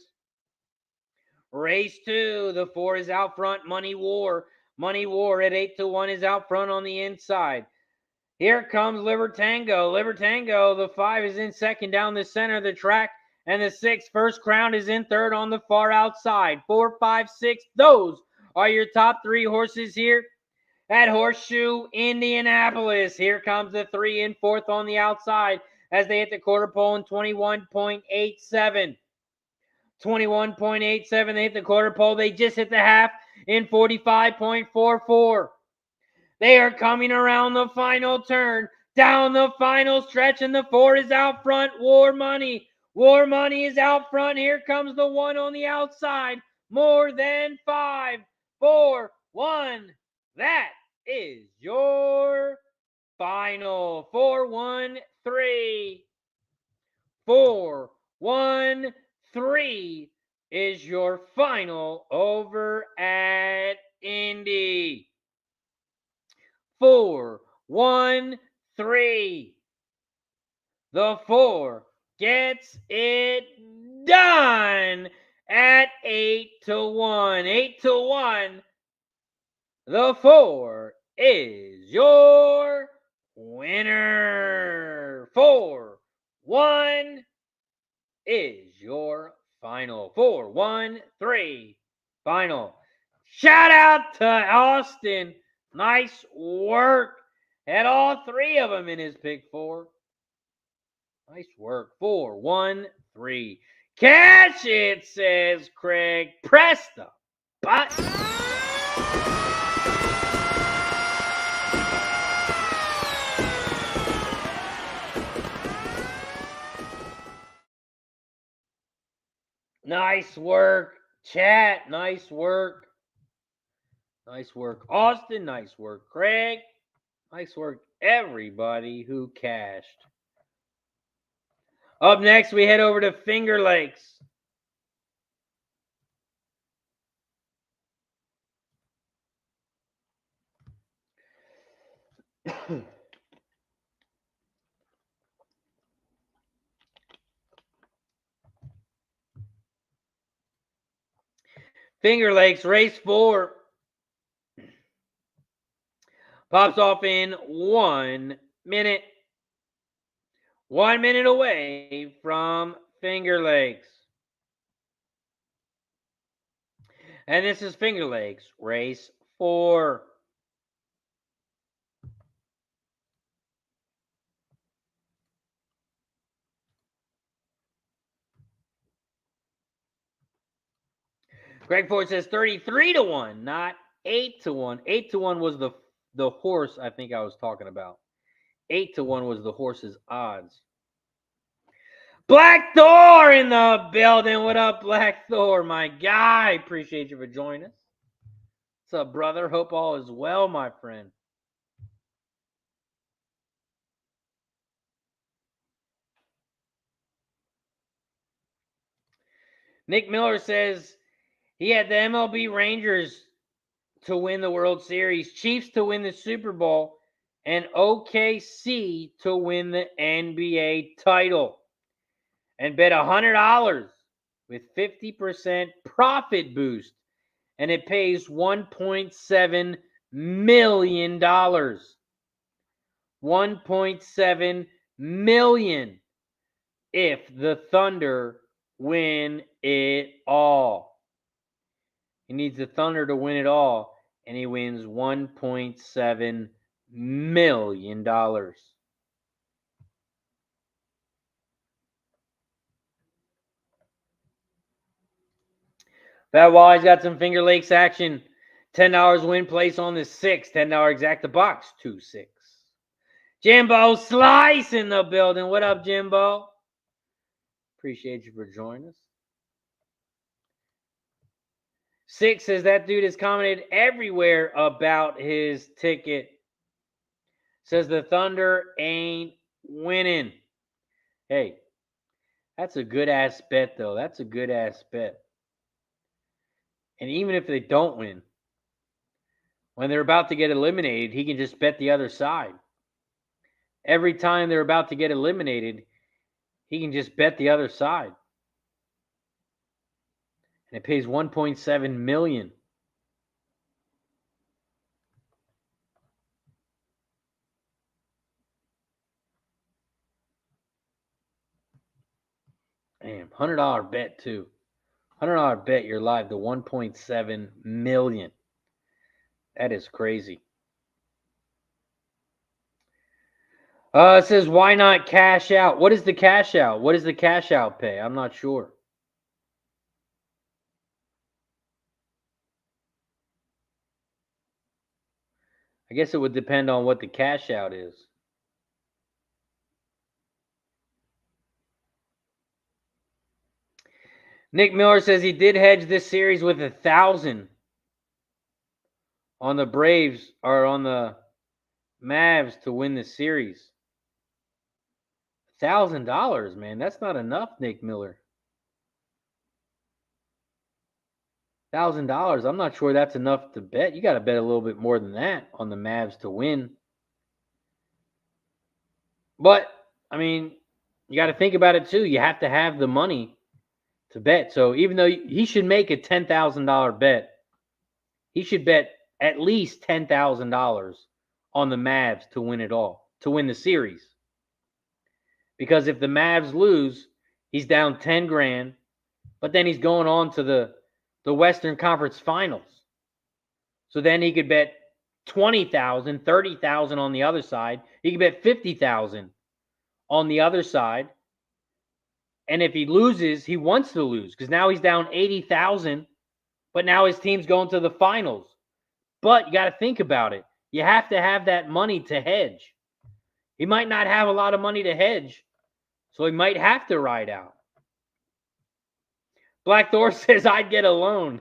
Race 2. The 4 is out front. Money War at 8-1 is out front on the inside. Here comes Libertango. The 5 is in second down the center of the track. And the 6, First Crown, is in third on the far outside. 4, 5, 6. Those are your top 3 horses here at Horseshoe Indianapolis. Here comes the 3 in fourth on the outside. as they hit the quarter pole in 21.87. 21.87. They hit the quarter pole. They just hit the half in 45.44. They are coming around the final turn, down the final stretch, and the 4 is out front. War Money. War Money is out front. Here comes the 1 on the outside. More than 5, 4, 1. That is your final. 4, 1, 3. 4, 1, 3 is your final over at Indy. 4, 1, 3. The 4 gets it done at 8-1. 8-1. The 4 is your winner. 4, 1 is your final. 4, 1, 3. Final. Shout out to Austin. Nice work. Had all 3 of them in his pick 4. Nice work. 4, 1, 3. Cash it, says Craig. Press the button. Nice work, chat. Nice work. Nice work, Austin. Nice work, Craig. Nice work, everybody who cashed. Up next, we head over to Finger Lakes. Finger Lakes, race 4. Pops off in 1 minute. 1 minute away from Finger Lakes. And this is Finger Lakes, race 4. Greg Ford says 33-1, not 8-1. 8-1 was the horse I think I was talking about. 8-1 was the horse's odds. Black Thor in the building. What up, Black Thor? My guy. Appreciate you for joining us. What's up, brother? Hope all is well, my friend. Nick Miller says he had the MLB Rangers to win the World Series, Chiefs to win the Super Bowl, and OKC to win the NBA title. And bet $100 with 50% profit boost. And it pays $1.7 million. $1.7 million if the Thunder win it all. He needs the Thunder to win it all, and he wins $1.7 million. Fat Wally's got some Finger Lakes action. $10 win place on the 6. $10 exact the box. 2-6. Jimbo Slice in the building. What up, Jimbo? Appreciate you for joining us. 6 says that dude has commented everywhere about his ticket. Says the Thunder ain't winning. Hey, that's a good-ass bet, though. That's a good-ass bet. And even if they don't win, when they're about to get eliminated, he can just bet the other side. Every time they're about to get eliminated, he can just bet the other side. And it pays $1.7 million. Damn, $100 bet too. $100 bet you're live to $1.7 million. That is crazy. It says, why not cash out? What is the cash out? What is the cash out pay? I'm not sure. I guess it would depend on what the cash out is. Nick Miller says he did hedge this series with 1,000 on the Braves or on the Mavs to win the series. $1,000, man. That's not enough, Nick Miller. $1,000. I'm not sure that's enough to bet. You got to bet a little bit more than that on the Mavs to win. But, I mean, you got to think about it too. You have to have the money to bet. So even though he should make a $10,000 bet, he should bet at least $10,000 on the Mavs to win it all, to win the series. Because if the Mavs lose, he's down 10 grand, but then he's going on to the Western Conference Finals. So then he could bet 20,000, 30,000 on the other side. He could bet 50,000 on the other side. And if he loses, he wants to lose because now he's down 80,000, but now his team's going to the finals. But you got to think about it. You have to have that money to hedge. He might not have a lot of money to hedge, so he might have to ride out. Black Thor says, I'd get a loan.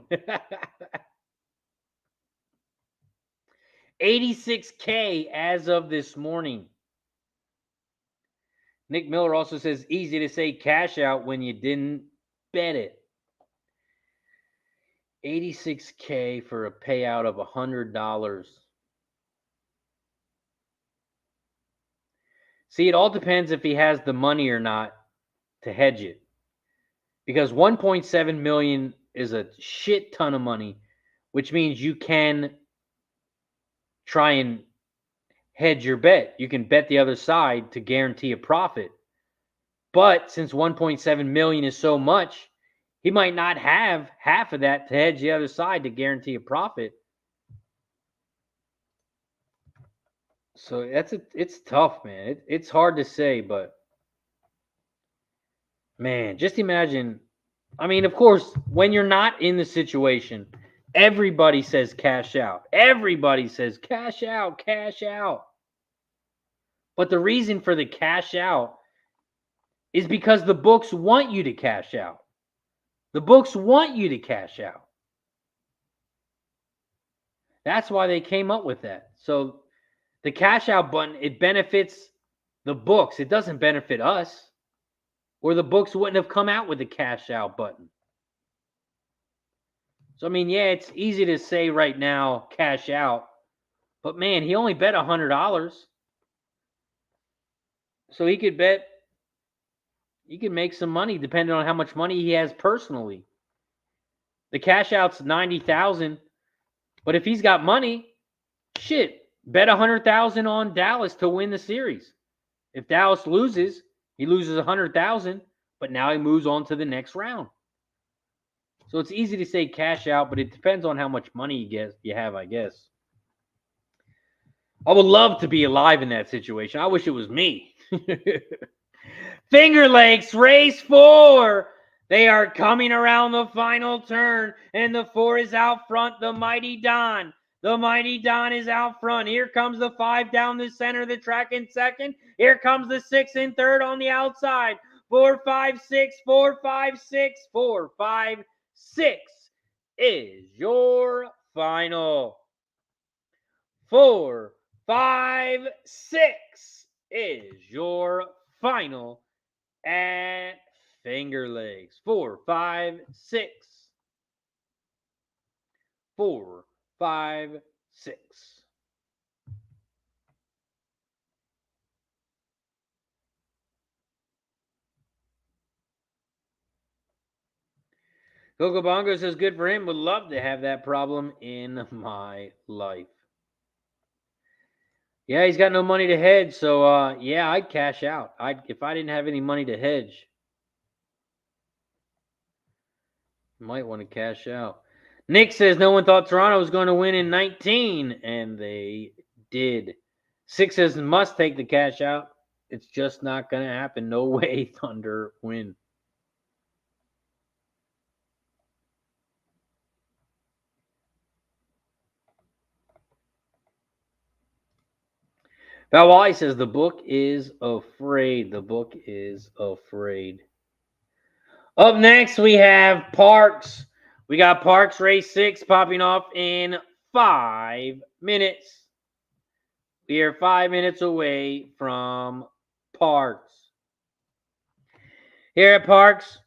$86K as of this morning. Nick Miller also says, easy to say cash out when you didn't bet it. $86K for a payout of $100. See, it all depends if he has the money or not to hedge it. Because $1.7 million is a shit ton of money, which means you can try and hedge your bet. You can bet the other side to guarantee a profit. But since $1.7 million is so much, he might not have half of that to hedge the other side to guarantee a profit. So it's tough, man. It's hard to say, but man, just imagine. I mean, of course, when you're not in the situation, everybody says cash out. Everybody says cash out, cash out. But the reason for the cash out is because the books want you to cash out. The books want you to cash out. That's why they came up with that. So the cash out button, it benefits the books. It doesn't benefit us. Or the books wouldn't have come out with the cash out button. So, I mean, yeah, it's easy to say right now, cash out. But, man, he only bet $100. So he could make some money depending on how much money he has personally. The cash out's $90,000. But if he's got money, shit, bet $100,000 on Dallas to win the series. If Dallas loses, he loses $100,000, but now he moves on to the next round. So it's easy to say cash out, but it depends on how much money you have, I guess. I would love to be alive in that situation. I wish it was me. Finger Lakes, race 4. They are coming around the final turn, and the 4 is out front, the Mighty Don. The Mighty Don is out front. Here comes the 5 down the center of the track in second. Here comes the 6 in third on the outside. 4, 5, 6, 4, 5, 6, 4, 5, 6 is your final. 4, 5, 6 is your final at Finger Lakes. 4, 5, 6. 4, 5, 6. Coco Bongo says, good for him. Would love to have that problem in my life. Yeah, he's got no money to hedge. So, yeah, I'd cash out. If I didn't have any money to hedge. Might want to cash out. Nick says no one thought Toronto was going to win in 19, and they did. 6 says must take the cash out. It's just not going to happen. No way Thunder win. Val Wally says the book is afraid. The book is afraid. Up next, we have Parx. We got Parx Race 6 popping off in 5 minutes. We are 5 minutes away from Parx. Here at Parx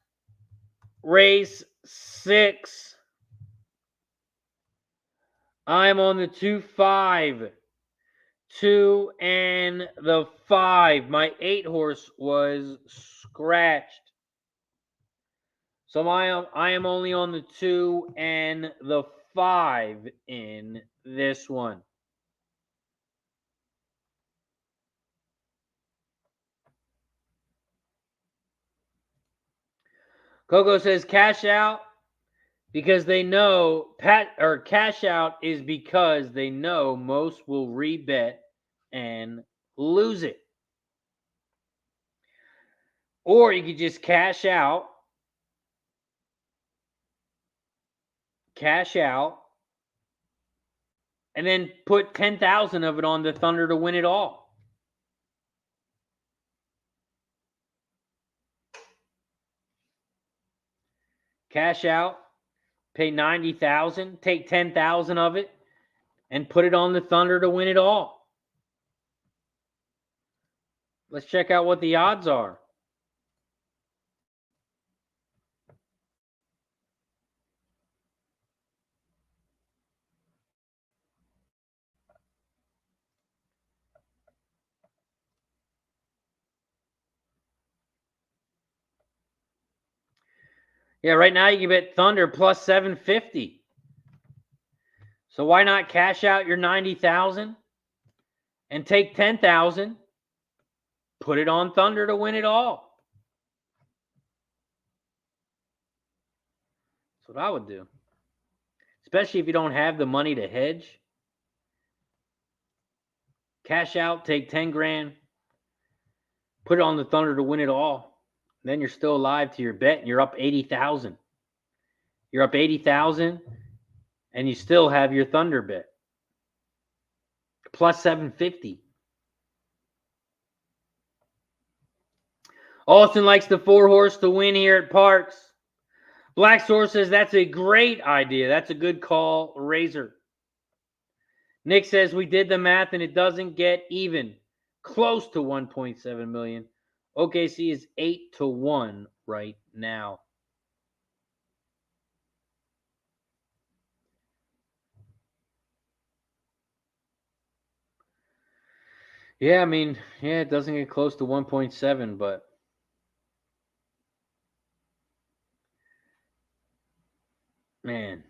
Race 6, I'm on the 2-5. 2 and the 5. My 8 horse was scratched. So I am only on the 2 and the 5 in this one. Coco says cash out because they know cash out is because they know most will rebet and lose it. Or you could just cash out, and then put 10,000 of it on the Thunder to win it all. Cash out, pay 90,000, take 10,000 of it, and put it on the Thunder to win it all. Let's check out what the odds are. Yeah, right now you can bet Thunder plus 750. So why not cash out your 90,000 and take 10,000, put it on Thunder to win it all? That's what I would do. Especially if you don't have the money to hedge. Cash out, take 10 grand, put it on the Thunder to win it all. Then you're still alive to your bet and you're up 80,000. You're up 80,000 and you still have your Thunder bet. Plus 750. Austin likes the 4 horse to win here at Parx. Black Source says that's a great idea. That's a good call, Razor. Nick says we did the math and it doesn't get even close to 1.7 million. OKC is 8-1 right now. Yeah, I mean, yeah, it doesn't get close to 1.7, but man,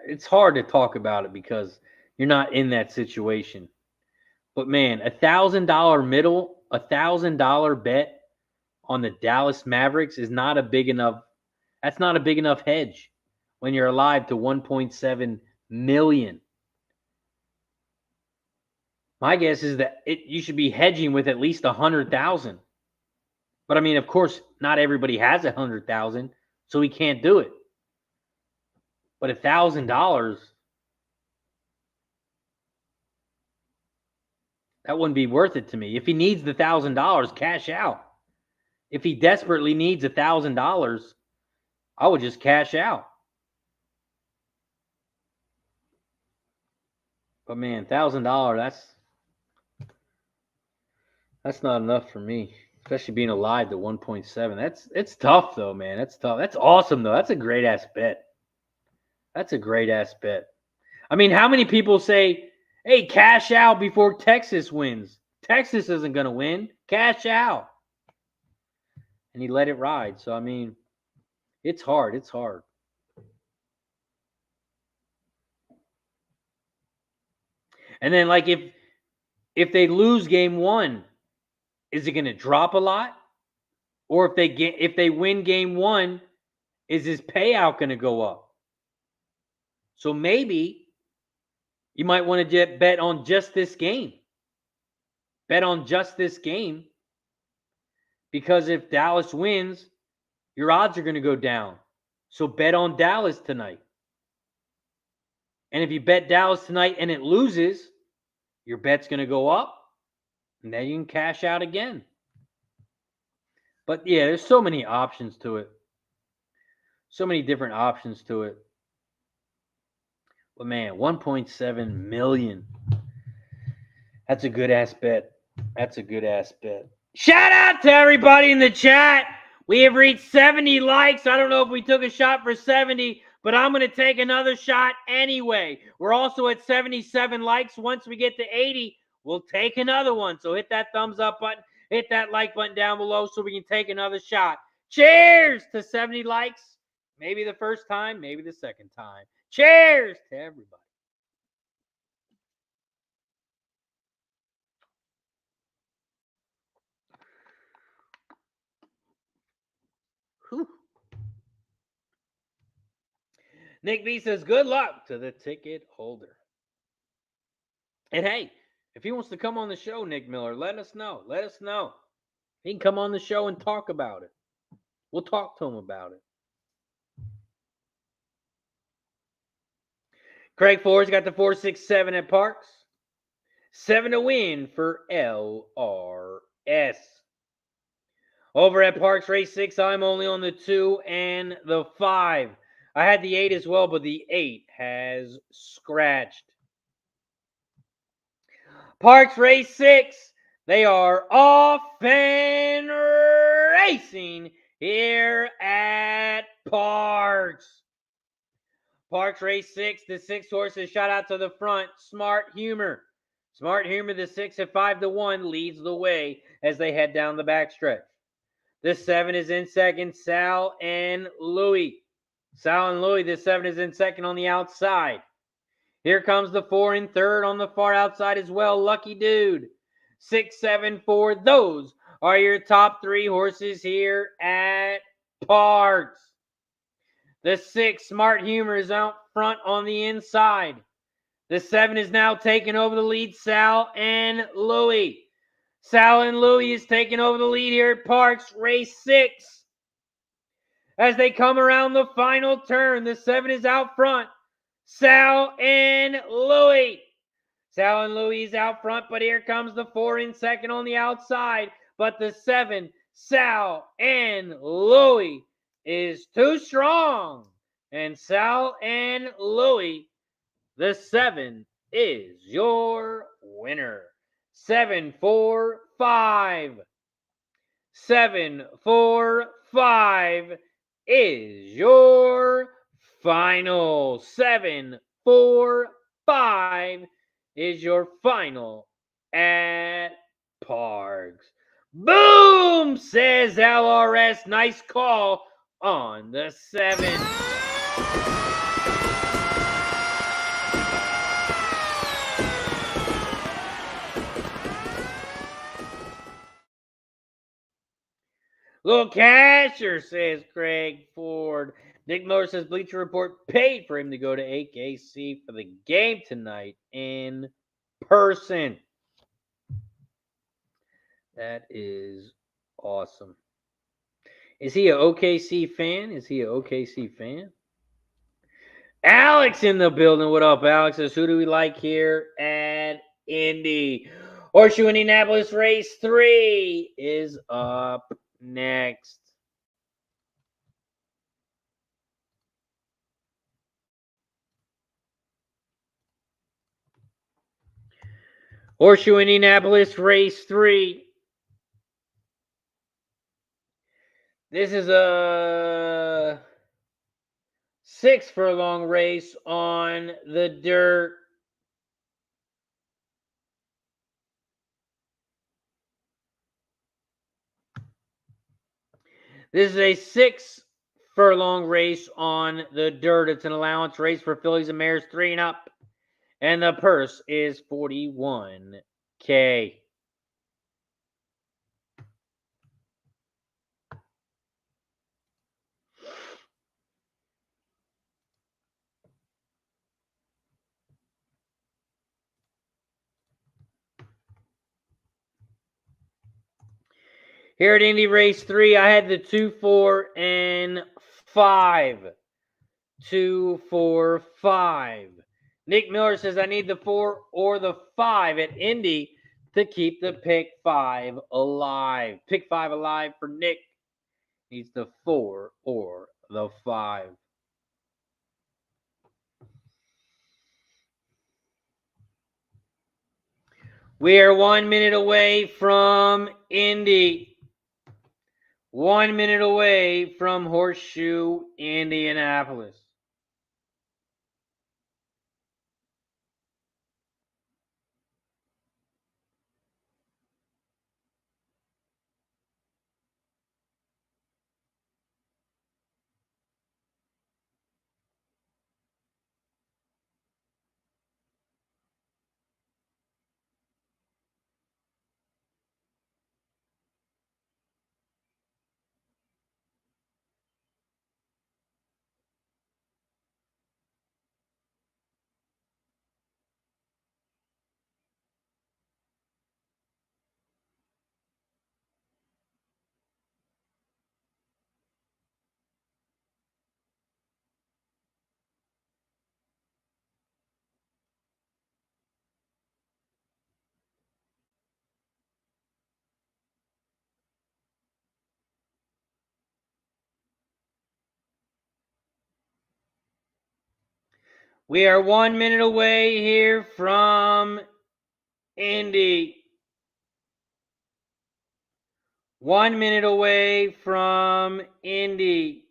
it's hard to talk about it because you're not in that situation. But man, $1,000 bet on the Dallas Mavericks is not a big enough. That's not a big enough hedge when you're alive to 1.7 million. My guess is that you should be hedging with at least 100,000. But I mean, of course, not everybody has 100,000, so he can't do it. But $1,000, that wouldn't be worth it to me. If he needs the $1,000, cash out. If he desperately needs $1,000, I would just cash out. But man, $1,000, that's not enough for me, especially being alive to 1.7. It's tough though, man. That's tough. That's awesome though. That's a great ass bet. That's a great ass bet. I mean, how many people say, "Hey, cash out before Texas wins"? Texas isn't going to win. Cash out. And he let it ride. So I mean, it's hard. It's hard. And then like if they lose game 1, is it going to drop a lot? Or if they win game 1, is his payout going to go up? So maybe you might want to bet on just this game. Bet on just this game, because if Dallas wins, your odds are going to go down. So bet on Dallas tonight. And if you bet Dallas tonight and it loses, your bet's going to go up, and then you can cash out again. But yeah, there's so many options to it. So many different options to it. But man, 1.7 million. That's a good ass bet. That's a good ass bet. Shout out to everybody in the chat. We have reached 70 likes. I don't know if we took a shot for 70, but I'm going to take another shot anyway. We're also at 77 likes. Once we get to 80, we'll take another one. So hit that thumbs up button. Hit that like button down below so we can take another shot. Cheers to 70 likes. Maybe the first time, maybe the second time. Cheers to everybody. Whew. Nick B says, good luck to the ticket holder. And hey, if he wants to come on the show, Nick Miller, let us know. Let us know. He can come on the show and talk about it. We'll talk to him about it. Craig Ford's got the 467 at Parx. 7 to win for LRS. Over at Parx Race 6, I'm only on the 2 and the 5. I had the 8 as well, but the 8 has scratched. Parx Race 6, they are off and racing here at Parx. Parx Race 6, the 6 horses shot out to the front. Smart Humor. Smart Humor, the 6 at 5 to 1, leads the way as they head down the backstretch. The 7 is in second, Sal and Louie. Sal and Louie, the 7 is in second on the outside. Here comes the 4 in third on the far outside as well. Lucky Dude. 6, 7, 4. Those are your top 3 horses here at Parx. The 6, Smart Humor, is out front on the inside. The 7 is now taking over the lead. Sal and Louie. Sal and Louie is taking over the lead here at Parx Race 6. As they come around the final turn, the 7 is out front. Sal and Louie. Sal and Louie is out front, but here comes the 4 in second on the outside. But the 7, Sal and Louie, is too strong. And Sal and Louie, the 7, is your winner. 7, 4, 5. 7, 4, 5 is your final. 7, 4, 5 is your final at Parx. Boom, says LRS. Nice call on the 7. Little Casher, says Craig Ford. Nick Miller says Bleacher Report paid for him to go to AKC for the game tonight in person. That is awesome. Is he an OKC fan? Is he an OKC fan? Alex in the building. What up, Alex? Says, who do we like here at Indy? Horseshoe Indianapolis Race 3 is up next. Horseshoe Indianapolis Race 3. This is a 6 furlong race on the dirt. This is a 6 furlong race on the dirt. It's an allowance race for fillies and mares 3 and up. And the purse is $41K. Here at Indy Race 3, I had the 2, 4, and 5. 2, 4, 5. Nick Miller says I need the 4 or the 5 at Indy to keep the pick 5 alive. Pick 5 alive for Nick. Needs the 4 or the 5. We are 1 minute away from Indy. 1 minute away from Horseshoe Indianapolis. We are 1 minute away here from Indy. 1 minute away from Indy.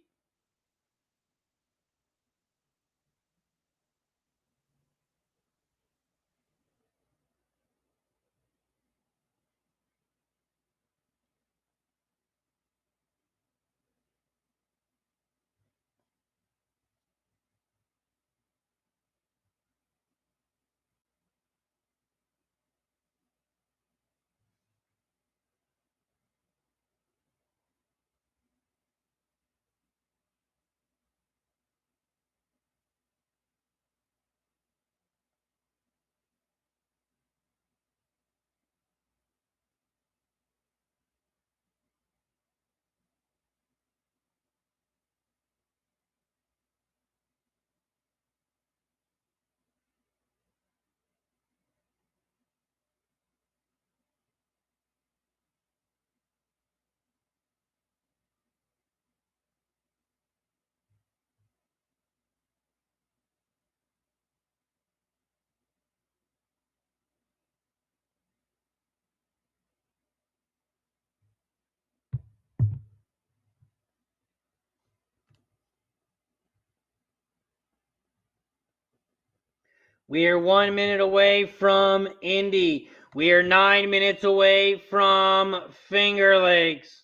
We are 1 minute away from Indy. We are 9 minutes away from Finger Lakes.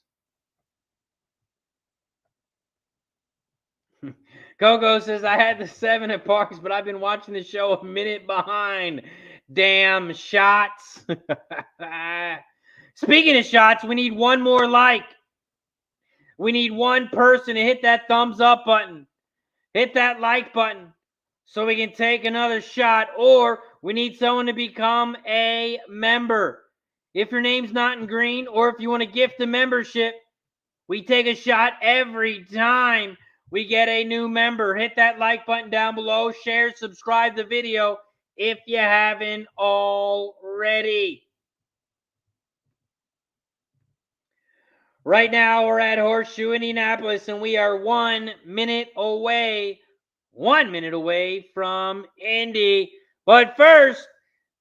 Coco says, I had the 7 at Parx, but I've been watching the show a minute behind. Damn shots. Speaking of shots, we need one more like. We need one person to hit that thumbs up button. Hit that like button so we can take another shot, or we need someone to become a member. If your name's not in green, or if you want to gift a membership, we take a shot every time we get a new member. Hit that like button down below. Share, subscribe the video if you haven't already. Right now, we're at Horseshoe Indianapolis, and we are 1 minute away. 1 minute away from Indy. But first,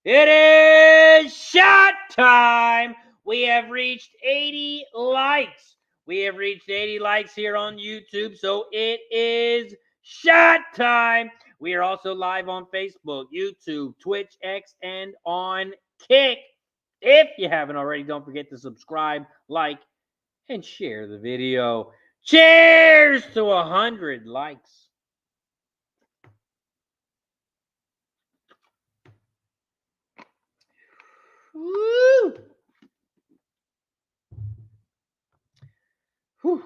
it is shot time. We have reached 80 likes. We have reached 80 likes here on YouTube, so it is shot time. We are also live on Facebook, YouTube, Twitch, X, and on Kick. If you haven't already, don't forget to subscribe, like, and share the video. Cheers to 100 likes. Woo! Whew.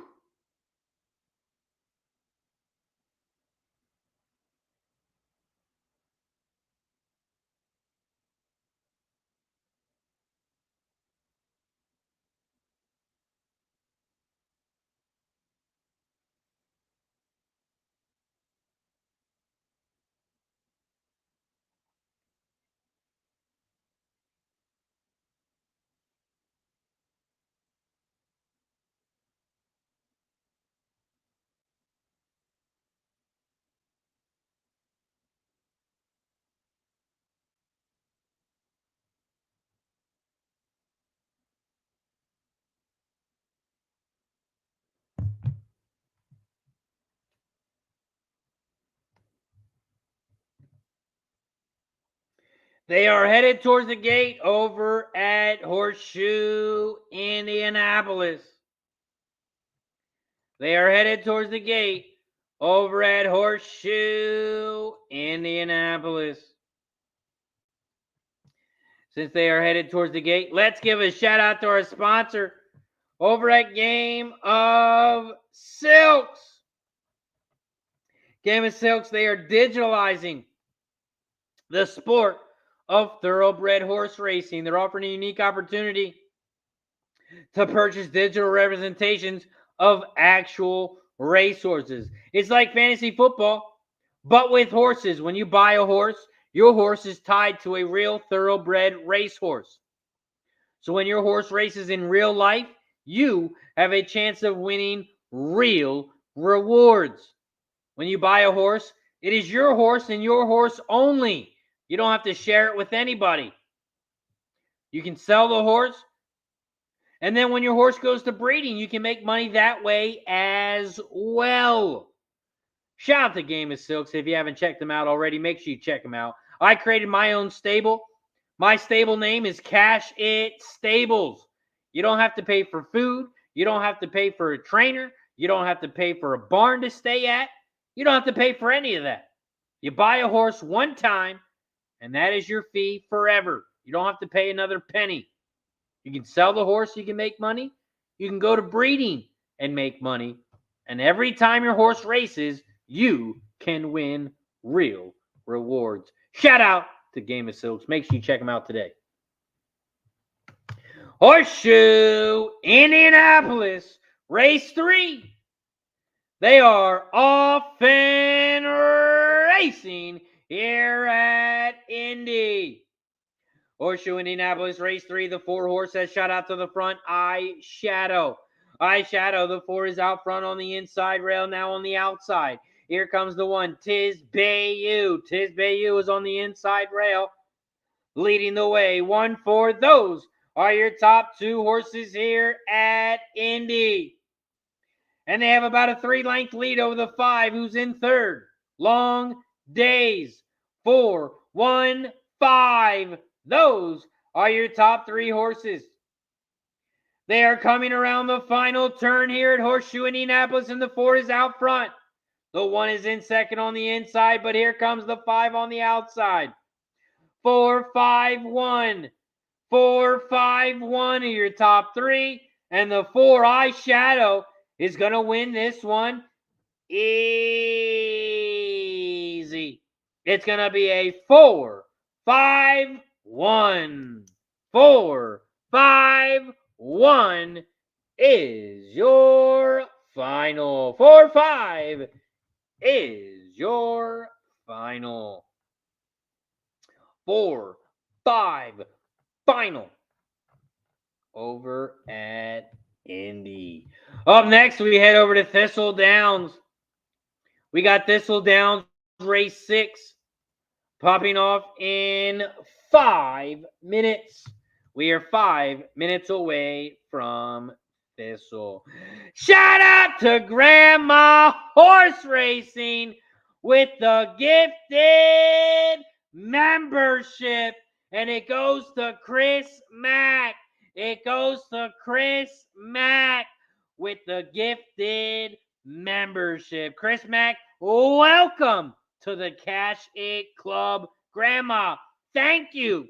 They are headed towards the gate over at Horseshoe Indianapolis. They are headed towards the gate over at Horseshoe Indianapolis. Since they are headed towards the gate, let's give a shout out to our sponsor over at Game of Silks. Game of Silks, they are digitalizing the sport of thoroughbred horse racing. They're offering a unique opportunity to purchase digital representations of actual racehorses. It's like fantasy football, but with horses. When you buy a horse, your horse is tied to a real thoroughbred racehorse. So when your horse races in real life, you have a chance of winning real rewards. When you buy a horse, it is your horse and your horse only. You don't have to share it with anybody. You can sell the horse, and then when your horse goes to breeding, you can make money that way as well. Shout out to Game of Silks. If you haven't checked them out already, make sure you check them out. I created my own stable. My stable name is Cash It Stables. You don't have to pay for food. You don't have to pay for a trainer. You don't have to pay for a barn to stay at. You don't have to pay for any of that. You buy a horse one time, and that is your fee forever. You don't have to pay another penny. You can sell the horse, you can make money. You can go to breeding and make money. And every time your horse races, you can win real rewards. Shout out to Game of Silks. Make sure you check them out today. Horseshoe Indianapolis, race 3. They are off and racing here at Indy. Horseshoe Indianapolis, race 3. The 4 horse has shot out to the front. Eyeshadow. The 4 is out front on the inside rail, now on the outside. Here comes the 1, Tiz Bayou. Tiz Bayou is on the inside rail, leading the way. 1-4. Those are your top 2 horses here at Indy. And they have about a 3-length lead over the 5, who's in third. Long Days. 4-1-5. Those are your top 3 horses. They are coming around the final turn here at Horseshoe Indianapolis, and the 4 is out front. The 1 is in second on the inside, but here comes the 5 on the outside. 4-5-1. 4-5-1 are your top 3, and the 4 Eyeshadow is going to win this one easy. It's going to be a 4-5-1. 4-5-1 is your final. 4-5 is your final. 4-5 final over at Indy. Up next, we head over to Thistle Downs. We got Thistle Downs race 6 popping off in 5 minutes. We are 5 minutes away from Thistle. Shout out to Grandma Horse Racing with the gifted membership. And it goes to Chris Mack. It goes to Chris Mack with the gifted membership. Chris Mack, welcome to the Cash It Club. Grandma, thank you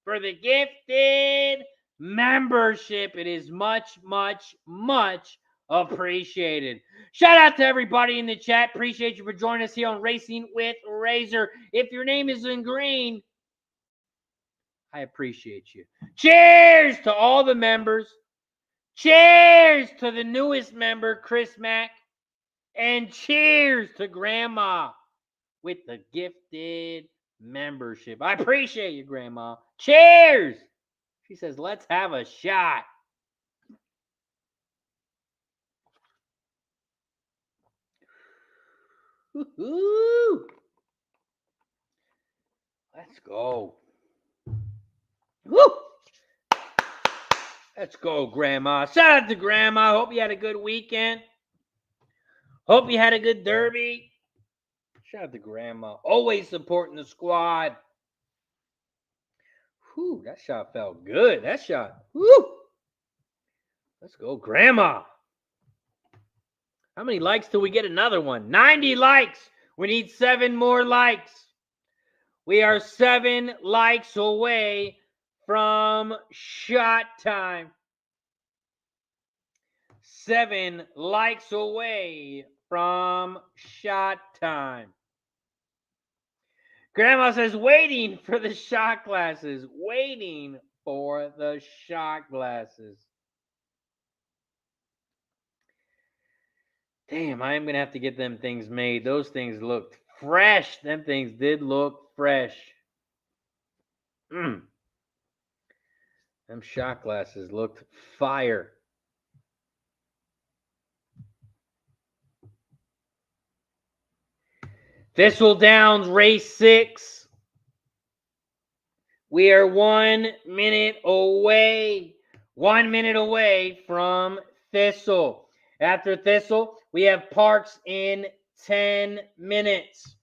for the gifted membership. It is much, much, much appreciated. Shout out to everybody in the chat. Appreciate you for joining us here on Racing with Razor. If your name is in green, I appreciate you. Cheers to all the members. Cheers to the newest member, Chris Mack. And cheers to Grandma with the gifted membership. I appreciate you, Grandma. Cheers. She says, let's have a shot. Woo-hoo. Let's go. Woo! Let's go, Grandma. Shout out to Grandma. Hope you had a good weekend. Hope you had a good derby. Shout out to Grandma. Always supporting the squad. Whew, that shot felt good. That shot. Woo! Let's go, Grandma. How many likes till we get another one? 90 likes. We need 7 more likes. We are 7 likes away from shot time. 7 likes away from shot time. Grandma says, waiting for the shot glasses. Waiting for the shot glasses. Damn, I am going to have to get them things made. Those things looked fresh. Them things did look fresh. Them shot glasses looked fire. Thistle Downs, race 6. We are 1 minute away. 1 minute away from Thistle. After Thistle, we have Parx in 10 minutes.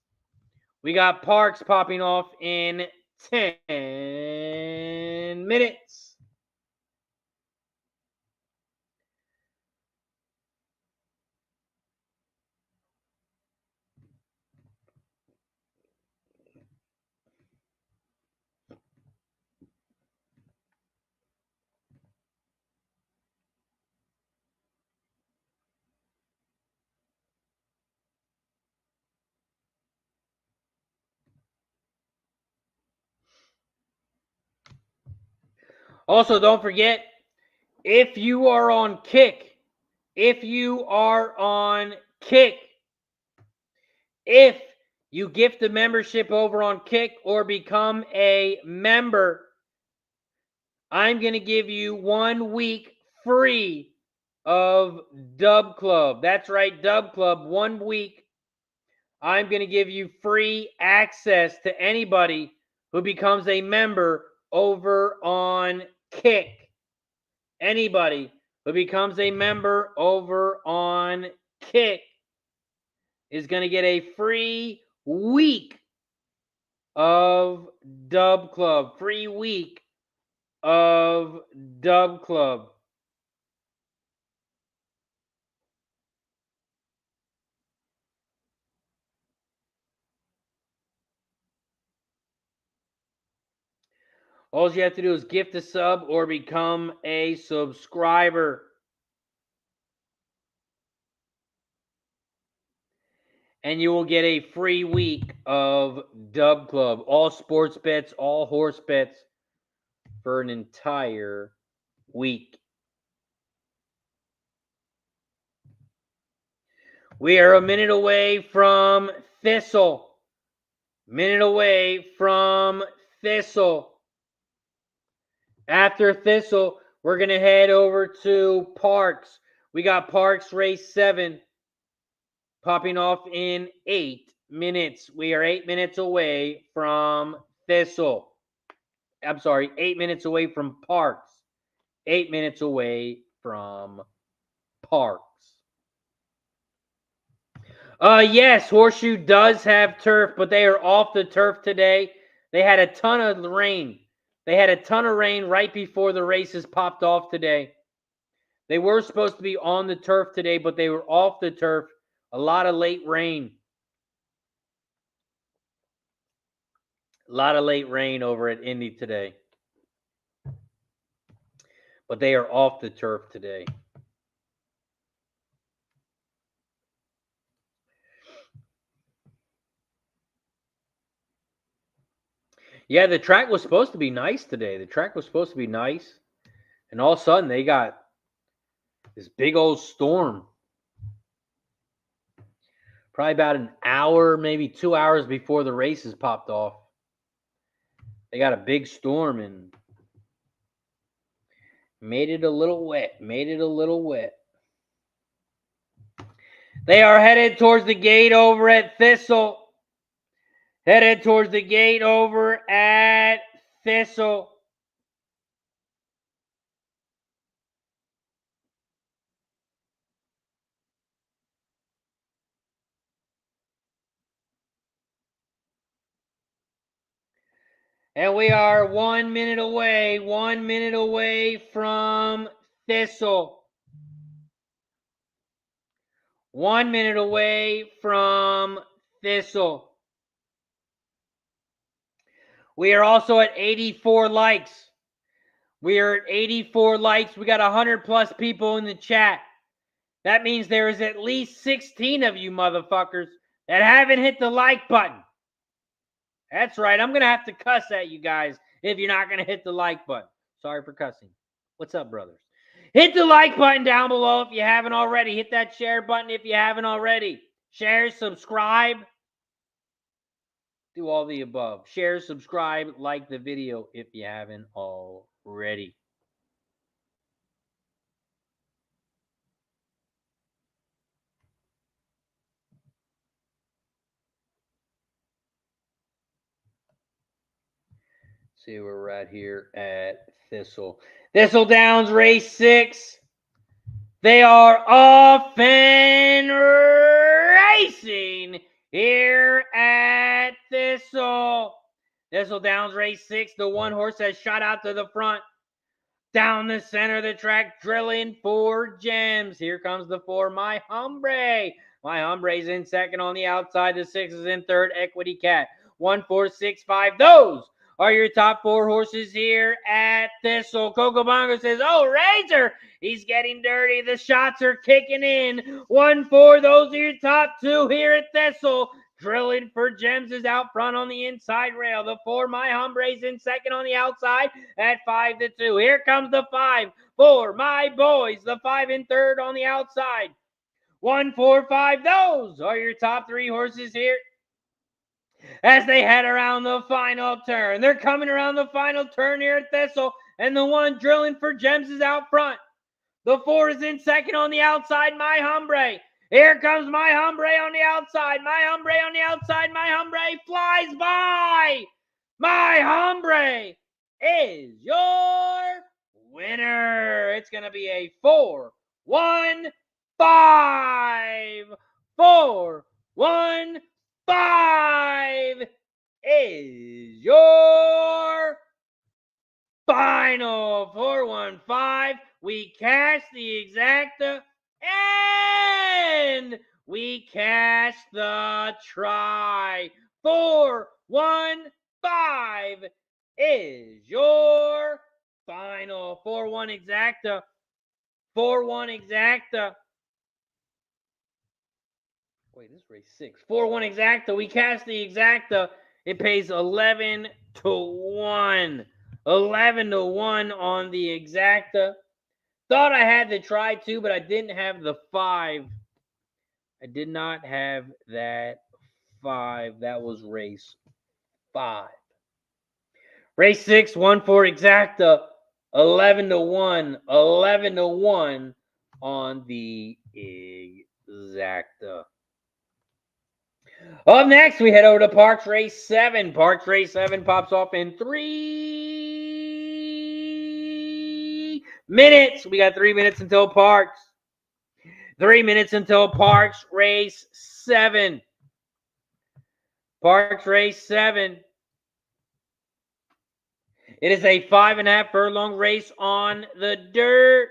We got Parx popping off in 10 minutes. Also, don't forget, if you are on Kick, if you gift a membership over on Kick or become a member, I'm going to give you 1 week free of Dub Club. That's right, Dub Club, 1 week. I'm going to give you free access to anybody who becomes a member over on Kick. Anybody who becomes a member over on Kick is going to get a free week of Dub Club. Free week of Dub Club. All you have to do is gift a sub or become a subscriber. And you will get a free week of Dub Club. All sports bets, all horse bets for an entire week. We are a minute away from Thistle. Minute away from Thistle. After Thistle, we're going to head over to Parx. We got Parx race 7 popping off in 8 minutes. We are 8 minutes away from Thistle. I'm sorry, 8 minutes away from Parx. 8 minutes away from Parx. Yes, Horseshoe does have turf, but they are off the turf today. They had a ton of rain. They had a ton of rain right before the races popped off today. They were supposed to be on the turf today, but they were off the turf. A lot of late rain. A lot of late rain over at Indy today. But they are off the turf today. Yeah, the track was supposed to be nice today. The track was supposed to be nice. And all of a sudden, they got this big old storm. Probably about an hour, maybe 2 hours before the races popped off. They got a big storm and made it a little wet. They are headed towards the gate over at Thistle. Headed towards the gate over at Thistle. And we are 1 minute away from Thistle. 1 minute away from Thistle. We are also at 84 likes. We are at 84 likes. We got 100 plus people in the chat. That means there is at least 16 of you motherfuckers that haven't hit the like button. That's right. I'm going to have to cuss at you guys if you're not going to hit the like button. Sorry for cussing. What's up, brothers? Hit the like button down below if you haven't already. Hit that share button if you haven't already. Share, subscribe. Do all the above. Share, subscribe, like the video if you haven't already. See where we're at here at Thistle. Thistle Downs race 6. They are off and racing here at Thistle. Thistle Downs race 6. The one horse has shot out to the front. Down the center of the track, drilling for gems. Here comes the 4, My Hombre. My Hombre's in second on the outside. The 6 is in third, Equity Cat. 1, 4, 6, 5. Those are your top 4 horses here at Thistle. Coco Bongo says, oh, Razor, he's getting dirty. The shots are kicking in. 1, 4, those are your top 2 here at Thistle. Drilling for gems is out front on the inside rail. The 4, My Hombre's in second on the outside at 5-2. Here comes the 5 for My Boys. The 5 in third on the outside. 1, 4, 5. Those are your top 3 horses here as they head around the final turn. They're coming around the final turn here at Thistle, and the 1 drilling for gems is out front. The 4 is in second on the outside, My Hombre. Here comes My Hombre on the outside. My Hombre on the outside. My Hombre flies by. My Hombre is your winner. It's going to be a 4-1-5. 4-1-5 is your final. 4-1-5. We cash the exacta and we cash the try. 4-1-5 is your final. 4-1 exacta. 4-1 exacta. Wait, this race 6. 4-1 exacta. We cash the exacta. It pays 11-1. 11-1 on the exacta. Thought I had the try 2, but I didn't have the 5. I did not have that 5. That was race 5. Race 6, 1 for exacta. 11-1. 11-1 on the exacta. Up next, we head over to Parx Race 7. Parx Race 7 pops off in 3 minutes. We got 3 minutes until Parx. 3 minutes until Parx Race 7. Parx Race 7. It is a 5.5 furlong race on the dirt.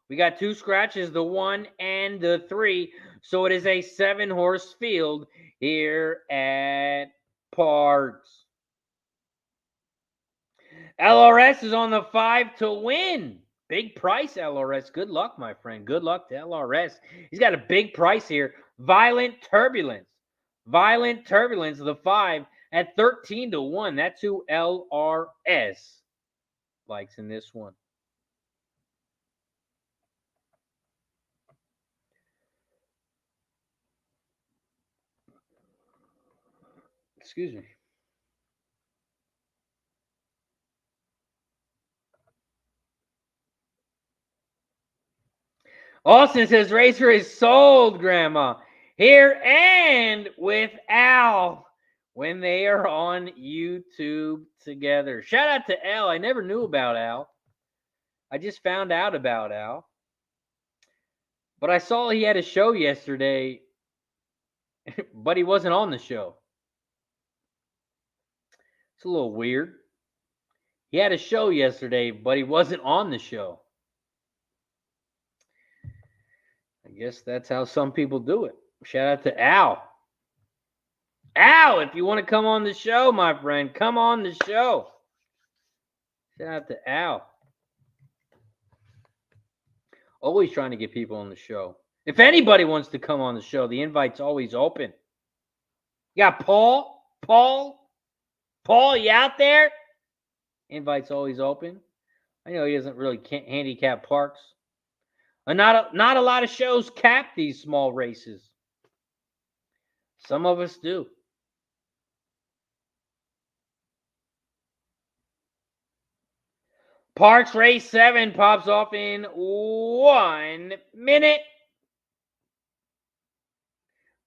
We got 2 scratches, the 1 and the 3. So it is a 7-horse field here at Parx. LRS is on the 5 to win. Big price, LRS. Good luck, my friend. Good luck to LRS. He's got a big price here. Violent Turbulence. Violent Turbulence, the 5 at 13-1. That's who LRS likes in this one. Excuse me. Austin says Racer is sold, Grandma. Here and with Al when they are on YouTube together. Shout out to Al. I never knew about Al. I just found out about Al. But I saw he had a show yesterday, but he wasn't on the show. It's a little weird. He had a show yesterday, but he wasn't on the show. I guess that's how some people do it. Shout out to Al. Al, if you want to come on the show, my friend, come on the show. Shout out to Al. Always trying to get people on the show. If anybody wants to come on the show, the invite's always open. You got Paul? Paul, you out there? Invite's always open. I know he doesn't really handicap Parx. Not a lot of shows cap these small races. Some of us do. Parx Race 7 pops off in 1 minute.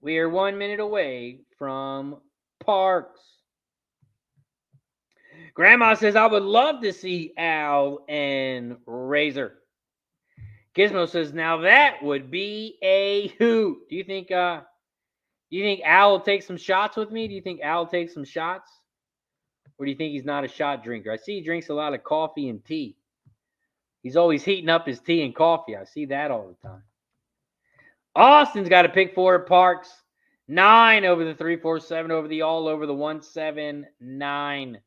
We are 1 minute away from Parx. Grandma says, I would love to see Al and Razor. Gizmo says, now that would be a hoot. Do you think Al will take some shots with me? Do you think Al will take some shots? Or do you think he's not a shot drinker? I see he drinks a lot of coffee and tea. He's always heating up his tea and coffee. I see that all the time. Austin's got a pick 4 at Parx. 9 over the 347 over the all over the 179.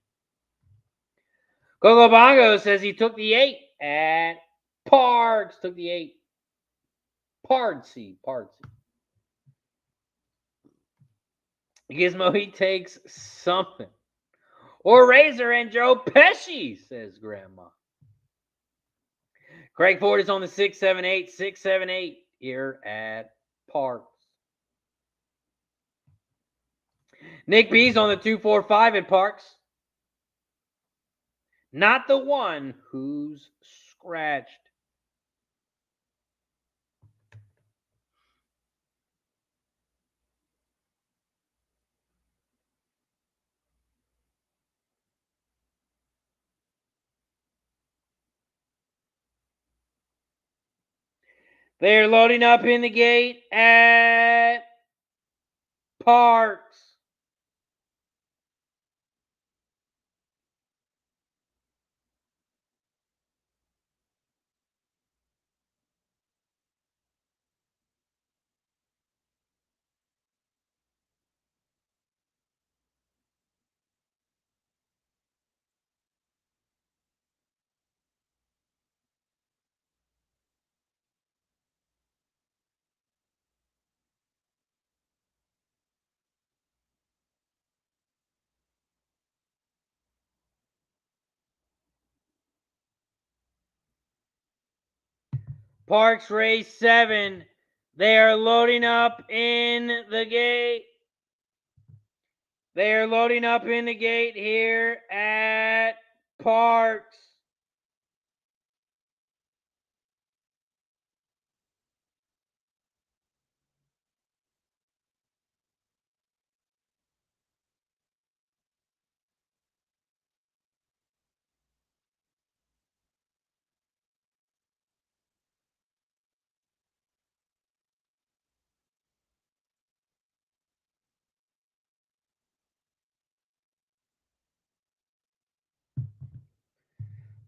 Coco Bongo says he took the 8 at Parx. Took the 8. Pardsy. Gizmo, he takes something. Or Razor and Joe Pesci, says Grandma. Craig Ford is on the 678 here at Parx. Nick B's on the 245 at Parx. Not the one who's scratched. They're loading up in the gate at Parx. Parx Race 7. They are loading up in the gate. They are loading up in the gate here at Parx.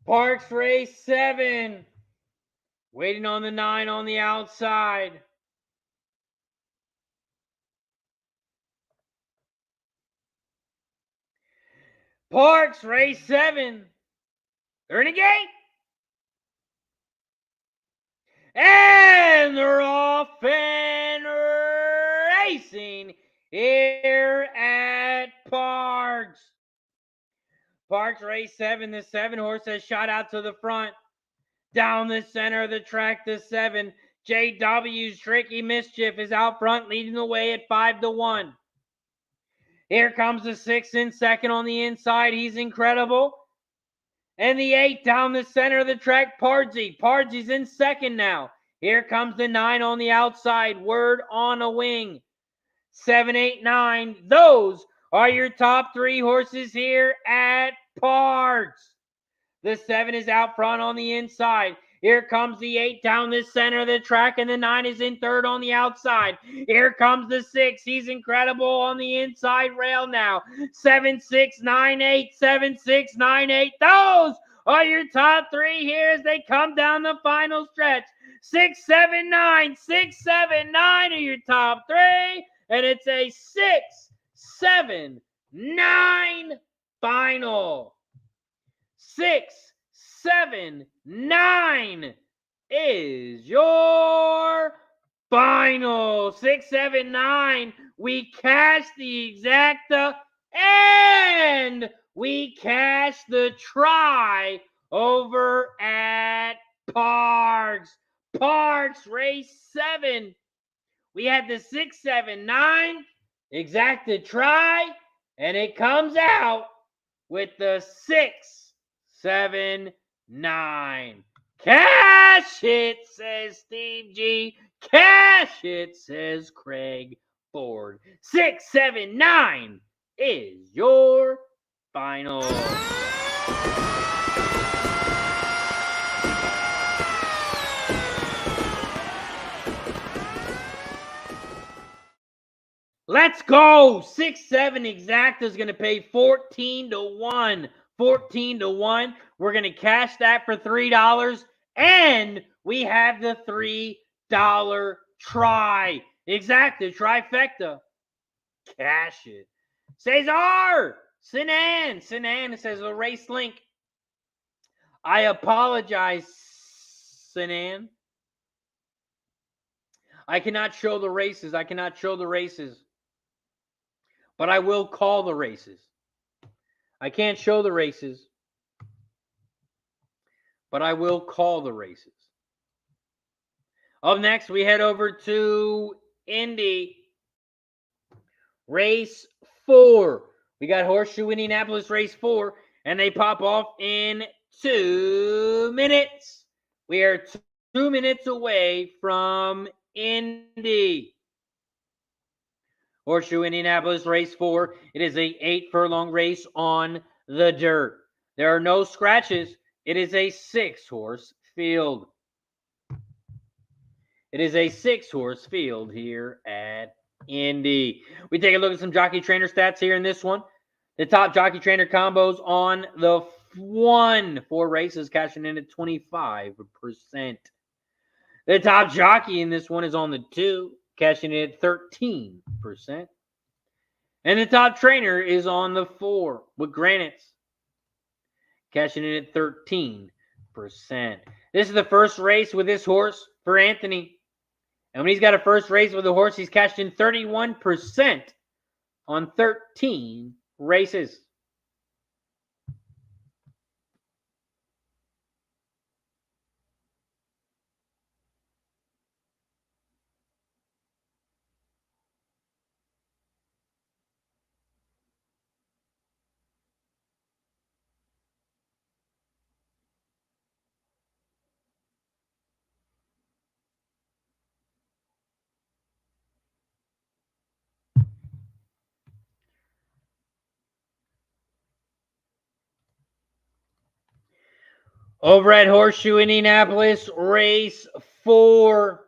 Parx Race 7. Waiting on the 9 on the outside. Parx Race 7. They're in the gate. And they're off and racing here at Parx. Parx Race 7. The 7 horse has shot out to the front. Down the center of the track, the 7. JW's Tricky Mischief is out front, leading the way at 5-1. Here comes the 6 in second on the inside. He's incredible. And the 8 down the center of the track, Pardsy. Pardsy's in second now. Here comes the 9 on the outside. Word on a wing. 7, 8, 9. Those are your top 3 horses here at Parx. The 7 is out front on the inside. Here comes the 8 down the center of the track, and the 9 is in third on the outside. Here comes the 6. He's incredible on the inside rail now. 7, 6, 9, 8, 7, 6, 9, 8. Those are your top 3 here as they come down the final stretch. 6, 7, 9. 6, 7, 9 are your top 3. And it's a 6, 7, 9 final. 6, 7, 9 is your final. 6, 7, 9. We cash the exacta and we cash the try over at Parx. Parx Race 7. We had the 6, 7, 9 exacta try, and it comes out with the 6, 7, 9. Cash it, says Steve G. Cash it, says Craig Ford. 6, 7, 9 is your final. Let's go. 6, 7 exacta is going to pay 14 to 1. 14 to 1. We're going to cash that for $3. And we have the $3 try. Exacta, trifecta. Cash it. Cesar! Sinan says a race link. I apologize, Sinan. I cannot show the races. But I will call the races. I can't show the races, but I will call the races. Up next, we head over to Indy. Race 4. We got Horseshoe Indianapolis Race 4, and they pop off in 2 minutes. We are 2 minutes away from Indy. Horseshoe Indianapolis Race 4. It is a 8 furlong race on the dirt. There are no scratches. It is a 6-horse field. It is a 6-horse field here at Indy. We take a look at some jockey trainer stats here in this one. The top jockey trainer combos on the 4 races cashing in at 25%. The top jockey in this one is on the 2, cashing in at 13%. And the top trainer is on the 4 with Granites, cashing in at 13%. This is the first race with this horse for Anthony. And when he's got a first race with a horse, he's cashed in 31% on 13 races. Over at Horseshoe Indianapolis, race 4.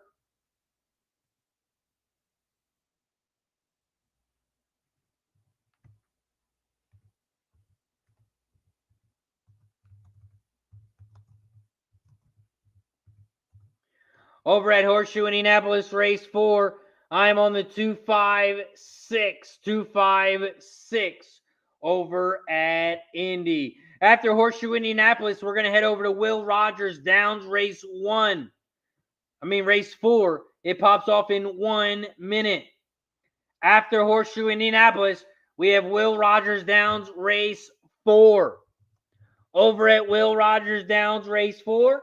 Over at Horseshoe Indianapolis, race 4, I'm on the 256 over at Indy. After Horseshoe Indianapolis, we're going to head over to Will Rogers Downs race 4. It pops off in 1 minute. After Horseshoe Indianapolis, we have Will Rogers Downs race 4. Over at Will Rogers Downs race 4,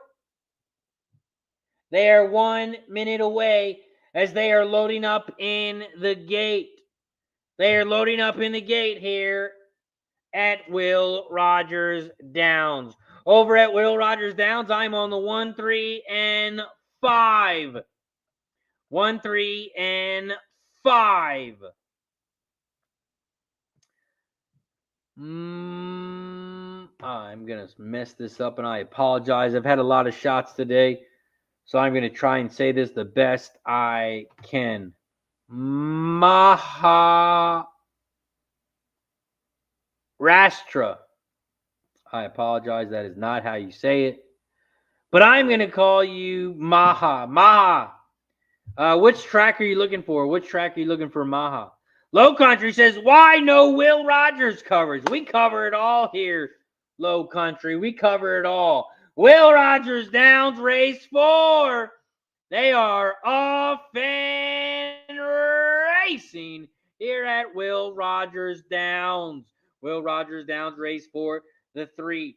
they are 1 minute away as they are loading up in the gate. They are loading up in the gate here at Will Rogers Downs. Over at Will Rogers Downs, I'm on the 1, 3, and 5. 1, 3, and 5. I'm going to mess this up, and I apologize. I've had a lot of shots today, so I'm going to try and say this the best I can. Maharashtra. I apologize. That is not how you say it. But I'm going to call you Maha. Maha. Which track are you looking for? Which track are you looking for, Maha? Low Country says, why no Will Rogers coverage? We cover it all here, Low Country. We cover it all. Will Rogers Downs race 4. They are off Fan Racing here at Will Rogers Downs. Will Rogers Downs race 4. The 3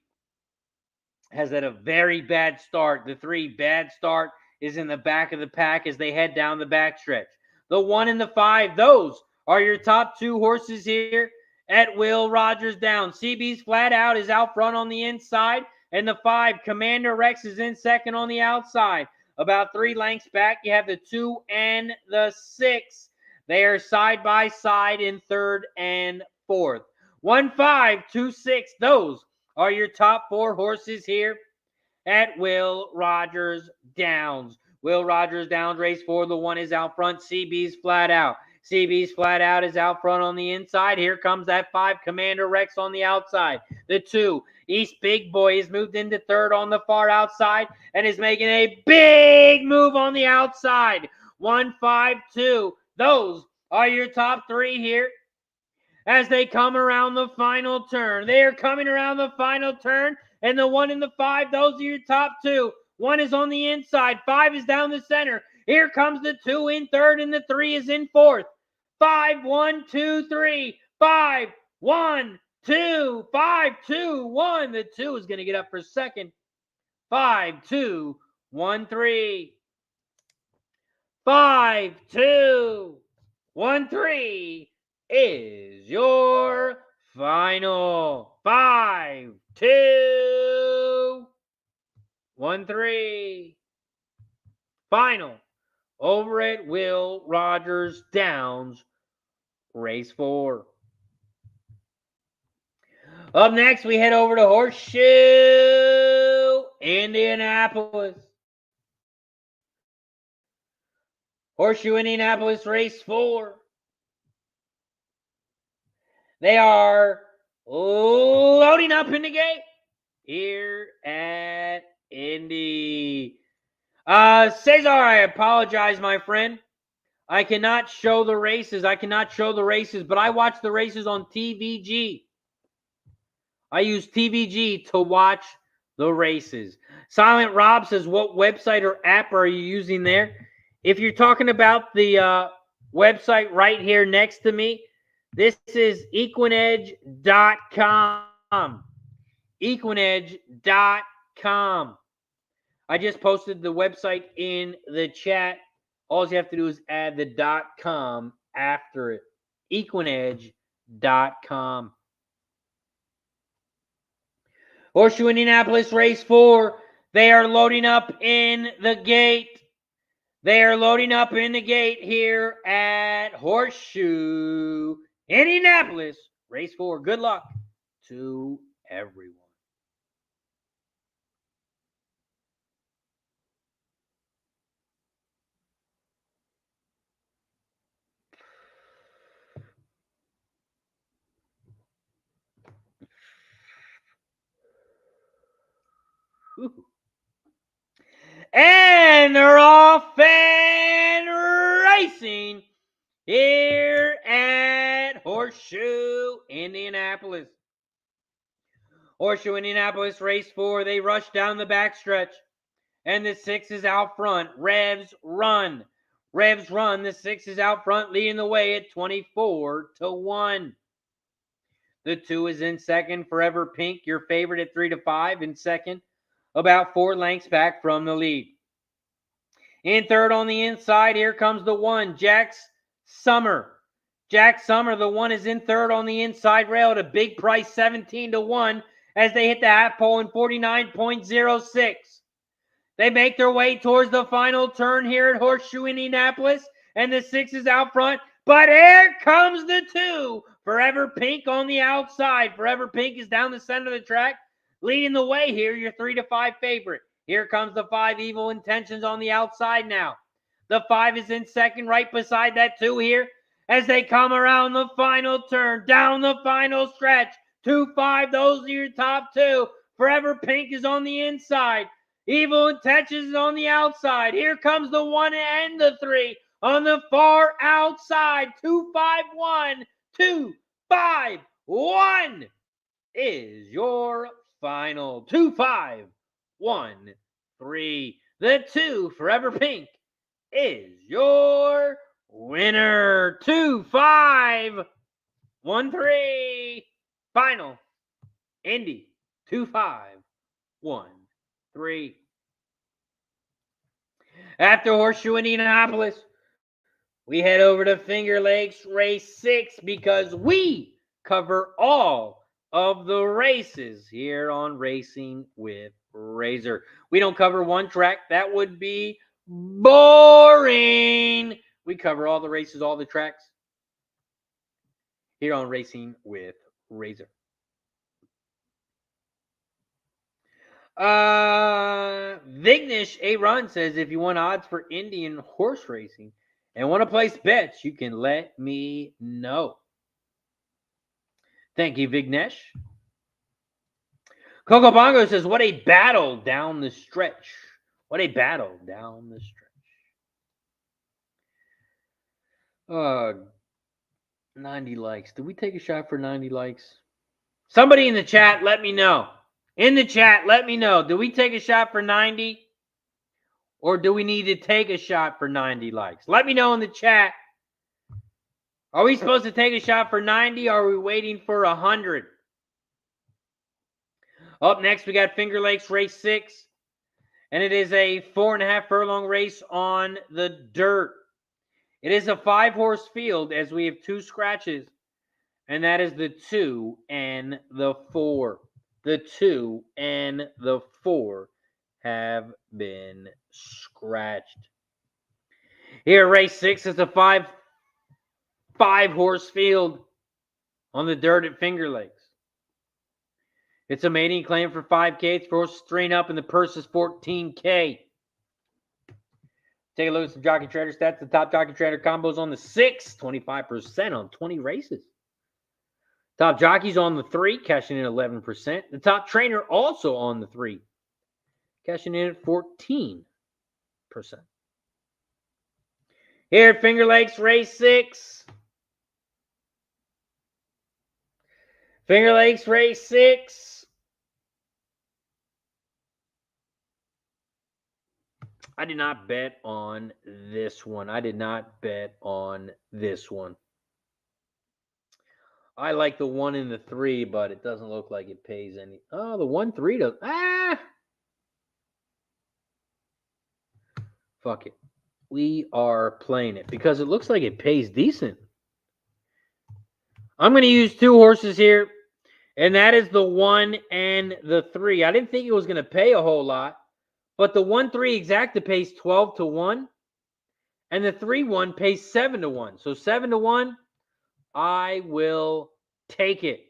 has had a very bad start. The 3 bad start is in the back of the pack as they head down the backstretch. The 1 and the 5, those are your top 2 horses here at Will Rogers Downs. CB's Flat Out is out front on the inside, and the 5, Commander Rex, is in second on the outside. About 3 lengths back, you have the 2 and the 6. They are side by side in 3rd and 4th. 1, 5, 2, 6, those are your top 4 horses here at Will Rogers Downs. Will Rogers Downs race 4. The 1 is out front. CB's Flat Out. CB's Flat Out is out front on the inside. Here comes that 5, Commander Rex, on the outside. The 2, East Big Boy, has moved into 3rd on the far outside and is making a big move on the outside. 1, 5, 2. Those are your top 3 here as they come around the final turn. They are coming around the final turn, and the 1 and the 5, those are your top 2. 1 is on the inside. 5 is down the center. Here comes the 2 in 3rd, and the 3 is in 4th. 5, 1, 2, 3. 5, 1, 2, 5, 2, 1. The 2 is going to get up for second. 5, 2, 1, 3. 5, 2, 1, 3 is your final. 5, 2, 1, 3. Final over at Will Rogers Downs, race 4. Up next, we head over to Horseshoe Indianapolis. Horseshoe Indianapolis, race 4. They are loading up in the gate here at Indy. Cesar, I apologize, my friend. I cannot show the races. But I watch the races on TVG. I use TVG to watch the races. Silent Rob says, what website or app are you using there? If you're talking about the website right here next to me, this is equinedge.com. Equinedge.com. I just posted the website in the chat. All you have to do is add the .com after it. Equinedge.com. Horseshoe Indianapolis, race 4. They are loading up in the gate. They are loading up in the gate here at Horseshoe Indianapolis, race 4. Good luck to everyone. Whew. And they're off Fan Racing here at Horseshoe Indianapolis. Horseshoe Indianapolis, race 4. They rush down the backstretch, and the 6 is out front. Revs Run. Revs Run. The 6 is out front, leading the way at 24-1. The 2 is in second. Forever Pink, your favorite, at 3-5 in second, about 4 lengths back from the lead. In third on the inside, here comes the 1, Jack Summer. Jack Summer, the 1 is in third on the inside rail at a big price, 17-1, as they hit the half pole in 49.06. They make their way towards the final turn here at Horseshoe Indianapolis, and the 6 is out front. But here comes the 2, Forever Pink, on the outside. Forever Pink is down the center of the track, Leading the way here, your 3 to 5 favorite. Here comes the 5 Evil Intentions on the outside now. The 5 is in second, right beside that 2 here. As they come around the final turn, down the final stretch. 2-5, those are your top 2. Forever Pink is on the inside. Evil Intentions is on the outside. Here comes the 1 and the 3 on the far outside. 2-5-1. 2-5-1 is your final. 2-5-1-3. The 2, Forever Pink, is your winner. 2-5-1-3. Final. Indy. 2-5-1-3. After Horseshoe Indianapolis, we head over to Finger Lakes Race 6 because we cover all of the races here on Racing with Razor. We don't cover one track. That would be boring. We cover all the races, all the tracks here on Racing with Razor. Vignesh A. Run says, if you want odds for Indian horse racing and want to place bets, you can let me know. Thank you, Vignesh. Coco Bongo says, what a battle down the stretch. What a battle down the stretch. 90 likes. Did we take a shot for 90 likes? Somebody in the chat, let me know. In the chat, let me know. Do we take a shot for 90? Or do we need to take a shot for 90 likes? Let me know in the chat. Are we supposed to take a shot for 90? Or are we waiting for 100? Up next, we got Finger Lakes Race 6. And it is a 4.5 furlong race on the dirt. It is a 5-horse field as we have 2 scratches. And that is the 2 and the 4. The 2 and the 4 have been scratched. Here, race 6 is a 5-horse field on the dirt at Finger Lakes. It's a mating claim for 5K. It's for horses 3 and up, and the purse is $14K. Take a look at some Jockey Trader stats. The top Jockey Trader combos on the 6, 25% on 20 races. Top jockeys on the 3, cashing in 11%. The top trainer also on the 3, cashing in at 14%. Here at Finger Lakes Race 6. Finger Lakes Race 6. I did not bet on this one. I like the 1 and the 3, but it doesn't look like it pays any. Oh, the 1-3 does. Fuck it. We are playing it because it looks like it pays decent. I'm going to use 2 horses here, and that is the 1 and the 3. I didn't think it was going to pay a whole lot, but the 1-3 exacta pays 12-1, and the 3-1 pays 7-1. So 7-1. I will take it.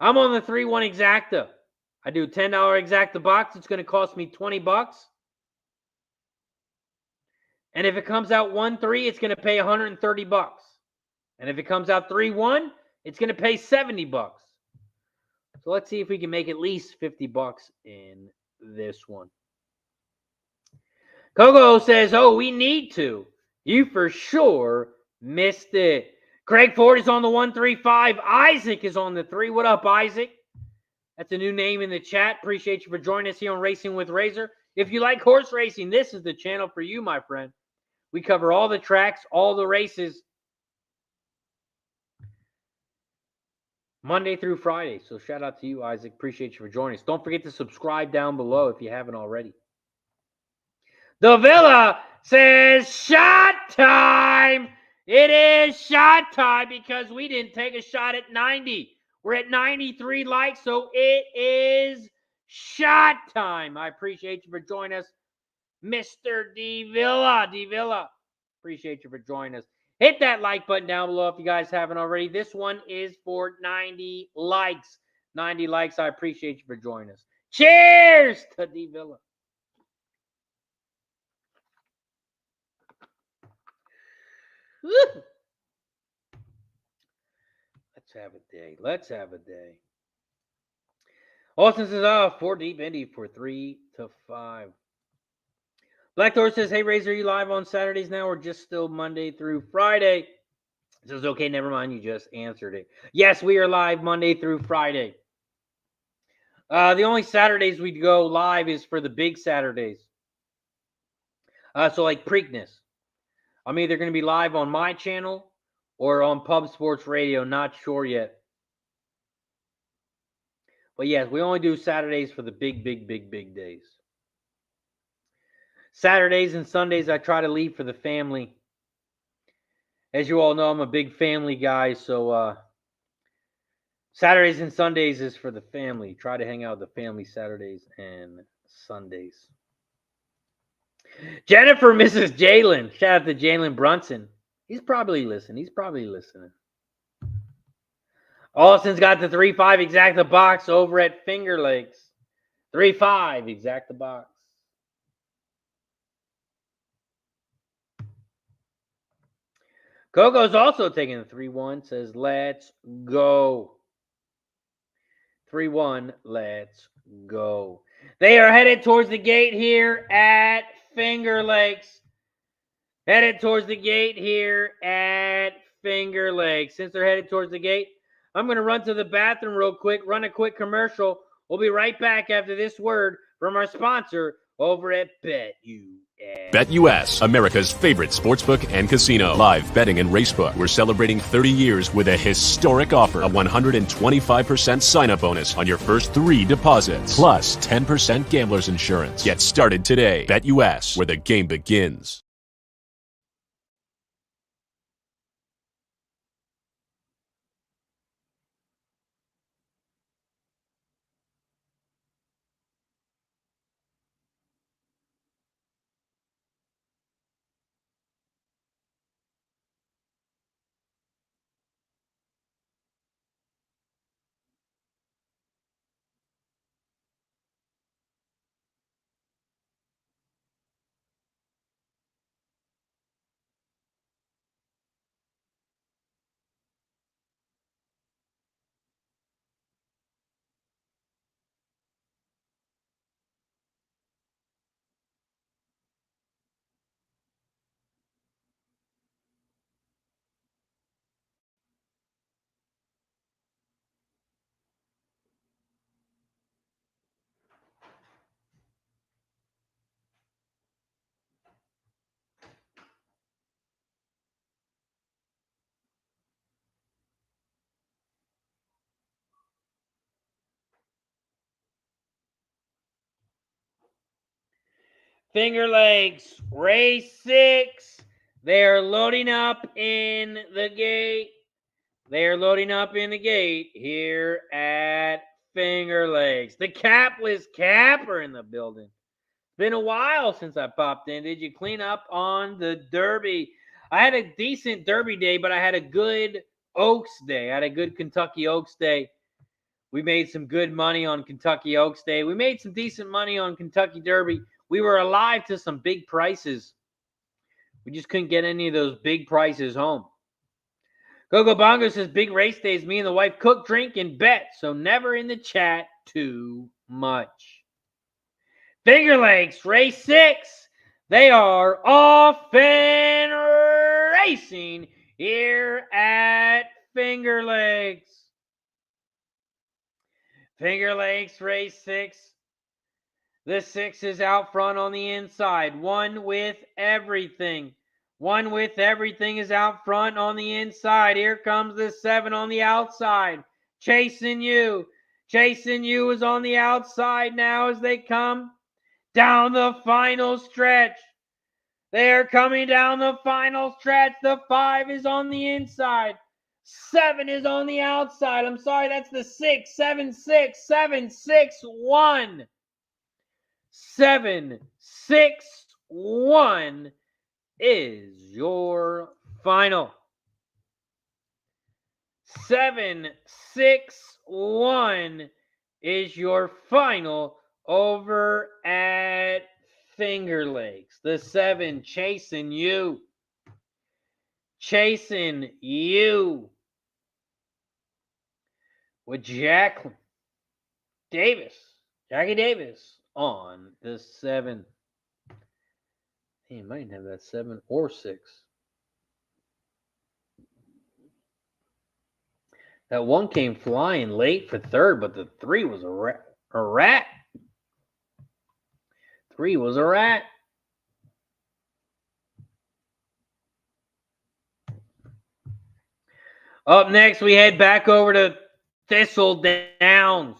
I'm on the 3-1 exacta. I do $10 exacta box. It's going to cost me $20. And if it comes out 1-3, it's going to pay $130. And if it comes out 3-1, it's going to pay $70. So let's see if we can make at least $50 in this one. Coco says, oh, we need to. You for sure missed it. Craig Ford is on the 1-3-5. Isaac is on the 3. What up, Isaac? That's a new name in the chat. Appreciate you for joining us here on Racing with Razor. If you like horse racing, this is the channel for you, my friend. We cover all the tracks, all the races, Monday through Friday. So shout out to you, Isaac. Appreciate you for joining us. Don't forget to subscribe down below if you haven't already. The Villa says shot time. It is shot time because we didn't take a shot at 90. We're at 93 likes, so it is shot time. I appreciate you for joining us, Mr. D Villa. D Villa, appreciate you for joining us. Hit that like button down below if you guys haven't already. This one is for 90 likes. 90 likes. I appreciate you for joining us. Cheers to D Villa. Woo! Let's have a day. Let's have a day. Austin says, 4 deep Indy for 3 to 5. Black Door says, hey, Razor, are you live on Saturdays now or just still Monday through Friday? Says, okay, never mind. You just answered it. Yes, we are live Monday through Friday. The only Saturdays we go live is for the big Saturdays. So like Preakness. I'm either going to be live on my channel or on Pub Sports Radio. Not sure yet. But yes, we only do Saturdays for the big days. Saturdays and Sundays, I try to leave for the family. As you all know, I'm a big family guy, so Saturdays and Sundays is for the family. Try to hang out with the family Saturdays and Sundays. Jennifer Mrs. Jalen. Shout out to Jalen Brunson. He's probably listening. Austin's got the 3-5 Exacta box over at Finger Lakes. 3-5 Exacta box. Coco's also taking the 3-1. Says, let's go. 3-1, let's go. They are headed towards the gate here at Finger Lakes. Headed towards the gate here at Finger Lakes. Since they're headed towards the gate, I'm going to run to the bathroom real quick, run a quick commercial. We'll be right back after this word from our sponsor over at BetUS. BetUS, America's favorite sportsbook and casino. Live betting and racebook. We're celebrating 30 years with a historic offer. A 125% sign-up bonus on your first 3 deposits. Plus 10% gambler's insurance. Get started today. BetUS, where the game begins. Finger Lakes, race 6. They are loading up in the gate. here at Finger Lakes. The capless capper in the building. Been a while since I popped in. Did you clean up on the Derby? I had a decent Derby day, but I had a good Oaks day. I had a good Kentucky Oaks day. We made some good money on Kentucky Oaks Day. We made some decent money on Kentucky Derby. We were alive to some big prices. We just couldn't get any of those big prices home. Gogo Bongo says, big race days. Me and the wife cook, drink, and bet. So never in the chat too much. Finger Lakes, race 6. They are off and racing here at Finger Lakes. Finger Lakes, race 6. The 6 is out front on the inside. One with everything. One with everything is out front on the inside. Here comes the 7 on the outside. Chasing You. Chasing You is on the outside now as they come down the final stretch. They are coming down the final stretch. The 5 is on the inside. 7 is on the outside. I'm sorry, that's the 6. 7, 6, 7, 6, 1. 7, 6, 1 is your final. 761 is your final over at Finger Lakes. The 7 chasing you. Chasing you. With Jackie Davis on the 7. He might have that 7 or 6. That 1 came flying late for 3rd, but the 3 was a rat. 3 was a rat. Up next, we head back over to Thistle Downs.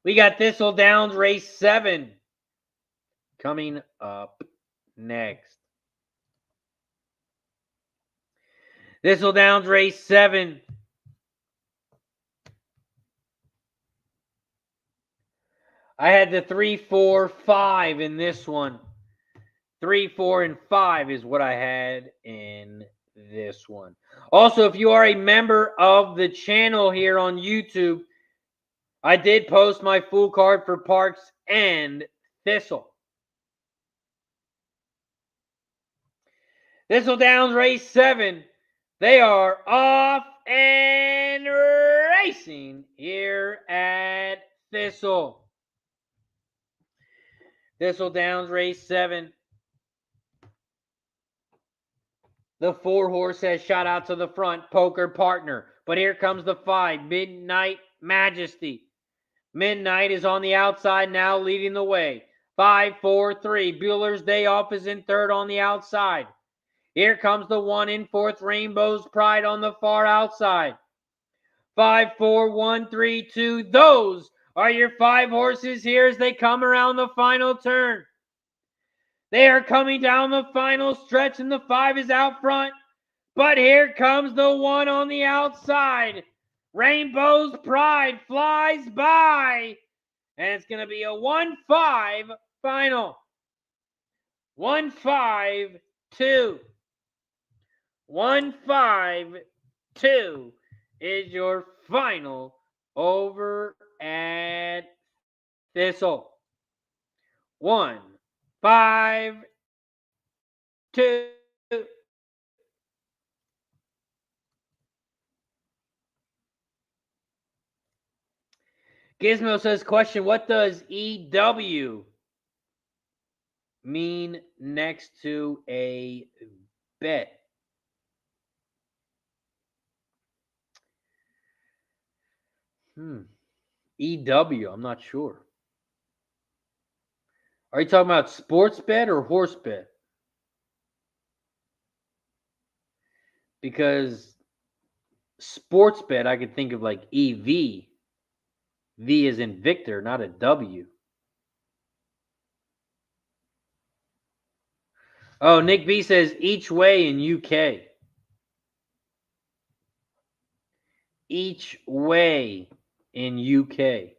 We got Thistle Downs race 7 coming up next. Thistle Downs race 7. I had the 3, 4, 5 in this one. 3, 4, and 5 is what I had in this one. Also, if you are a member of the channel here on YouTube, I did post my full card for Parx and Thistle. Thistle Downs race 7. They are off and racing here at Thistle. Thistle Downs race 7. The 4 horse has shot out to the front, Poker Partner. But here comes the 5, Midnight Majesty. Midnight is on the outside now, leading the way. 5, 4, 3. Bueller's Day Off is in 3rd on the outside. Here comes the 1 in 4th, Rainbow's Pride on the far outside. 5, 4, 1, 3, 2. Those are your 5 horses here as they come around the final turn. They are coming down the final stretch, and the 5 is out front. But here comes the 1 on the outside. Rainbow's Pride flies by. And it's going to be a 1-5 final. 1-5-2. 1-5-2 is your final over at Thistle. 1-5-2. Gizmo says, question, what does EW mean next to a bet? EW, I'm not sure. Are you talking about sports bet or horse bet? Because sports bet, I could think of like EV. V is in Victor, not a W. Oh, Nick B says each way in UK. Each way in UK.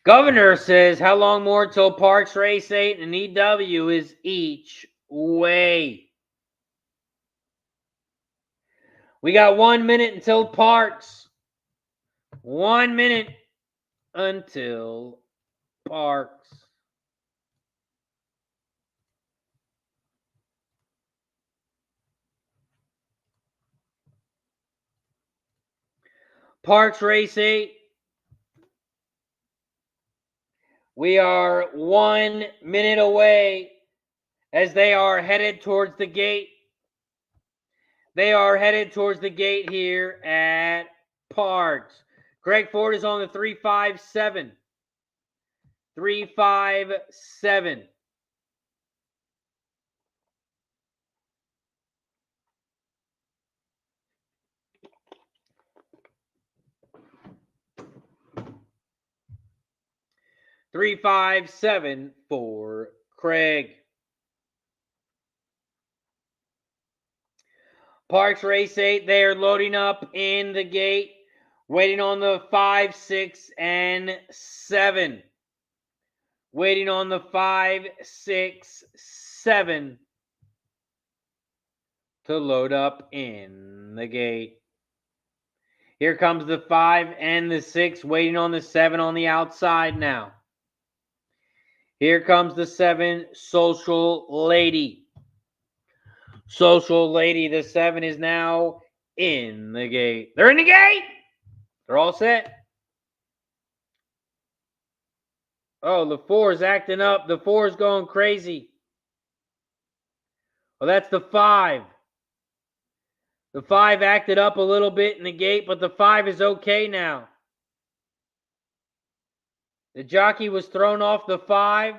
Governor says, how long more till Parx Race 8 and EW is each way? We got 1 minute until Parx. 1 minute until Parx. Parx Race 8. We are 1 minute away as they are headed towards the gate. They are headed towards the gate here at Parx. Greg Ford is on the 357. 357. $357 for Craig. Parx Race 8, they are loading up in the gate. Waiting on the 5, 6, and 7. Waiting on the 5, 6, 7 to load up in the gate. Here comes the 5 and the 6, waiting on the 7 on the outside now. Here comes the 7, Social Lady. Social Lady, the 7 is now in the gate. They're in the gate! They're all set. Oh, the 4 is acting up. The 4 is going crazy. Well, that's the 5. The 5 acted up a little bit in the gate, but the 5 is okay now. The jockey was thrown off the 5.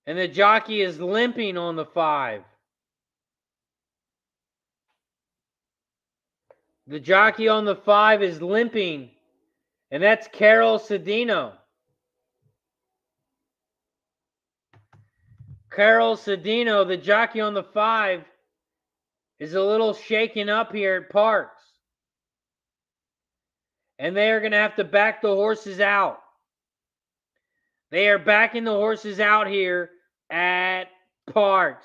And the jockey is limping on the 5. The jockey on the 5 is limping. And that's Carol Cedino. Carol Cedino, the jockey on the 5, is a little shaken up here at Parx. And they are going to have to back the horses out. They are backing the horses out here at Parx.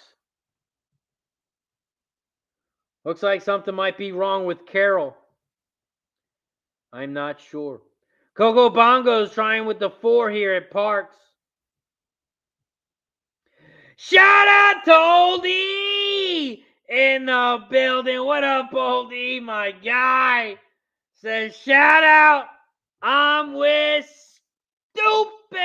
Looks like something might be wrong with Carol. I'm not sure. Coco Bongo's trying with the 4 here at Parx. Shout out to Oldie in the building. What up, Oldie? My guy says, shout out. I'm with Stupid.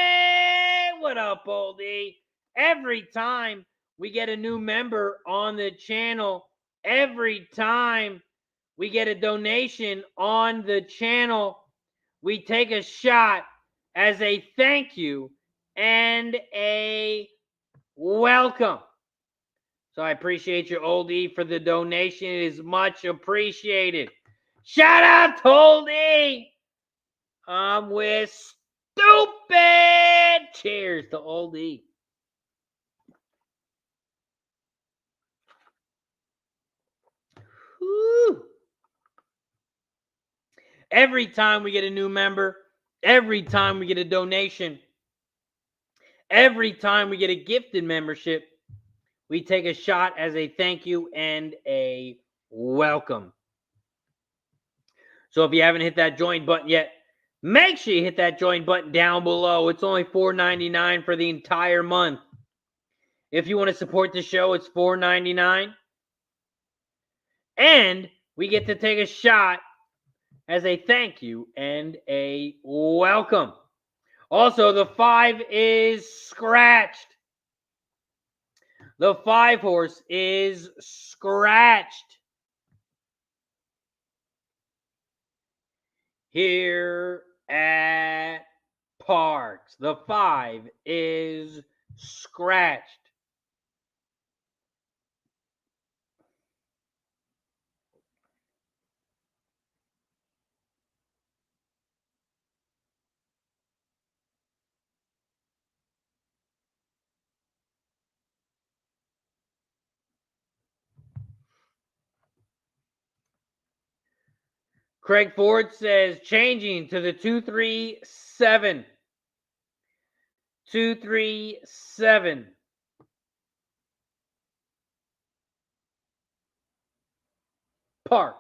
What up, Oldie? Every time we get a new member on the channel, every time we get a donation on the channel, we take a shot as a thank you and a welcome. So I appreciate you, Oldie, for the donation. It is much appreciated. Shout out to Oldie. I'm with Stupid. Cheers to Oldie. Woo. Every time we get a new member, every time we get a donation, every time we get a gifted membership, we take a shot as a thank you and a welcome. So if you haven't hit that join button yet, make sure you hit that join button down below. It's only $4.99 for the entire month. If you want to support the show, it's $4.99. And we get to take a shot as a thank you and a welcome. Also, the 5 is scratched. The 5 horse is scratched. Here at Parx, the 5 is scratched. Craig Ford says changing to the 237. 237. Parx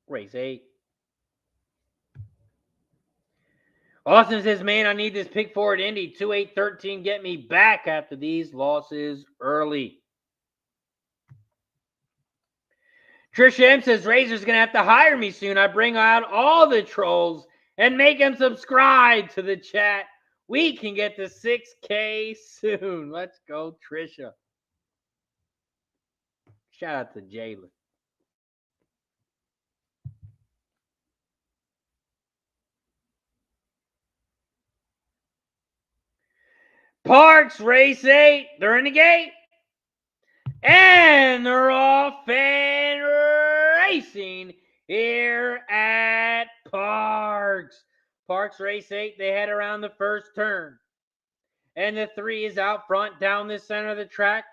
Race 8. Austin says, man, I need this pick forward Indy. 2-8-13. Get me back after these losses early. Trisha M says, Razor's going to have to hire me soon. I bring out all the trolls and make them subscribe to the chat. We can get to 6K soon. Let's go, Trisha. Shout out to Jalen. Parx Race 8. They're in the gate. And they're off Fan Racing here at Parx. Parx Race 8, they head around the first turn. And the 3 is out front down the center of the track.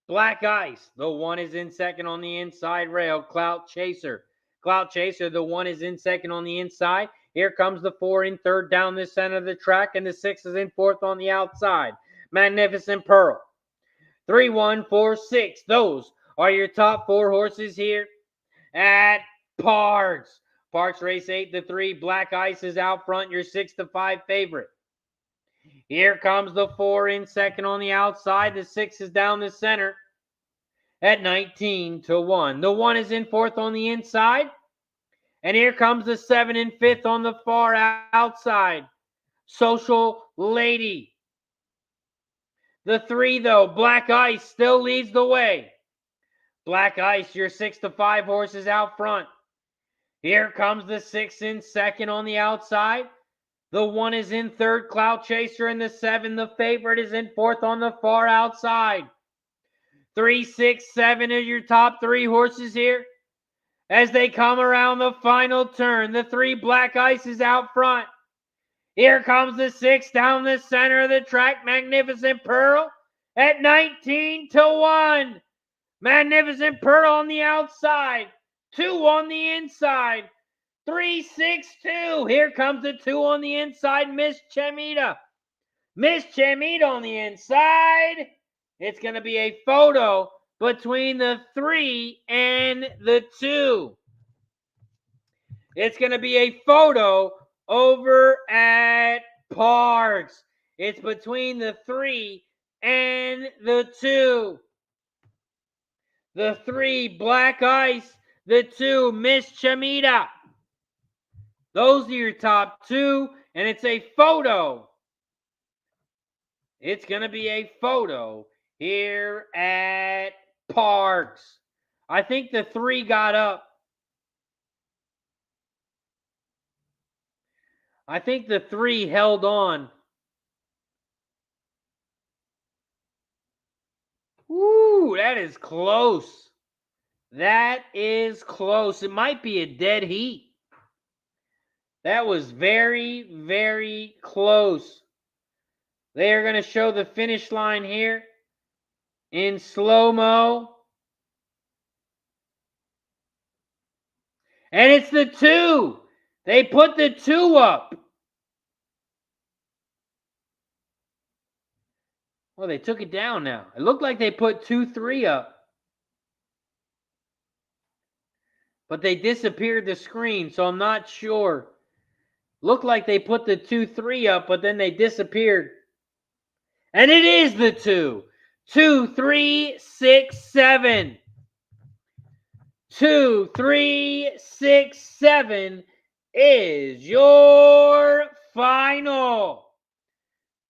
Black Ice, the 1 is in second on the inside rail. Clout Chaser. Clout Chaser, the 1 is in second on the inside. Here comes the 4 in third down the center of the track, and the 6 is in fourth on the outside. Magnificent Pearl. 3, 1, 4, 6. Those are your top 4 horses here at Parx. Parx Race 8 to 3. Black Ice is out front, your 6 to 5 favorite. Here comes the 4 in second on the outside. The 6 is down the center at 19 to 1. The 1 is in fourth on the inside. And here comes the 7 in fifth on the far outside. Social Lady. The 3, though, Black Ice, still leads the way. Black Ice, your 6 to 5 horses out front. Here comes the 6 in second on the outside. The 1 is in third, Clout Chaser, and the 7, the favorite, is in fourth on the far outside. 3, 6, 7 are your top 3 horses here. As they come around the final turn, the 3, Black Ice, is out front. Here comes the 6 down the center of the track, Magnificent Pearl, at 19 to 1. Magnificent Pearl on the outside, 2 on the inside. 3, 6, 2. Here comes the 2 on the inside, Miss Chemita. Miss Chemita on the inside. It's going to be a photo between the 3 and the 2. It's going to be a photo over at Parx. It's between the 3 and the 2. The 3, Black Ice. The 2, Miss Chemita. Those are your top 2, and it's a photo. It's going to be a photo here at Parx. I think the 3 got up. I think the 3 held on. Woo, that is close. That is close. It might be a dead heat. That was very, very close. They are going to show the finish line here in slow-mo. And it's the 2. They put the 2 up. Well, they took it down now. It looked like they put 2, 3 up. But they disappeared the screen, so I'm not sure. Looked like they put the 2, 3 up, but then they disappeared. And it is the 2. 2, 3, 6, 7. 2, 3, 6, 7 is your final.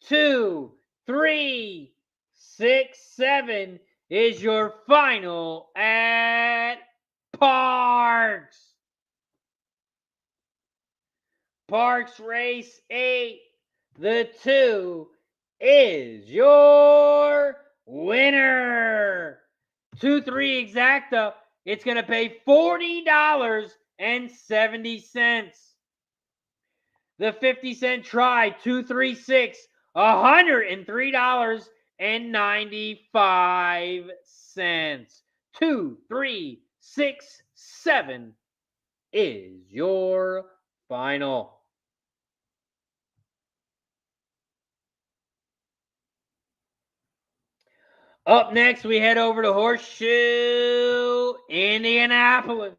2, 3, 6, 7 is your final at Parx. Parx Race 8, the 2 is your winner. 2, 3 exacta. It's going to pay $40.70. The 50-cent try, 2, 3, 6, $103.95. 2, 3, 6, 7 is your final. Up next, we head over to Horseshoe Indianapolis.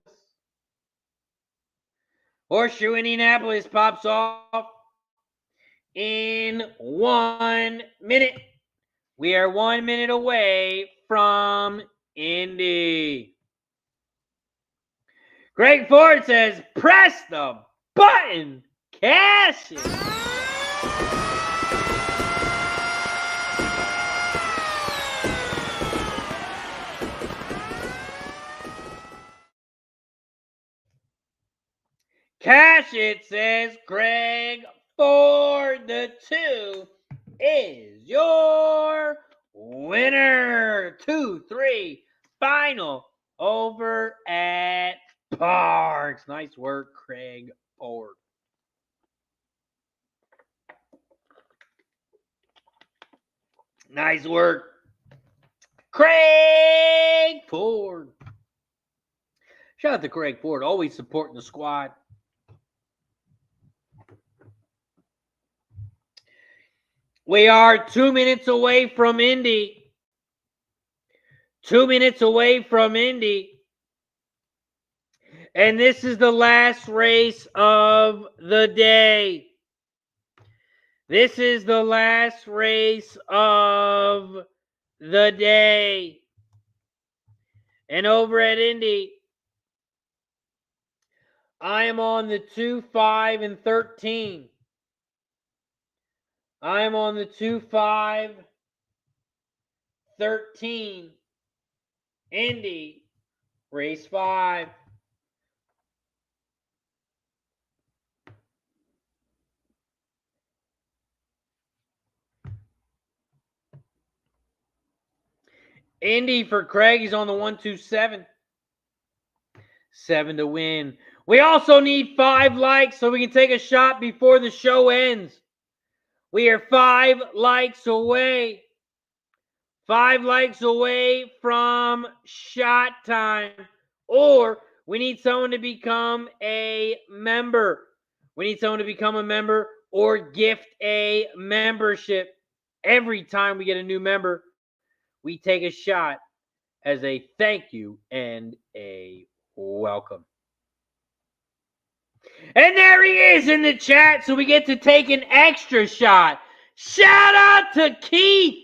Horseshoe Indianapolis pops off in 1 minute. We are 1 minute away from Indy. Greg Ford says, press the button, cash it. Cash it, says Greg Ford. The 2 is your winner. 2, 3, final over at Parx. Nice work, Craig Ford. Nice work. Craig Ford. Shout out to Craig Ford, always supporting the squad. We are 2 minutes away from Indy. 2 minutes away from Indy. And this is the last race of the day. This is the last race of the day. And over at Indy, I am on the 2, 5, and 13. I am on the 2, 5, 13. Indy, race 5. Indy for Craig. He's on the 1, 2, 7. 7 to win. We also need 5 likes so we can take a shot before the show ends. We are 5 likes away. 5 likes away from shot time. Or we need someone to become a member. We need someone to become a member or gift a membership. Every time we get a new member, we take a shot as a thank you and a welcome. And there he is in the chat, so we get to take an extra shot. Shout out to Keith.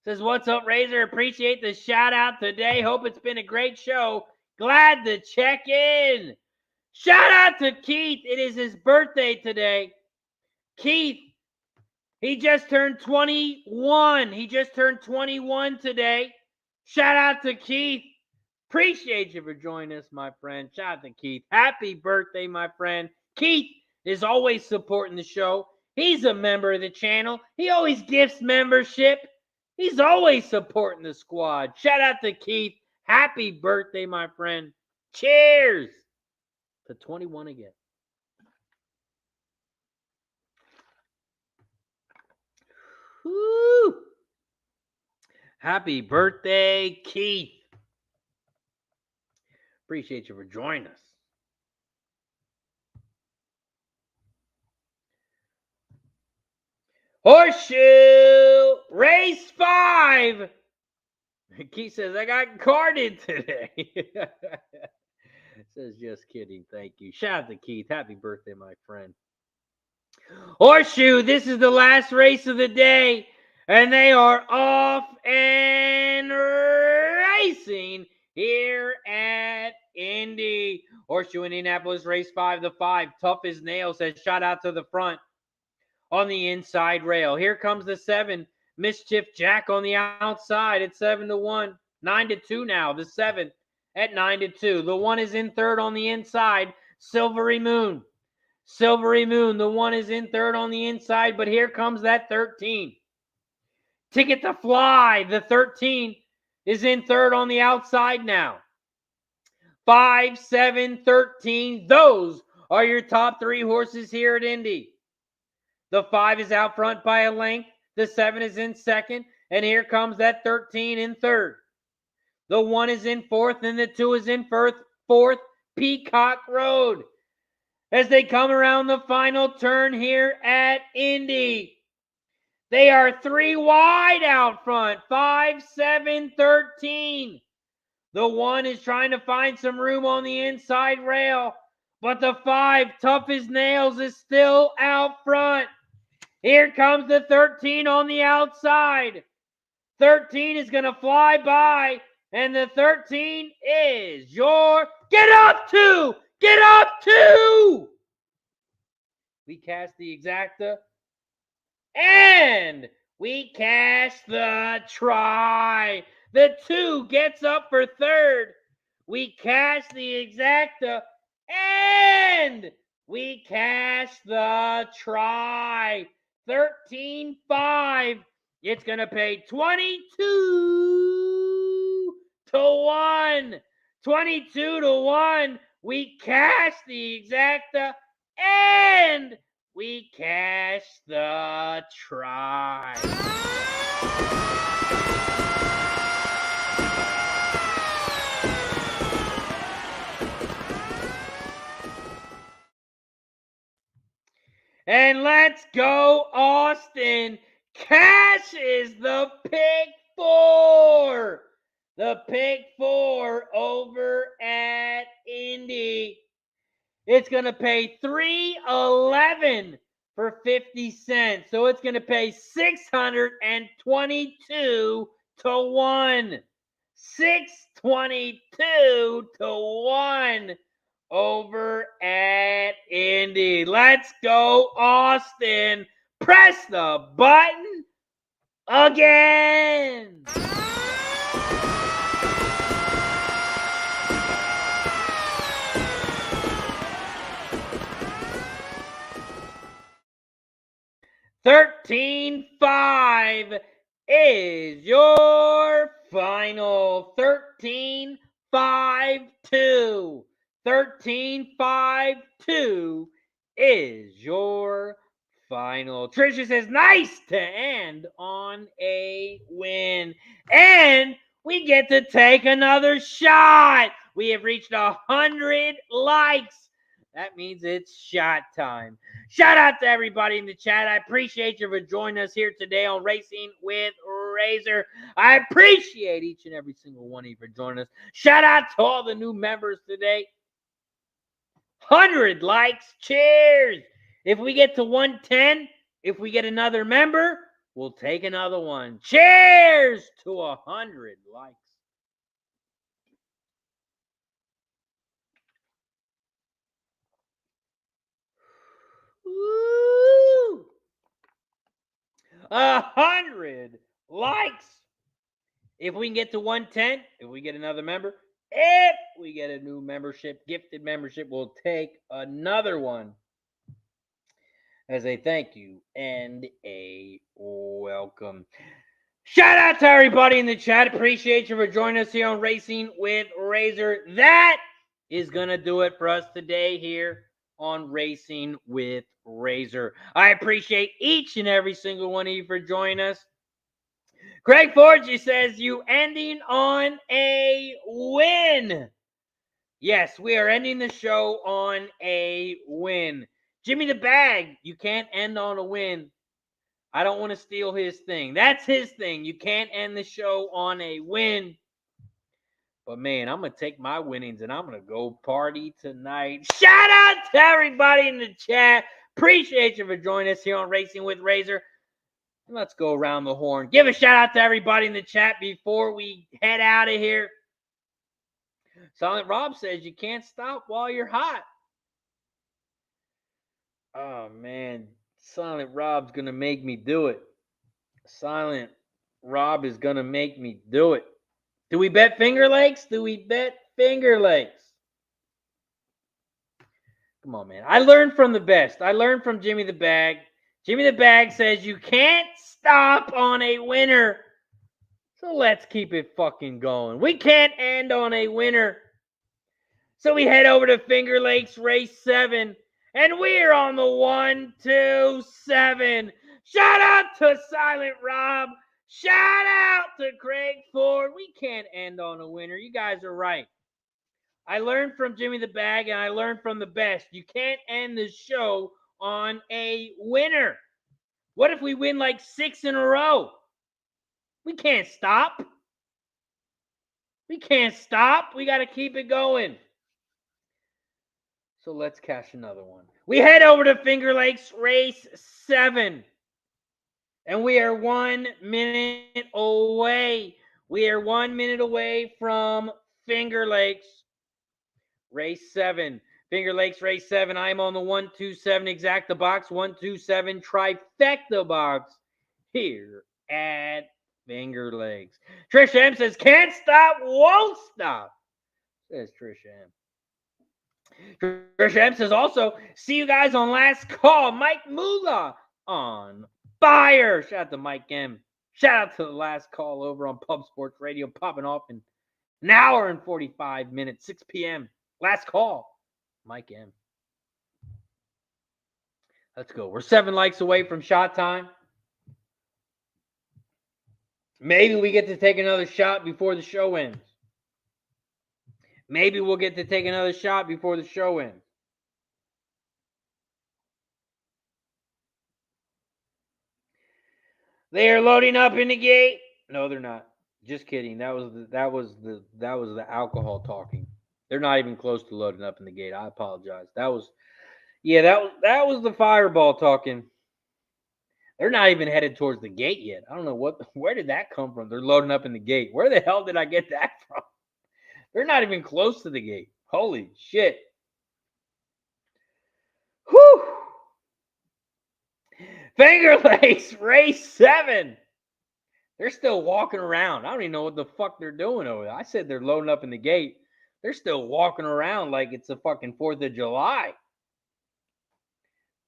Says, what's up, Razor? Appreciate the shout out today. Hope it's been a great show. Glad to check in. Shout out to Keith. It is his birthday today. Keith, he just turned 21. He just turned 21 today. Shout out to Keith. Appreciate you for joining us, my friend. Shout out to Keith. Happy birthday, my friend. Keith is always supporting the show. He's a member of the channel. He always gifts membership. He's always supporting the squad. Shout out to Keith. Happy birthday, my friend. Cheers to 21 again. Woo! Happy birthday, Keith. Appreciate you for joining us. Horseshoe race 5. Keith says, I got carded today. Says, just kidding. Thank you. Shout out to Keith. Happy birthday, my friend. Horseshoe, this is the last race of the day. And they are off and racing here at Indy. Horseshoe Indianapolis race 5, the 5. Tough as nails says, shout out to the front on the inside rail. Here comes the 7. Mischief Jack on the outside at 7 to 1. 9 to 2 now. The 7 at 9 to 2. The 1 is in third on the inside. Silvery Moon. Silvery Moon. The 1 is in third on the inside, but here comes that 13. Ticket to Fly. The 13 is in third on the outside now. 5, 7, 13. Those are your top 3 horses here at Indy. The 5 is out front by a length. The 7 is in second. And here comes that 13 in third. The 1 is in fourth, and the 2 is in fourth. Peacock Road. As they come around the final turn here at Indy. They are 3 wide out front. 5, 7, 13. The 1 is trying to find some room on the inside rail. But the 5, tough as nails, is still out front. Here comes the 13 on the outside. 13 is going to fly by. And the 13 is your get up to! Get up to! We cast the exacta. And we cash the try. The 2 gets up for third. We cash the exacta. And we cash the try. 13-5. It's going to pay 22 to 1. 22 to 1. We cash the exacta. And we cash the try. And let's go, Austin. Cash is the pick 4. The pick 4 over at Indy. It's going to pay $3.11 for 50 cents. So it's going to pay 622 to 1. 622 to 1 over at Indy. Let's go, Austin. Press the button again. $13.5 is your final. 13.52. 13.52 is your final. Tricia says, nice to end on a win. And we get to take another shot. We have reached 100 likes. That means it's shot time. Shout out to everybody in the chat. I appreciate you for joining us here today on Racing with Razor. I appreciate each and every single one of you for joining us. Shout out to all the new members today. 100 likes. Cheers. If we get to 110, if we get another member, we'll take another one. Cheers to 100 likes. Woo! 100 likes. If we can get to 110, if we get another member, if we get a new membership, gifted membership, we'll take another one as a thank you and a welcome. Shout out to everybody in the chat. Appreciate you for joining us here on Racing with Razor. That is going to do it for us today here on Racing with Razor. I appreciate each and every single one of you for joining us. Greg Forgy says, you ending on a win. Yes, we are ending the show on a win. Jimmy the Bag, you can't end on a win. I don't want to steal his thing. That's his thing. You can't end the show on a win. But, man, I'm going to take my winnings and I'm going to go party tonight. Shout out to everybody in the chat. Appreciate you for joining us here on Racing with Razor. Let's go around the horn. Give a shout out to everybody in the chat before we head out of here. Silent Rob says you can't stop while you're hot. Oh, man. Silent Rob's going to make me do it. Silent Rob is going to make me do it. Do we bet Finger Lakes? Do we bet Finger Lakes? Come on, man. I learned from the best. I learned from Jimmy the Bag. Jimmy the Bag says you can't stop on a winner. So let's keep it fucking going. We can't end on a winner. So we head over to Finger Lakes Race 7. And we're on the 1, 2, 7. Shout out to Silent Rob. Shout out to Craig Ford. We can't end on a winner. You guys are right. I learned from Jimmy the Bag and I learned from the best. You can't end the show on a winner. What if we win like 6 in a row? We can't stop. We can't stop. We got to keep it going. So let's cash another one. We head over to Finger Lakes Race 7. And we are 1 minute away. We are 1 minute away from Finger Lakes Race 7. Finger Lakes Race 7. I'm on the 127 exacta box, 127 trifecta box here at Finger Lakes. Trish M says, can't stop, won't stop. Says Trish M. Trish M says also, see you guys on last call. Mike Mula on fire. Shout out to Mike M. Shout out to the last call over on Pub Sports Radio, popping off in an hour and 45 minutes, 6 p.m. Last call. Mike M. Let's go. We're 7 likes away from shot time. Maybe we get to take another shot before the show ends. Maybe we'll get to take another shot before the show ends. They are loading up in the gate. No, they're not. Just kidding. That was the alcohol talking. They're not even close to loading up in the gate. I apologize. That was the fireball talking. They're not even headed towards the gate yet. I don't know where did that come from? They're loading up in the gate. Where the hell did I get that from? They're not even close to the gate. Holy shit. Whew. Finger Lakes race 7. They're still walking around. I don't even know what the fuck they're doing over there. I said they're loading up in the gate. They're still walking around like it's a fucking 4th of July.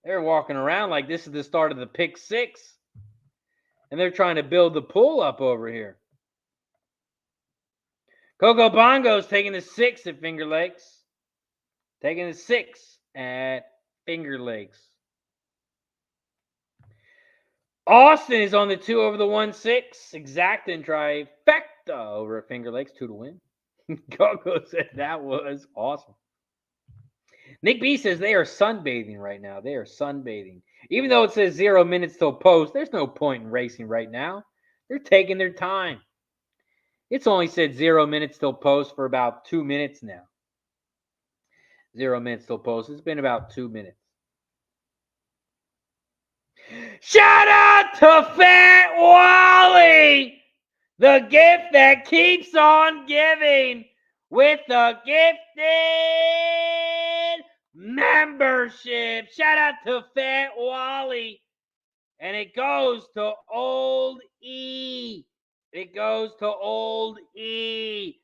They're walking around like this is the start of the pick 6. And they're trying to build the pool up over here. Coco Bongo's taking the 6 at Finger Lakes. Taking the 6 at Finger Lakes. Austin is on the 2 over the 1-6. Exacting trifecta over at Finger Lakes, 2 to win. Coco said that was awesome. Nick B says they are sunbathing right now. They are sunbathing. Even though it says 0 minutes till post, there's no point in racing right now. They're taking their time. It's only said 0 minutes till post for about 2 minutes now. 0 minutes till post. It's been about 2 minutes. Shout out to Fat Wally, the gift that keeps on giving with the gifted membership. Shout out to Fat Wally. And it goes to Old E. It goes to Old E.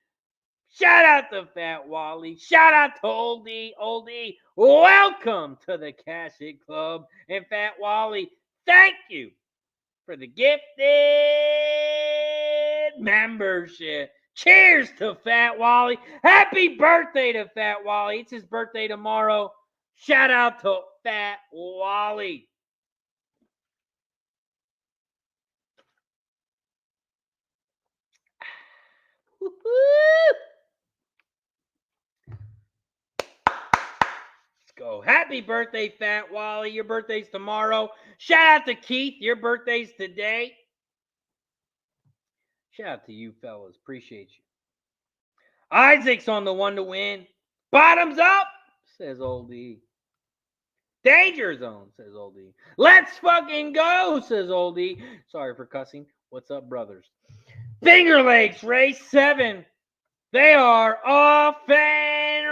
Shout out to Fat Wally. Shout out to Old E. Old E. Welcome to the Cash It Club. And Fat Wally, thank you for the gifted membership. Cheers to Fat Wally. Happy birthday to Fat Wally. It's his birthday tomorrow. Shout out to Fat Wally. Let's go. Happy birthday, Fat Wally. Your birthday's tomorrow. Shout out to Keith. Your birthday's today. Shout out to you, fellas. Appreciate you. Isaac's on the 1 to win. Bottoms up, says Old E. Danger zone, says Old E. Let's fucking go, says Old E. Sorry for cussing. What's up, brothers? Finger Lakes race 7. They are off and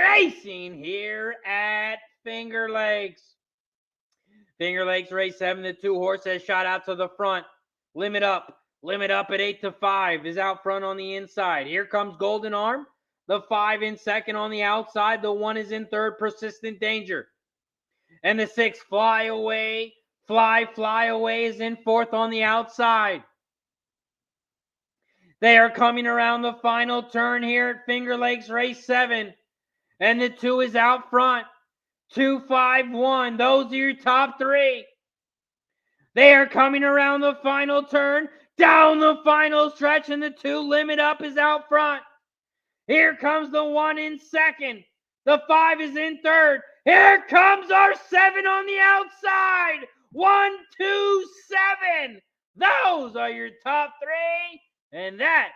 racing here at Finger Lakes. Finger Lakes race 7. The 2 horse has shot out to the front. Limit up. Limit up at 8 to 5 is out front on the inside. Here comes Golden Arm. The 5 in second on the outside. The 1 is in third. Persistent Danger. And the 6 Fly Away. Fly Away is in fourth on the outside. They are coming around the final turn here at Finger Lakes race 7. And the 2 is out front. 2, 5, 1. Those are your top 3. They are coming around the final turn. Down the final stretch. And the 2 Limit Up is out front. Here comes the 1 in second. The 5 is in third. Here comes our 7 on the outside. 1, 2, 7. Those are your top 3. And that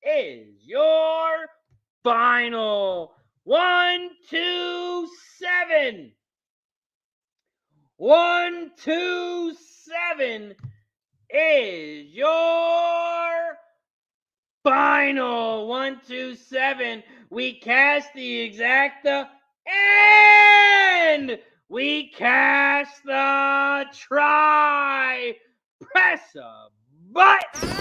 is your final. 1, 2, 7. 1, 2, 7 is your final. 1, 2, 7. We cast the exacta and we cast the try. Press a button.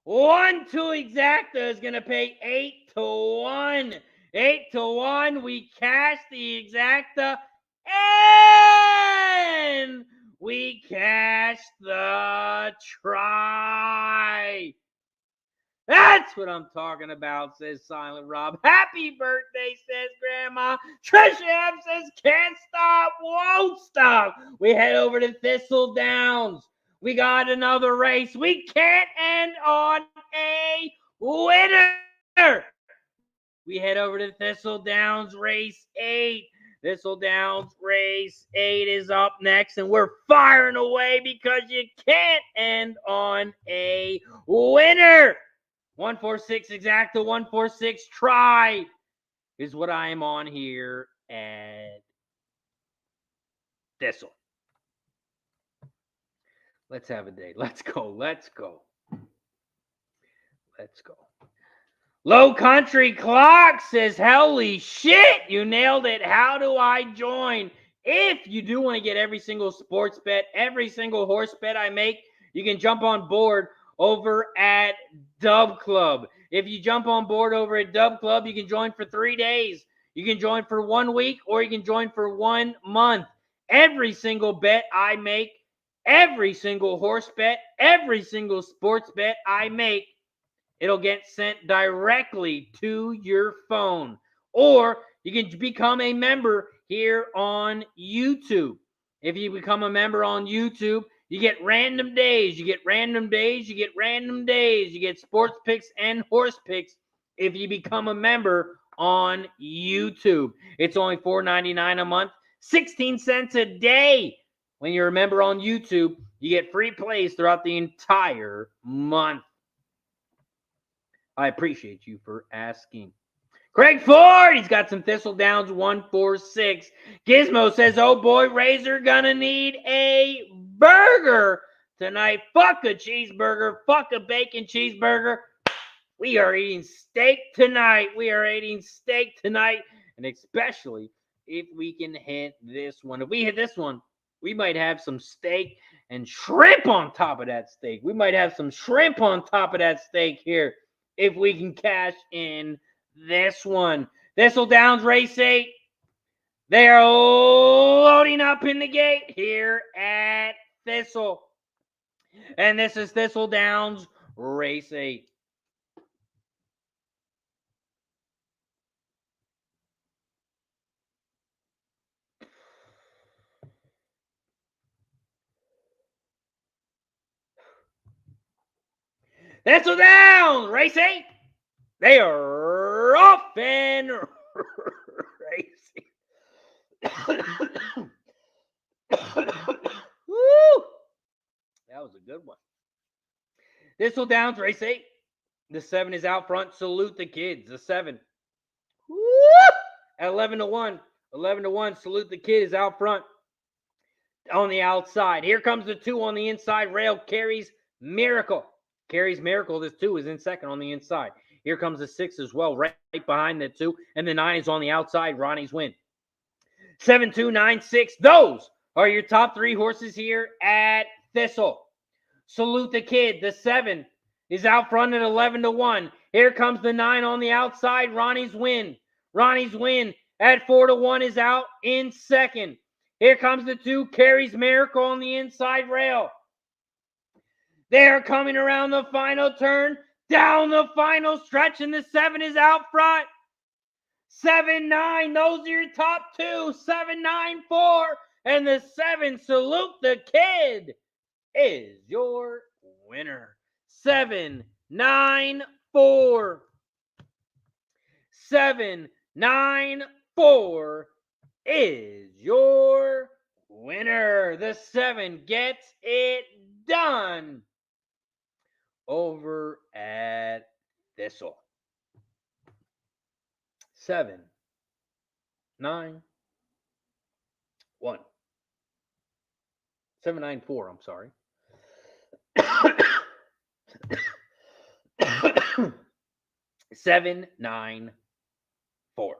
One to exacta is going to pay 8 to 1. 8 to 1. We cash the exacta and we cash the try. That's what I'm talking about, says Silent Rob. Happy birthday, says Grandma. Trisha M says, can't stop, won't stop. We head over to Thistle Downs. We got another race. We can't end on a winner. We head over to Thistle Downs race 8. Thistle Downs race 8 is up next, and we're firing away because you can't end on a winner. 146 exacta, 146 try is what I am on here at Thistle. Let's have a day. Let's go. Let's go. Let's go. Low Country Clock says, holy shit, you nailed it. How do I join? If you do want to get every single sports bet, every single horse bet I make, you can jump on board over at Dub Club. If you jump on board over at Dub Club, you can join for 3 days. You can join for 1 week, or you can join for 1 month. Every single bet I make, every single horse bet, every single sports bet I make, it'll get sent directly to your phone. Or you can become a member here on YouTube. If you become a member on YouTube, you get random days. You get random days. You get random days. You get sports picks and horse picks if you become a member on YouTube. It's only $4.99 a month, 16 cents a day. When you're a member on YouTube, you get free plays throughout the entire month. I appreciate you for asking. Craig Ford, he's got some Thistle Downs 146. Gizmo says, oh boy, Razor gonna need a burger tonight. Fuck a cheeseburger. Fuck a bacon cheeseburger. We are eating steak tonight. We are eating steak tonight. And especially if we can hit this one. If we hit this one, we might have some steak and shrimp on top of that steak. We might have some shrimp on top of that steak here if we can cash in this one. Thistle Downs race 8. They are loading up in the gate here at Thistle. And this is Thistle Downs race 8. Thistle Downs race 8. They are off and racing. Woo! That was a good one. Thistle Downs race 8. The 7 is out front. Salute the kids. The 7. Woo! At 11-1. 11-1. Salute the kid is out front. On the outside. Here comes the 2 on the inside rail. Carries Miracle. Carries Miracle. This 2 is in second on the inside. Here comes the 6 as well, right behind the 2. And the 9 is on the outside. Ronnie's win. 7, 2, 9, 6. Those are your top 3 horses here at Thistle. Salute the kid. The 7 is out front at 11-1. Here comes the 9 on the outside. Ronnie's win. Ronnie's win at 4-1 is out in second. Here comes the 2. Carries Miracle on the inside rail. They are coming around the final turn. Down the final stretch, and the 7 is out front. 7, 9, those are your top 2. 7, 9, 4, and the 7, Salute the Kid, is your winner. 7, 9, 4. 7, 9, 4 is your winner. The 7 gets it done over at Thistle. 7, 9, 1. 7, 9, 4, I'm sorry. 7, 9, 4.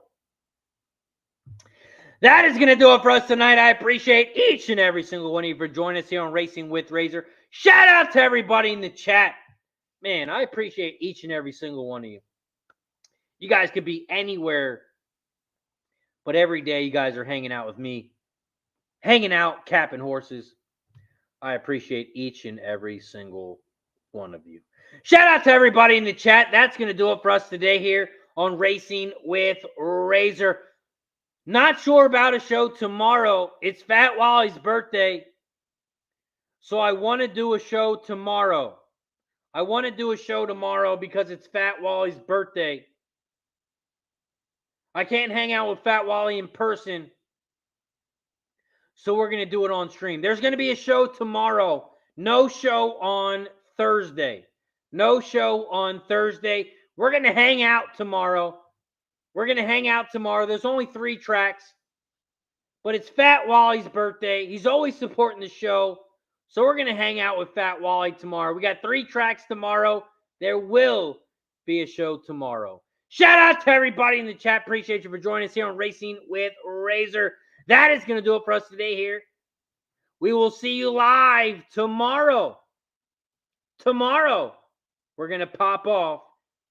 That is going to do it for us tonight. I appreciate each and every single one of you for joining us here on Racing with Razor. Shout out to everybody in the chat. Man, I appreciate each and every single one of you. You guys could be anywhere, but every day you guys are hanging out with me, hanging out, capping horses. I appreciate each and every single one of you. Shout out to everybody in the chat. That's going to do it for us today here on Racing with Razor. Not sure about a show tomorrow. It's Fat Wally's birthday. So I want to do a show tomorrow. Because it's Fat Wally's birthday. I can't hang out with Fat Wally in person. So we're going to do it on stream. There's going to be a show tomorrow. No show on Thursday. We're going to hang out tomorrow. There's only 3 tracks. But it's Fat Wally's birthday. He's always supporting the show. So we're going to hang out with Fat Wally tomorrow. We got 3 tracks tomorrow. There will be a show tomorrow. Shout out to everybody in the chat. Appreciate you for joining us here on Racing with Razor. That is going to do it for us today here. We will see you live tomorrow. We're going to pop off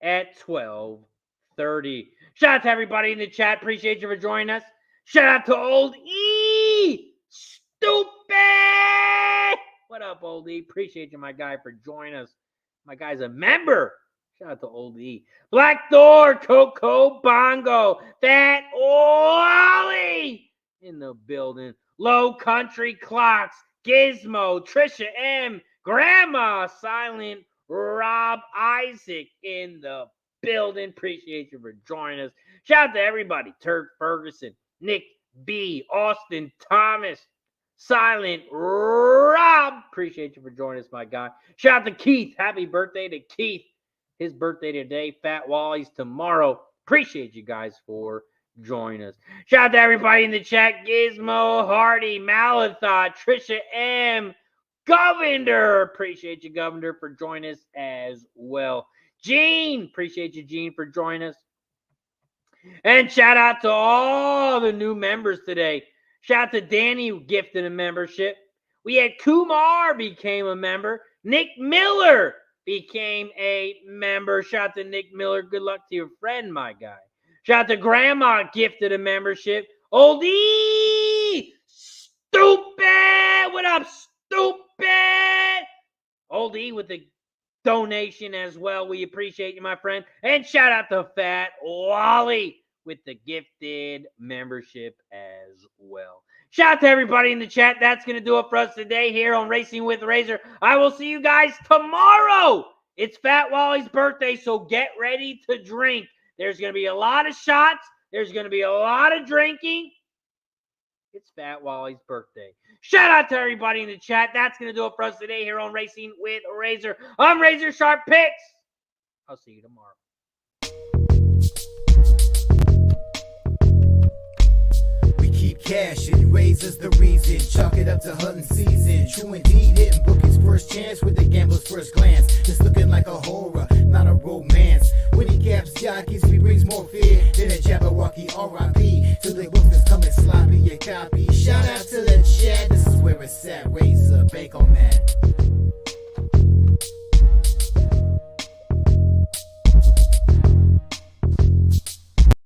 at 12:30. Shout out to everybody in the chat. Appreciate you for joining us. Shout out to Old E. Stupid. What up, Old E? Appreciate you, my guy, for joining us. My guy's a member. Shout out to Old E. Black Door, Coco Bongo, Fat Wally in the building. Low Country Clocks, Gizmo, Trisha M, Grandma Silent, Rob Isaac in the building. Appreciate you for joining us. Shout out to everybody. Turk Ferguson, Nick B, Austin Thomas, Silent Rob. Appreciate you for joining us, my guy. Shout out to Keith. Happy birthday to Keith. His birthday today. Fat Wally's tomorrow. Appreciate you guys for joining us. Shout out to everybody in the chat. Gizmo, Hardy, Malathot, Trisha M, Governor. Appreciate you, Governor, for joining us as well. Gene. Appreciate you, Gene, for joining us. And shout out to all the new members today. Shout out to Danny, who gifted a membership. We had Kumar became a member. Nick Miller became a member. Shout out to Nick Miller. Good luck to your friend, my guy. Shout out to Grandma, gifted a membership. Oldie! Stupid! What up, stupid? Oldie with the donation as well. We appreciate you, my friend. And shout out to Fat Wally with the gifted membership as well. Shout out to everybody in the chat. That's going to do it for us today here on Racing with Razor. I will see you guys tomorrow. It's Fat Wally's birthday, so get ready to drink. There's going to be a lot of shots. There's going to be a lot of drinking. It's Fat Wally's birthday. Shout out to everybody in the chat. That's going to do it for us today here on Racing with Razor. I'm RazorSharpPicks. I'll see you tomorrow. Keep cash and razors the reason. Chalk it up to hunting season. True indeed, hitting book his first chance with the gambler's first glance. It's looking like a horror, not a romance. When he caps jockeys, he brings more fear than a Jabberwocky R.I.P. To the books that's coming sloppy and copy. Shout out to the chat. This is where it's at. Razor, bank on that.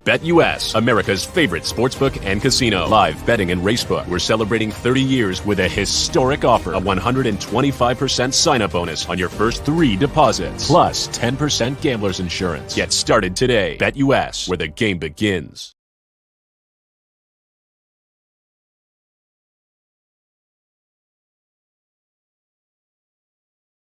BetUS, America's favorite sportsbook and casino. Live betting and racebook. We're celebrating 30 years with a historic offer. A 125% sign-up bonus on your first 3 deposits. Plus 10% gambler's insurance. Get started today. BetUS, where the game begins.